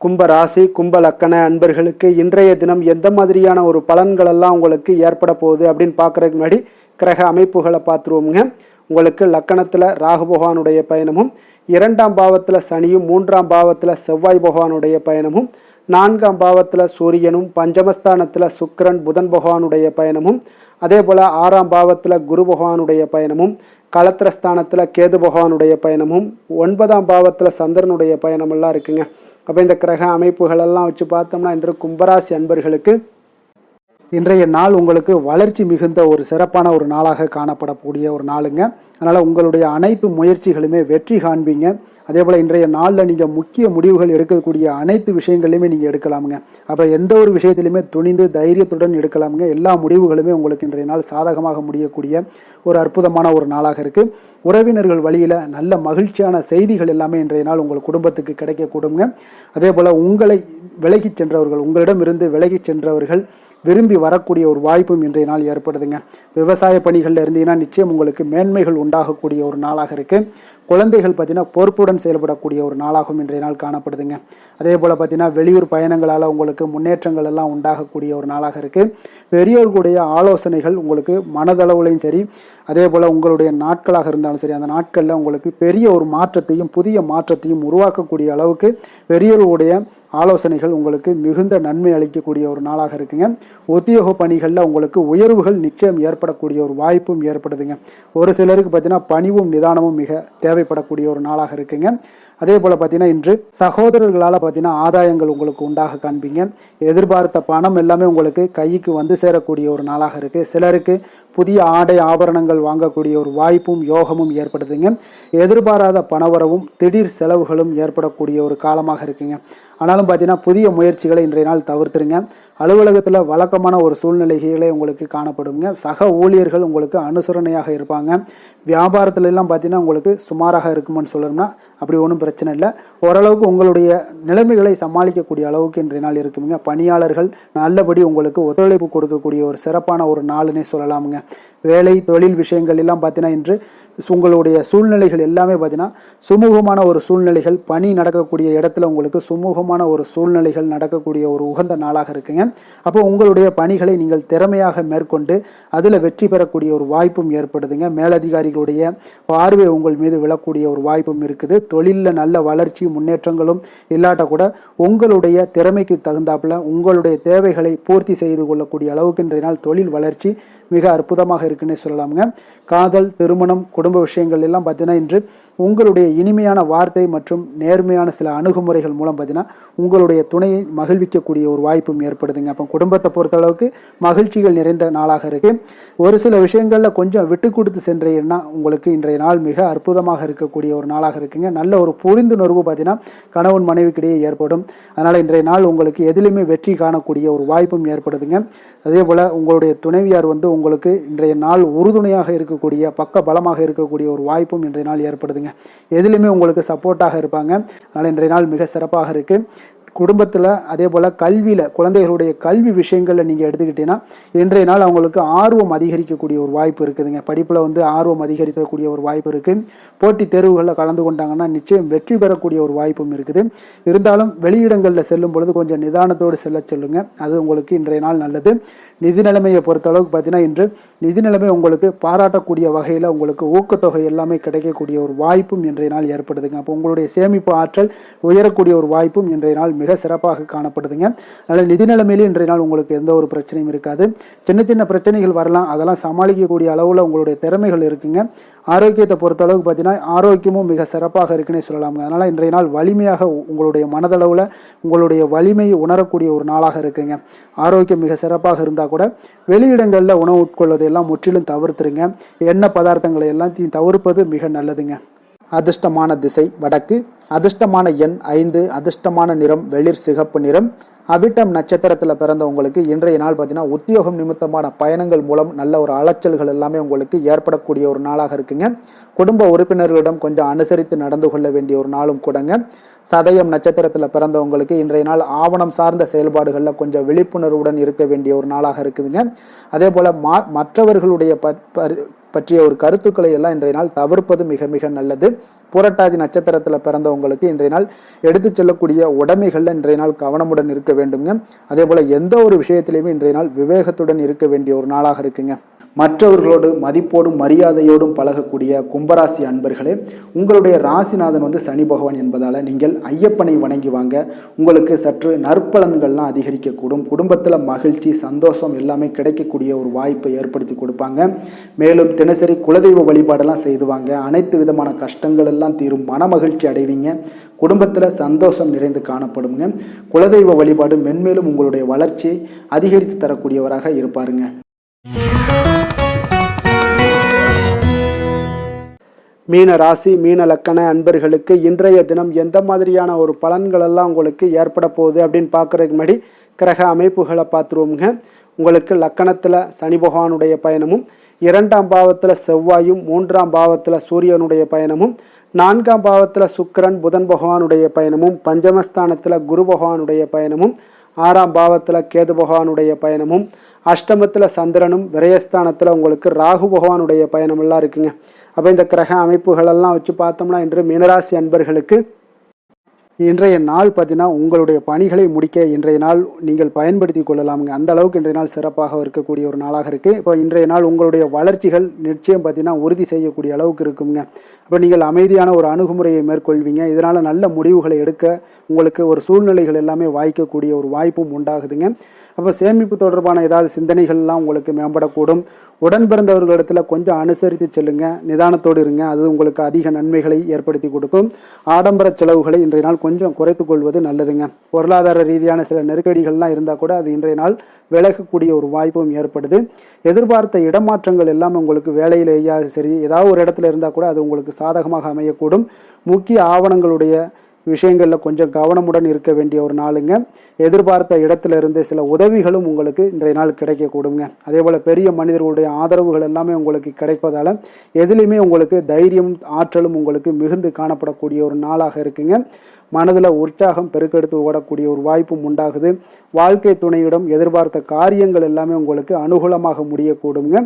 கும்ப ராசி, கும்ப லக்கண அன்பர்களுக்கு இன்றைய தினம் எந்த மாதிரியான ஒரு பலன்கள் எல்லாம் உங்களுக்கு ஏற்பட போகுது அப்படின்னு பார்க்கறதுக்கு முன்னாடி கிரக அமைப்புகளை பார்த்துருவோமுங்க. உங்களுக்கு லக்கணத்தில் ராகு பகவானுடைய பயணமும், 2ஆம் பாவத்தில் சனியும், 3ஆம் பாவத்தில் செவ்வாய் பகவானுடைய பயணமும், 4ஆம் பாவத்தில் சூரியனும், பஞ்சமஸ்தானத்தில் சுக்கிரன் புதன் பகவானுடைய பயணமும், அதே போல் 6ஆம் பாவத்தில் குரு பகவானுடைய பயணமும், களத்திரஸ்தானத்தில் கேது பகவானுடைய பயணமும், 9ஆம் பாவத்தில் சந்திரனுடைய பயணமெல்லாம் இருக்குங்க. அப்போ இந்த கிரக அமைப்புகளெல்லாம் வச்சு பார்த்தோம்னா இன்று கும்பராசி அன்பர்களுக்கு இன்றைய நாள் உங்களுக்கு வளர்ச்சி மிகுந்த ஒரு சிறப்பான ஒரு நாளாக காணப்படக்கூடிய ஒரு நாளுங்க. அதனால் உங்களுடைய அனைத்து முயற்சிகளுமே வெற்றி காண்பீங்க. அதே போல் இன்றைய நாளில் நீங்கள் முக்கிய முடிவுகள் எடுக்கக்கூடிய அனைத்து விஷயங்களையுமே நீங்கள் எடுக்கலாமுங்க. அப்போ எந்த ஒரு விஷயத்திலுமே துணிந்து தைரியத்துடன் எடுக்கலாமுங்க. எல்லா முடிவுகளுமே உங்களுக்கு இன்றைய நாள் சாதகமாக முடியக்கூடிய ஒரு அற்புதமான ஒரு நாளாக இருக்குது. உறவினர்கள் வழியில் நல்ல மகிழ்ச்சியான செய்திகள் எல்லாமே இன்றைய நாள் உங்கள் குடும்பத்துக்கு கிடைக்கக்கூடுங்க. அதே போல் உங்களை விலகிச் சென்றவர்கள், உங்களிடமிருந்து விலகிச் சென்றவர்கள் விரும்பி வரக்கூடிய ஒரு வாய்ப்பும் இன்றைய நாள் ஏற்படுதுங்க. விவசாய பணிகளில் இருந்தீங்கன்னா நிச்சயம் உங்களுக்கு மேன்மைகள் உண்டாகக்கூடிய ஒரு நாளாக இருக்குது. குழந்தைகள் பார்த்தீங்கன்னா பொறுப்புடன் செயல்படக்கூடிய ஒரு நாளாகவும் இன்றைய நாள் காணப்படுதுங்க. அதே போல் பார்த்தீங்கன்னா வெளியூர் பயணங்களால் உங்களுக்கு முன்னேற்றங்கள் எல்லாம் உண்டாகக்கூடிய ஒரு நாளாக இருக்குது. பெரியோர்களுடைய ஆலோசனைகள் உங்களுக்கு மனதளவுலையும் சரி, அதே போல் உங்களுடைய நாட்களாக இருந்தாலும் சரி, அந்த நாட்களில் உங்களுக்கு பெரிய ஒரு மாற்றத்தையும் புதிய மாற்றத்தையும் உருவாக்கக்கூடிய அளவுக்கு பெரியோர்களுடைய ஆலோசனைகள் உங்களுக்கு மிகுந்த நன்மை அளிக்கக்கூடிய ஒரு நாளாக இருக்குங்க. உத்தியோக பணிகளில் உங்களுக்கு உயர்வுகள் நிச்சயம் ஏற்படக்கூடிய ஒரு வாய்ப்பும் ஏற்படுதுங்க. ஒரு சிலருக்கு பார்த்தீங்கன்னா பணிவும் நிதானமும் மிக தேவைப்படக்கூடிய ஒரு நாளாக இருக்குங்க. அதே போல் பார்த்தீங்கன்னா இன்று சகோதரர்களால் பார்த்தீங்கன்னா ஆதாயங்கள் உங்களுக்கு உண்டாக காண்பீங்க. எதிர்பார்த்த பணம் எல்லாமே உங்களுக்கு கைக்கு வந்து சேரக்கூடிய ஒரு நாளாக இருக்குது. சிலருக்கு புதிய ஆடை ஆபரணங்கள் வாங்கக்கூடிய ஒரு வாய்ப்பும் யோகமும் ஏற்படுதுங்க. எதிர்பாராத பணவரவும் திடீர் செலவுகளும் ஏற்படக்கூடிய ஒரு காலமாக இருக்குங்க. ஆனாலும் பார்த்தீங்கன்னா புதிய முயற்சிகளை இன்றைய நாள் தவிர்த்துருங்க. அலுவலகத்தில் வழக்கமான ஒரு சூழ்நிலைகளே உங்களுக்கு காணப்படுங்க. சக ஊழியர்கள் உங்களுக்கு அனுசரணையாக இருப்பாங்க. வியாபாரத்துல எல்லாம் பார்த்தீங்கன்னா உங்களுக்கு சுமாராக இருக்குமென்னு சொல்லணும்னா அப்படி ஒன்றும் பிரச்சனை இல்லை. ஓரளவுக்கு உங்களுடைய நிலைமைகளை சமாளிக்கக்கூடிய அளவுக்கு இன்றைய நாள் இருக்குங்க. பணியாளர்கள் நல்லபடி உங்களுக்கு ஒத்துழைப்பு கொடுக்கக்கூடிய ஒரு சிறப்பான ஒரு நாளுன்னே சொல்லலாமுங்க. வேலை தொழில் விஷயங்கள் எல்லாம் பார்த்தீங்கன்னா இன்று உங்களுடைய சூழ்நிலைகள் எல்லாமே பார்த்தீங்கன்னா சுமூகமான ஒரு சூழ்நிலைகள், பணி நடக்கக்கூடிய இடத்துல உங்களுக்கு சுமூகமான ஒரு சூழ்நிலைகள் நடக்கக்கூடிய ஒரு உகந்த நாளாக இருக்குங்க. அப்போ உங்களுடைய பணிகளை நீங்கள் திறமையாக மேற்கொண்டு அதில் வெற்றி பெறக்கூடிய ஒரு வாய்ப்பும் ஏற்படுதுங்க. மேலதிகாரிகளுடைய பார்வை உங்கள் மீது விழக்கூடிய ஒரு வாய்ப்பும் இருக்குது. தொழிலில் நல்ல வளர்ச்சி முன்னேற்றங்களும் இல்லாட்ட கூட உங்களுடைய திறமைக்கு தகுந்தாப்புல உங்களுடைய தேவைகளை பூர்த்தி செய்து கொள்ளக்கூடிய அளவுக்கு இன்றைய நாள் தொழில் வளர்ச்சி மிக அற்புதமாக இருக்குன்னு சொல்லலாமுங்க. காதல், திருமணம், குடும்ப விஷயங்கள் எல்லாம் பார்த்தீங்கன்னா இன்று உங்களுடைய இனிமையான வார்த்தை மற்றும் நேர்மையான சில அணுகுமுறைகள் மூலம் பார்த்தீங்கன்னா உங்களுடைய துணையை மகிழ்விக்கக்கூடிய ஒரு வாய்ப்பும் ஏற்படுதுங்க. அப்போ குடும்பத்தை பொறுத்தளவுக்கு மகிழ்ச்சிகள் நிறைந்த நாளாக இருக்குது. ஒரு சில விஷயங்களில் கொஞ்சம் விட்டு கொடுத்து சென்றீங்கன்னா உங்களுக்கு இன்றைய நாள் மிக அற்புதமாக இருக்கக்கூடிய ஒரு நாளாக இருக்குங்க. நல்ல ஒரு புரிந்துணர்வு பார்த்தீங்கன்னா கணவன் மனைவிக்கிடையே ஏற்படும். அதனால் இன்றைய நாள் உங்களுக்கு எதிலுமே வெற்றி காணக்கூடிய ஒரு வாய்ப்பும் ஏற்படுதுங்க. அதே போல் உங்களுடைய துணைவியார் உங்களுக்கு இன்றைய நாள் உறுதுணையாக இருக்கக்கூடிய பக்க பலமாக இருக்கக்கூடிய ஒரு வாய்ப்பும் இன்றைய நாள் ஏற்படுதுங்க. எதிலுமே உங்களுக்கு சப்போர்ட்டாக இருப்பாங்க. அதனால் இன்றைய நாள் மிக சிறப்பாக இருக்குது. குடும்பத்தில் அதே போல் கல்வியில் குழந்தைகளுடைய கல்வி விஷயங்களில் நீங்கள் எடுத்துக்கிட்டீங்கன்னா இன்றைய நாள் அவங்களுக்கு ஆர்வம் அதிகரிக்கக்கூடிய ஒரு வாய்ப்பு இருக்குதுங்க. படிப்பில் வந்து ஆர்வம் அதிகரிக்கக்கூடிய ஒரு வாய்ப்பு இருக்குது. போட்டித் தேர்வுகளில் கலந்து கொண்டாங்கன்னா நிச்சயம் வெற்றி பெறக்கூடிய ஒரு வாய்ப்பும் இருக்குது. இருந்தாலும் வெளியிடங்களில் செல்லும் பொழுது கொஞ்சம் நிதானத்தோடு செல்ல சொல்லுங்க. அது உங்களுக்கு இன்றைய நாள் நல்லது. நிதி நிலைமையை பொறுத்த அளவுக்கு பார்த்தீங்கன்னா இன்று நிதி நிலைமை உங்களுக்கு பாராட்டக்கூடிய வகையில் உங்களுக்கு ஊக்கத்தொகை எல்லாமே கிடைக்கக்கூடிய ஒரு வாய்ப்பும் இன்றைய நாள் ஏற்படுதுங்க. அப்போ உங்களுடைய சேமிப்பு ஆற்றல் உயரக்கூடிய ஒரு வாய்ப்பும் இன்றைய நாள் மிக சிறப்பாக காணப்படுதுங்க. அதனால் நிதி நிலைமையிலே இன்றைய நாள் உங்களுக்கு எந்த ஒரு பிரச்சனையும் இருக்காது. சின்ன சின்ன பிரச்சனைகள் வரலாம், அதெல்லாம் சமாளிக்கக்கூடிய அளவில் உங்களுடைய திறமைகள் இருக்குங்க. ஆரோக்கியத்தை பொறுத்த அளவுக்கு பார்த்தீங்கன்னா ஆரோக்கியமும் மிக சிறப்பாக இருக்குன்னே சொல்லலாங்க. அதனால் இன்றைய நாள் வலிமையாக உங்களுடைய மனதளவில் உங்களுடைய வலிமையை உணரக்கூடிய ஒரு நாளாக இருக்குங்க. ஆரோக்கியம் மிக சிறப்பாக இருந்தால் கூட வெளியிடங்களில் உணவு உட்கொள்வதை எல்லாம் முற்றிலும் தவிர்த்துருங்க. எண்ணெய் பதார்த்தங்களை எல்லாத்தையும் தவிர்ப்பது மிக நல்லதுங்க. அதிர்ஷ்டமான திசை வடக்கு, அதிர்ஷ்டமான எண் 5, அதிர்ஷ்டமான நிறம் வெளிர் சிகப்பு நிறம். அவிட்டம் நட்சத்திரத்தில் பிறந்தவங்களுக்கு இன்றைய நாள் பார்த்தீங்கன்னா உத்தியோகம் நிமித்தமான பயணங்கள் மூலம் நல்ல ஒரு அலைச்சல்கள் எல்லாமே உங்களுக்கு ஏற்படக்கூடிய ஒரு நாளாக இருக்குங்க. குடும்ப உறுப்பினர்களிடம் கொஞ்சம் அனுசரித்து நடந்து கொள்ள வேண்டிய ஒரு நாளும் கூடங்க. சதயம் நட்சத்திரத்தில் பிறந்தவங்களுக்கு இன்றைய நாள் ஆவணம் சார்ந்த செயல்பாடுகளில் கொஞ்சம் விழிப்புணர்வுடன் இருக்க வேண்டிய ஒரு நாளாக இருக்குதுங்க. அதே போல் மற்றவர்களுடைய பற்றிய ஒரு கருத்துக்களை எல்லாம் இன்றைய நாள் தவிர்ப்பது மிக மிக நல்லது. புரட்டாதி நட்சத்திரத்தில் பிறந்தவங்களுக்கு இன்றைய நாள் எடுத்து செல்லக்கூடிய உடைமைகளில் இன்றைய நாள் கவனமுடன் இருக்க வேண்டுங்க. அதே போல் எந்த ஒரு விஷயத்திலையுமே இன்றைய நாள் விவேகத்துடன் இருக்க வேண்டிய ஒரு நாளாக இருக்குங்க. மற்றவர்களோடு மதிப்போடும் மரியாதையோடும் பழகக்கூடிய கும்பராசி அன்பர்களே, உங்களுடைய ராசிநாதன் வந்து சனி பகவான் என்பதால் நீங்கள் ஐயப்பனை வணங்கி வாங்க. உங்களுக்கு சற்று நற்பலன்கள்லாம் அதிகரிக்கக்கூடும். குடும்பத்தில் மகிழ்ச்சி சந்தோஷம் எல்லாமே கிடைக்கக்கூடிய ஒரு வாய்ப்பை ஏற்படுத்தி கொடுப்பாங்க. மேலும் தினசரி குலதெய்வ வழிபாடெல்லாம் செய்துவாங்க. அனைத்து விதமான கஷ்டங்கள் எல்லாம் தீரும். மன மகிழ்ச்சி அடைவீங்க. குடும்பத்தில் சந்தோஷம் நிறைந்து காணப்படுங்க. குலதெய்வ வழிபாடு மென்மேலும் உங்களுடைய வளர்ச்சியை அதிகரித்து தரக்கூடியவராக இருப்பாருங்க. மீன ராசி மீன லக்கண அன்பர்களுக்கு இன்றைய தினம் எந்த மாதிரியான ஒரு பலன்கள் எல்லாம் உங்களுக்கு ஏற்பட போகுது அப்படின்னு பார்க்குறதுக்கு முன்னாடி கிரக அமைப்புகளை பார்த்துருவோங்க. உங்களுக்கு லக்கணத்தில் சனி பகவானுடைய பயணமும், 2ஆம் பாவத்தில் செவ்வாயும், 3ஆம் பாவத்தில் சூரியனுடைய பயணமும், 4ஆம் பாவத்தில் சுக்கிரன் புதன் பகவானுடைய பயணமும், பஞ்சமஸ்தானத்தில் குரு பகவானுடைய பயணமும், 6ஆம் பாவத்தில் கேது பகவானுடைய பயணமும், அஷ்டமத்தில் சந்திரனும், விரயஸ்தானத்தில் உங்களுக்கு ராகு பகவானுடைய பயணமெல்லாம் இருக்குங்க. அப்போ இந்த கிரக அமைப்புகளெல்லாம் வச்சு பார்த்தோம்னா இன்று மீனராசி அன்பர்களுக்கு இன்றைய நாள் பார்த்தீங்கன்னா உங்களுடைய பணிகளை முடிக்க இன்றைய நாள் நீங்கள் பயன்படுத்தி கொள்ளலாமுங்க. அந்த அளவுக்கு இன்றைய நாள் சிறப்பாக இருக்கக்கூடிய ஒரு நாளாக இருக்குது. இப்போ இன்றைய நாள் உங்களுடைய வளர்ச்சிகள் நிச்சயம் பார்த்தீங்கன்னா உறுதி செய்யக்கூடிய அளவுக்கு இருக்குங்க. அப்போ நீங்கள் அமைதியான ஒரு அணுகுமுறையை மேற்கொள்வீங்க. இதனால் நல்ல முடிவுகளை எடுக்க உங்களுக்கு ஒரு சூழ்நிலைகள் எல்லாமே வாய்க்கக்கூடிய ஒரு வாய்ப்பும் உண்டாகுதுங்க. அப்போ சேமிப்பு தொடர்பான ஏதாவது சிந்தனைகள்லாம் உங்களுக்கு மேம்படக்கூடும். உடன் பிறந்தவர்களிடத்தில் கொஞ்சம் அனுசரித்து செல்லுங்க. நிதானத்தோடு இருங்க. அது உங்களுக்கு அதிக நன்மைகளை ஏற்படுத்தி கொடுக்கும். ஆடம்பர செலவுகளை இன்றைய நாள் கொஞ்சம் குறைத்து கொள்வது நல்லதுங்க. பொருளாதார ரீதியான சில நெருக்கடிகள்லாம் இருந்தால் கூட அது இன்றைய நாள் விலகக்கூடிய ஒரு வாய்ப்பும் ஏற்படுது. எதிர்பார்த்த இடமாற்றங்கள் எல்லாம் உங்களுக்கு வேலையிலேயா சரி ஏதாவது ஒரு இடத்துல இருந்தால் கூட அது உங்களுக்கு சாதகமாக அமையக்கூடும். முக்கிய ஆவணங்களுடைய விஷயங்களில் கொஞ்சம் கவனமுடன் இருக்க வேண்டிய ஒரு நாளுங்க. எதிர்பார்த்த இடத்துல இருந்து சில உதவிகளும் உங்களுக்கு இன்றைய நாள் கிடைக்கக்கூடுங்க. அதே போல் பெரிய மனிதர்களுடைய ஆதரவுகள் எல்லாமே உங்களுக்கு கிடைப்பதால் எதுலேயுமே உங்களுக்கு தைரியம் ஆற்றலும் உங்களுக்கு மிகுந்து காணப்படக்கூடிய ஒரு நாளாக இருக்குங்க. மனதில் உற்சாகம் பெருக்கெடுத்து ஓடக்கூடிய ஒரு வாய்ப்பும் உண்டாகுது. வாழ்க்கை துணையிடம் எதிர்பார்த்த காரியங்கள் எல்லாமே உங்களுக்கு அனுகூலமாக முடியக்கூடுங்க.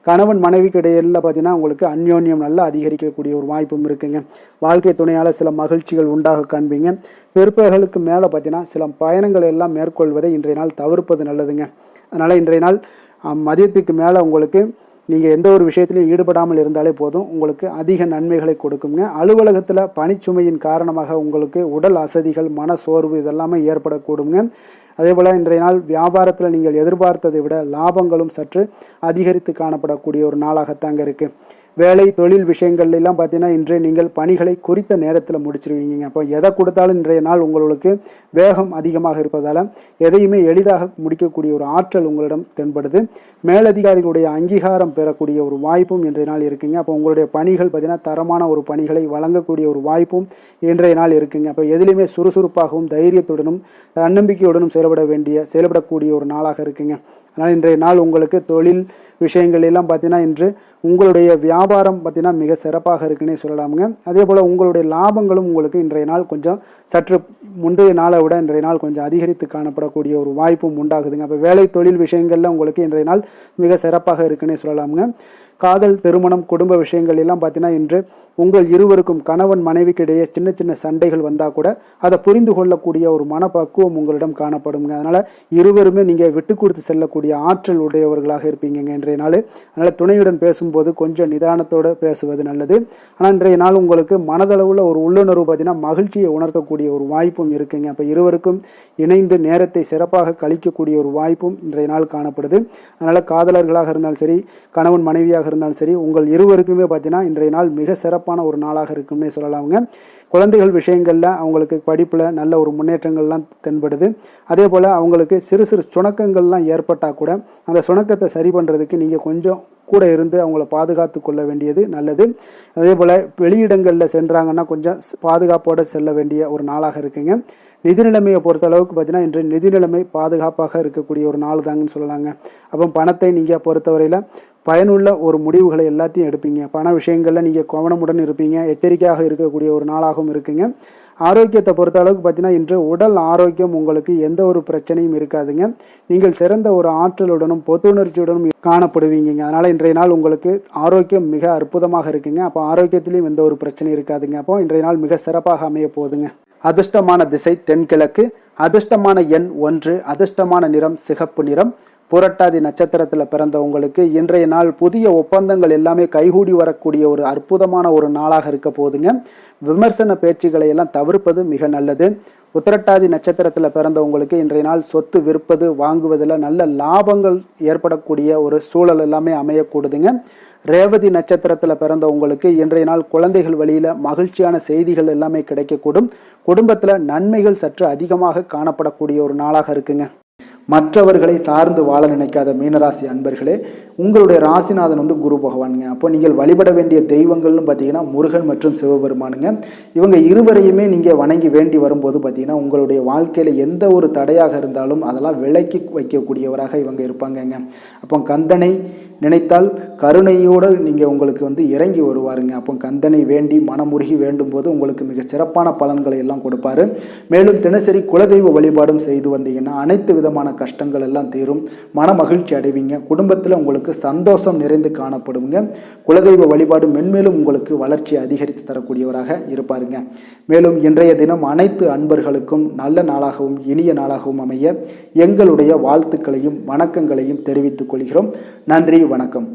கணவன் மனைவிக்கு இடையில பார்த்தீங்கன்னா உங்களுக்கு அந்யோன்யம் நல்லா அதிகரிக்கக்கூடிய ஒரு வாய்ப்பும் இருக்குங்க. வாழ்க்கை துணையால் சில மகிழ்ச்சிகள் உண்டாக காண்பீங்க. பிற்பகலுக்கு மேலே பார்த்தீங்கன்னா சில பயணங்கள் எல்லாம் மேற்கொள்வதை இன்றைய நாள் தவிர்ப்பது நல்லதுங்க. அதனால் இன்றைய நாள் மதியத்துக்கு மேலே உங்களுக்கு நீங்கள் எந்த ஒரு விஷயத்திலையும் ஈடுபடாமல் இருந்தாலே போதும், உங்களுக்கு அதிக நன்மைகளை கொடுக்குங்க. அலுவலகத்தில் பணிச்சுமையின் காரணமாக உங்களுக்கு உடல் அசதிகள் மன சோர்வு இதெல்லாமே ஏற்படக்கூடுங்க. அதே போல் இன்றைய நாள் வியாபாரத்தில் நீங்கள் எதிர்பார்த்ததை விட லாபங்களும் சற்று அதிகரித்து காணப்படக்கூடிய ஒரு நாளாகத்தாங்க இருக்குது. வேலை தொழில் விஷயங்கள்லாம் பார்த்தீங்கன்னா இன்று நீங்கள் பணிகளை குறித்த நேரத்தில் முடிச்சிருவீங்க. அப்போ எதை கொடுத்தாலும் இன்றைய நாள் உங்களுக்கு வேகம் அதிகமாக இருப்பதால் எதையுமே எளிதாக முடிக்கக்கூடிய ஒரு ஆற்றல் உங்களிடம் தென்படுது. மேலதிகாரிகளுடைய அங்கீகாரம் பெறக்கூடிய ஒரு வாய்ப்பும் இன்றைய நாள் இருக்குங்க. அப்போ உங்களுடைய பணிகள் பார்த்தீங்கன்னா தரமான ஒரு பணிகளை வழங்கக்கூடிய ஒரு வாய்ப்பும் இன்றைய நாள் இருக்குங்க. அப்போ எதிலையுமே சுறுசுறுப்பாகவும் தைரியத்துடனும் தன்னம்பிக்கையுடனும் செயல்படக்கூடிய ஒரு நாளாக இருக்குங்க. அதனால் இன்றைய நாள் உங்களுக்கு தொழில் விஷயங்கள் எல்லாம் பார்த்தீங்கன்னா இன்று உங்களுடைய வியாபாரம் பார்த்தீங்கன்னா மிக சிறப்பாக இருக்குன்னே சொல்லலாமுங்க. அதே போல் உங்களுடைய லாபங்களும் உங்களுக்கு இன்றைய நாள் கொஞ்சம் சற்று முந்தைய நாளை விட இன்றைய நாள் கொஞ்சம் அதிகரித்து காணப்படக்கூடிய ஒரு வாய்ப்பும் உண்டாகுதுங்க. அப்போ வேலை தொழில் விஷயங்கள்ல உங்களுக்கு இன்றைய நாள் மிக சிறப்பாக இருக்குன்னே சொல்லலாமுங்க. காதல், திருமணம், குடும்ப விஷயங்கள் எல்லாம் பார்த்தீங்கன்னா இன்று உங்கள் இருவருக்கும் கணவன் மனைவிக்கு இடையே சின்ன சின்ன சண்டைகள் வந்தால் கூட அதை புரிந்து கொள்ளக்கூடிய ஒரு மனப்பக்குவம் உங்களிடம் காணப்படுங்க. அதனால் இருவருமே நீங்கள் விட்டு கொடுத்து செல்லக்கூடிய ஆற்றல் உடையவர்களாக இருப்பீங்க இன்றைய நாள். அதனால் துணையுடன் பேசும்போது கொஞ்சம் நிதானத்தோடு பேசுவது நல்லது. ஆனால் இன்றைய நாள் உங்களுக்கு மனதளவில் ஒரு உள்ளுணர்வு பார்த்தீங்கன்னா மகிழ்ச்சியை உணர்த்தக்கூடிய ஒரு வாய்ப்பும் இருக்குங்க. அப்போ இருவருக்கும் இணைந்து நேரத்தை சிறப்பாக கழிக்கக்கூடிய ஒரு வாய்ப்பும் இன்றைய நாள் காணப்படுது. அதனால் காதலர்களாக இருந்தாலும் சரி, கணவன் மனைவியாக இருந்தாலும் சரி, உங்கள் இருவருக்குமே பார்த்தீங்கன்னா இன்றைய நாள் மிக சிறப்பான ஒரு நாளாக இருக்கும்னே சொல்லலாமுங்க. குழந்தைகள் விஷயங்களில் அவங்களுக்கு படிப்பில் நல்ல ஒரு முன்னேற்றங்கள்லாம் தென்படுது. அதே போல் அவங்களுக்கு சிறு சிறு சுணக்கங்கள்லாம் ஏற்பட்டால் கூட அந்த சுணக்கத்தை சரி பண்ணுறதுக்கு நீங்கள் கொஞ்சம் கூட இருந்து அவங்கள பாதுகாத்து கொள்ள வேண்டியது நல்லது. அதே போல் வெளியிடங்களில் சென்றாங்கன்னா கொஞ்சம் பாதுகாப்போடு செல்ல வேண்டிய ஒரு நாளாக இருக்குங்க. நிதி நிலைமையை பொறுத்த அளவுக்கு பார்த்தீங்கன்னா இன்று நிதி நிலைமை பாதுகாப்பாக இருக்கக்கூடிய ஒரு நாள் தாங்கன்னு சொல்லலாங்க. அப்போ பணத்தை நீங்கள் பொறுத்தவரையில் பயனுள்ள ஒரு முடிவுகளை எல்லாத்தையும் எடுப்பீங்க. பண விஷயங்களில் நீங்கள் கவனமுடன் இருப்பீங்க. எச்சரிக்கையாக இருக்கக்கூடிய ஒரு நாளாகவும் இருக்குங்க. ஆரோக்கியத்தை பொறுத்த அளவுக்கு பார்த்தீங்கன்னா இன்று உடல் ஆரோக்கியம் உங்களுக்கு எந்த ஒரு பிரச்சனையும் இருக்காதுங்க. நீங்கள் சிறந்த ஒரு ஆற்றலுடனும் புத்துணர்ச்சியுடனும் காணப்படுவீங்க. அதனால் இன்றைய நாள் உங்களுக்கு ஆரோக்கியம் மிக அற்புதமாக இருக்குங்க. அப்போ ஆரோக்கியத்திலையும் எந்த ஒரு பிரச்சனையும் இருக்காதுங்க. அப்போ இன்றைய நாள் மிக சிறப்பாக அமைய போகுதுங்க. அதிர்ஷ்டமான திசை தென்கிழக்கு, அதிர்ஷ்டமான எண் 1, அதிர்ஷ்டமான நிறம் சிகப்பு நிறம். புரட்டாதி நட்சத்திரத்தில் பிறந்த உங்களுக்கு இன்றைய நாள் புதிய ஒப்பந்தங்கள் எல்லாமே கைகூடி வரக்கூடிய ஒரு அற்புதமான ஒரு நாளாக இருக்க போகுதுங்க. விமர்சன பேச்சுக்களை எல்லாம் தவிர்ப்பது மிக நல்லது. உத்திரட்டாதி நட்சத்திரத்தில் பிறந்த உங்களுக்கு இன்றைய நாள் சொத்து விற்பது வாங்குவதில் நல்ல லாபங்கள் ஏற்படக்கூடிய ஒரு சூழல் எல்லாமே அமையக்கூடுதுங்க. ரேவதி நட்சத்திரத்தில் பிறந்த உங்களுக்கு இன்றைய நாள் குழந்தைகள் வழியில் மகிழ்ச்சியான செய்திகள் எல்லாமே கிடைக்கக்கூடும். குடும்பத்தில் நன்மைகள் சற்று அதிகமாக காணப்படக்கூடிய ஒரு நாளாக இருக்குங்க. மற்றவர்களை சார்ந்து வாழ நினைக்காத மீனராசி அன்பர்களே, உங்களுடைய ராசிநாதன் குரு பகவானுங்க. அப்போ நீங்கள் வழிபட வேண்டிய தெய்வங்கள்னு பார்த்தீங்கன்னா முருகன் மற்றும் சிவபெருமானுங்க. இவங்க இருவரையுமே நீங்கள் வணங்கி வேண்டி வரும்போது பார்த்தீங்கன்னா உங்களுடைய வாழ்க்கையில் எந்த ஒரு தடையாக இருந்தாலும் அதெல்லாம் விலக்கி வைக்கக்கூடியவராக இவங்க இருப்பாங்கங்க. அப்போ கந்தனை நினைத்தால் கருணையோடு நீங்கள் உங்களுக்கு இறங்கி வருவாருங்க. அப்போ கந்தனை வேண்டி மனமுருகி வேண்டும் போது உங்களுக்கு மிக சிறப்பான பலன்களை எல்லாம் கொடுப்பாரு. மேலும் தினசரி குலதெய்வ வழிபாடும் செய்து வந்தீங்கன்னா அனைத்து விதமான கஷ்டங்கள் எல்லாம் தீரும், மன மகிழ்ச்சி அடைவீங்க. குடும்பத்தில் உங்களுக்கு சந்தோஷம் நிறைந்து காணப்படுங்க. குலதெய்வ வழிபாடு மென்மேலும் உங்களுக்கு வளர்ச்சி அதிகரித்து தரக்கூடியவராக இருப்பாருங்க. மேலும் இன்றைய தினம் அனைத்து அன்பர்களுக்கும் நல்ல நாளாகவும் இனிய நாளாகவும் அமைய எங்களுடைய வாழ்த்துக்களையும் வணக்கங்களையும் தெரிவித்துக் கொள்கிறோம். நன்றி, வணக்கம்.